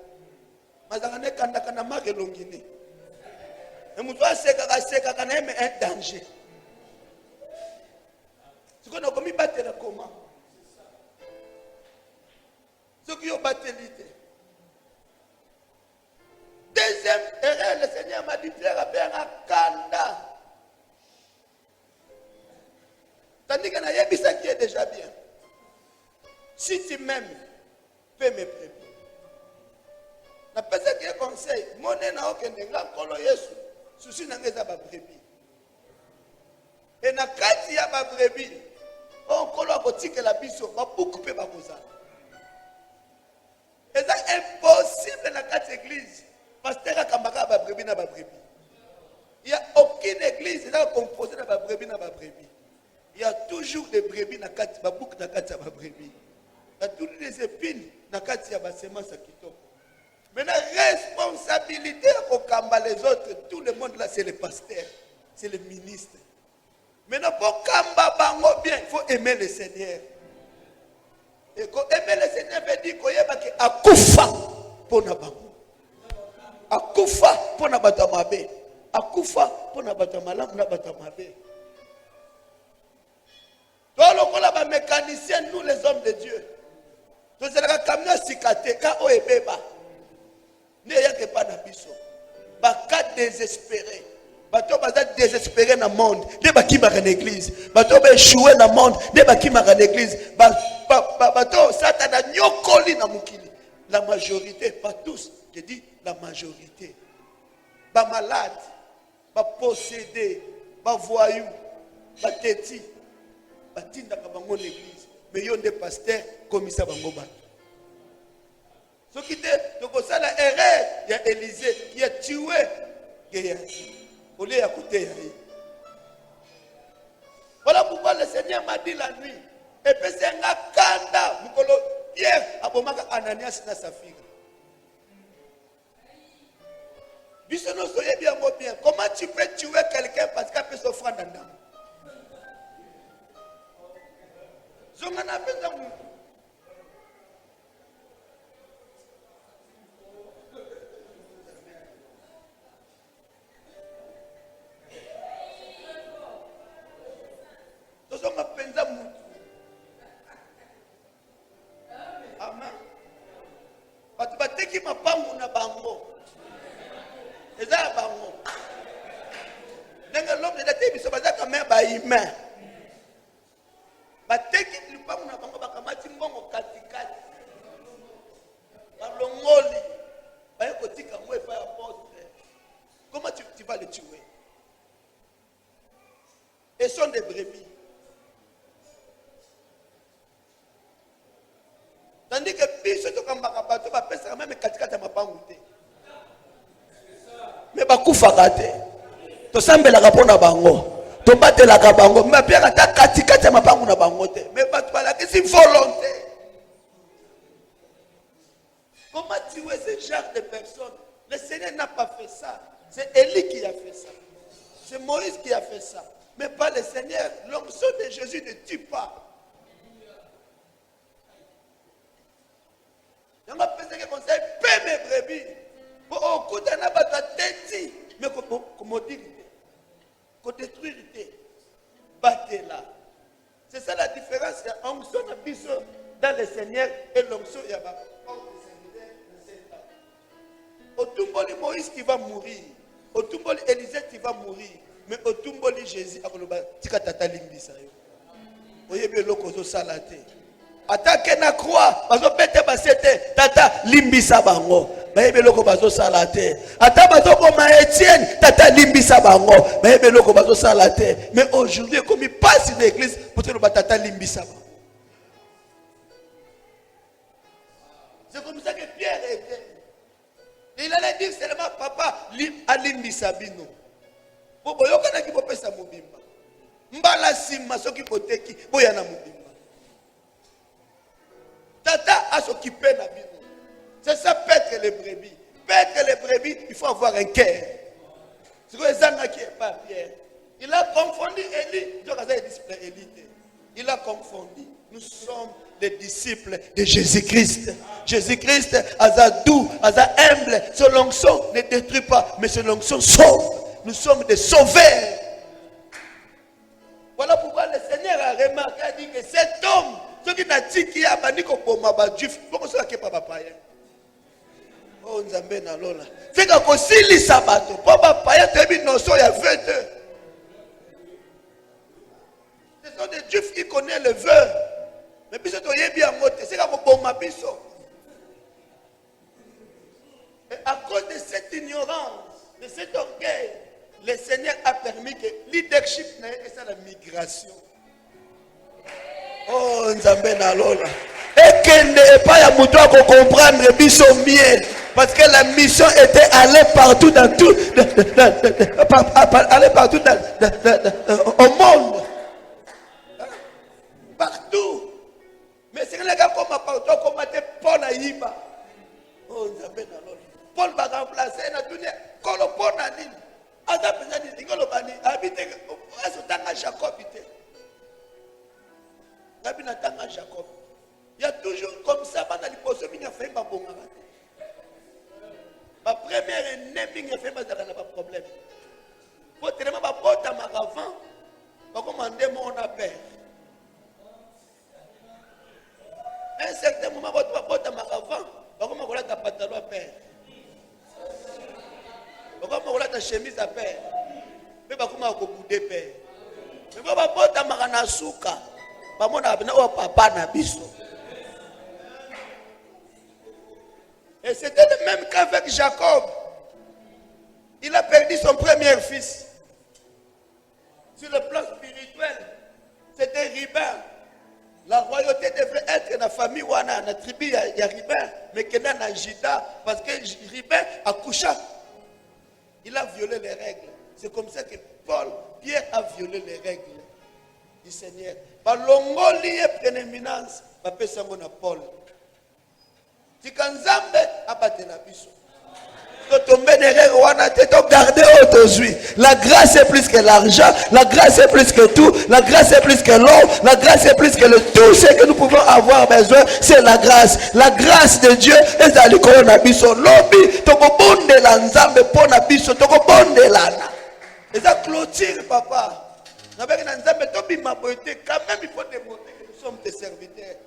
Mazanga ne kanda kana make longine. E mutu aseka kana eme un danger. Siko na komi batela koma. Soki yo bateli te. Deuxième erreur, le Seigneur m'a dit frère, faire un kanda. Tandis qu'il y a ça qui est déjà bien. Si tu m'aimes, fais mes brebis. La personne qui est conseil, mon n'a aucun dégât, kolo Yesu, souci n'a pas brebis. Et na kati ya ba brebis, on kolo a boutique la biso, va beaucoup pe ba kozala. Et c'est impossible na kati église. Pasteur Kambaka ba brebis na ba brebis. Il y a aucune église qui est composée na ba brebis na ba brebis. Il y a toujours des brebis na kati ba bouc na kati ba brebis. Il y a toujours des épines na kati ya ba semence kitoko. Maintenant responsabilité au kamba les autres, tout le monde là c'est le pasteur, c'est le ministre. Maintenant pour kamba bango bien, il faut aimer le Seigneur. Et quand aimer le Seigneur veut dire qu'on yeba ki akufa pour na bango. Akufa pour na bato mabe. Akufa pour na bato malamu na bato mabe. Toi lokola ba mécanicien nous les hommes de Dieu. Toi c'est la camion sikate ka o ebeba. Ne yake pas na biso. Ba ka désespéré. Bato baza désespéré na monde. Ne ba ki ba na église. Bato ba échoué na monde. Ne ba ki ba na église. Bato satana nyokoli na mukili. La majorité, pas tous, je dis la majorité. Ba malade, ba possédé, ba voyou, ba teti, ba tinda ka bango l'église. Mais yon des pasteurs comme ça bango ba. Ce qui était donc ça la erreur, il y a Élisée qui a tué Géasi. Au lieu à côté yaï. Voilà pourquoi le Seigneur m'a dit la nuit. Et puis c'est un kanda, mukolo hier abomaka Ananias na Safira. Bisono soye bien bien. Comment tu peux tuer quelqu'un parce qu'il peut s'offrir dans l'âme? Zongana pesa mu. Zongana penza mu. Amen. Batu bateki mapangu na bango. Eza bango. Nenga l'homme de la terre biso baza quand même ba humain. Bateki lipangu na bango bakamati mbongo katikati. Balongoli. Baye kotika mwe fa apôtre. Comment tu vas le tuer? Et sont des brebis. Tandis que biso to kambaka bato ba pesa même katikati ya mapangu te. Mais bakufaka te. To sambelaka pona bango. To batelaka bango. Mais bien ata katikati ya mapangu na bango te. Mais bato balakisi volonté. Comment tuer ce genre de personnes? Le Seigneur n'a pas fait ça. C'est Élie qui a fait ça. C'est Moïse qui a fait ça. Mais pas le Seigneur. L'onction de Jésus ne tue pas. Il y a personne qui conseille, paie mes brebis. Pour écouter un abattoir tenti. Mais comment dire? Comment détruire? Battez là. C'est ça la différence. On s'en a dans le Seigneur et l'onction il y a pas. Otumboli Moïse qui va mourir. Otumboli Élisée qui va mourir. Mais otumboli Jésus akoloba tika tata limbisa yo. Oyebe lokozo salate. Attaque na croix, bazo pete basete tata limbisa bango. Bayebe loko bazo salate. Ata bazo koma Étienne tata limbisa bango. Bayebe loko bazo salate. Mais aujourd'hui comme il passe dans l'église pour te le tata limbisa bango. C'est comme ça que Pierre était. Il allait dire seulement papa alimbisa bino. Bobo yokana ki popesa mobimba. Mbala sima soki poteki boya na mobimba. Tata a s'occuper de la vie. C'est ça, paître les brebis. Paître les brebis, il faut avoir un cœur. C'est quoi les qui est pas Pierre. Il a confondu Élie. Il a confondu. Nous sommes les disciples de Jésus-Christ. Jésus-Christ, Azadou, humble. Ce l'onction ne détruit pas, mais ce l'onction sauve. Nous sommes des sauveurs. Voilà pourquoi le Seigneur a remarqué, a dit que cet homme, ce qui n'a dit qu'il y a bani ko boma ba juif, pourquoi ça qui pas païen? Oh nzambe na lola. C'est que sili sabato, pas païen tebi notion ya 20 heures. Ce sont des juifs qui connaissent le vœu. Mais puis c'est yebi en moté, c'est que boma biso. Et à cause de cette ignorance, de cet orgueil, le Seigneur a permis que leadership n'ait que ça la migration. Oh, Nzambe na lola. Et qu'elle n'est pas à mouton pour comprendre biso miel. Parce que la mission était aller partout dans tout, aller partout au monde. Partout. Mais c'est que les gars comme partout, comme Paul à Iba. Oh, Nzambe na lola. Paul va remplacer na dunia. Kolo Paul na nini. Ada pezani dingolo bani habite aso tanga Jacob ite. Gabi na tanga Jacob. Il y a toujours comme ça bana liposo binya fait ba bonga. Ma première année binya fait ba na pas problème. Faut tellement ba bota maravant. Ba commander mon père. Un certain moment ba bota maravant. Ba comment vola ta pantalon père. Pourquoi on a ta chemise à père? Mais comment on bouder père? Mais pourquoi on a marana souka? On a papa na biso. Et c'était le même cas avec Jacob. Il a perdu son premier fils. Sur le plan spirituel, c'était Ribin. La royauté devrait être la famille ou la tribu de Ribin, mais qu'il y a Juda, parce que Ribin a couché. Il a violé les règles. C'est comme ça que Pierre a violé les règles du Seigneur. Par l'ongoli et prééminence, Papa Sangona Paul. Si Kanzambe a battu la biso. La grâce est plus que l'argent, la grâce est plus que tout, la grâce est plus que l'or, la grâce est plus que le tout ce que nous pouvons avoir besoin, c'est la grâce. La grâce de Dieu est dans le coronavirus. Lobby, toko bonde la nzambe pona biso, toko bonde lana. Et ça clôture, papa. Avec la nzambe, tobi ma beauté, quand même il faut démontrer que nous sommes tes serviteurs.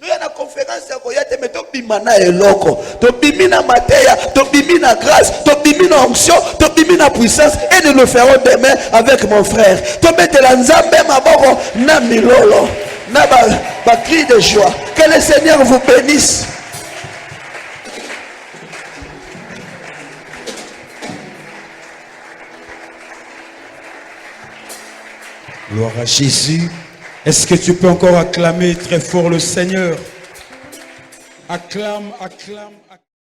Nous avons une conférence à Koyate, mais tu bimana eloko, tu bimina mateya, tu bimina grâce, tu bimina onction, tu bimina puissance, et nous le ferons demain avec mon frère. Tu mets la nzambe maboko na milolo, na ba cri de joie. Que le Seigneur vous bénisse. Gloire à Jésus. Est-ce que tu peux encore acclamer très fort le Seigneur? Acclame, acclame, acclame.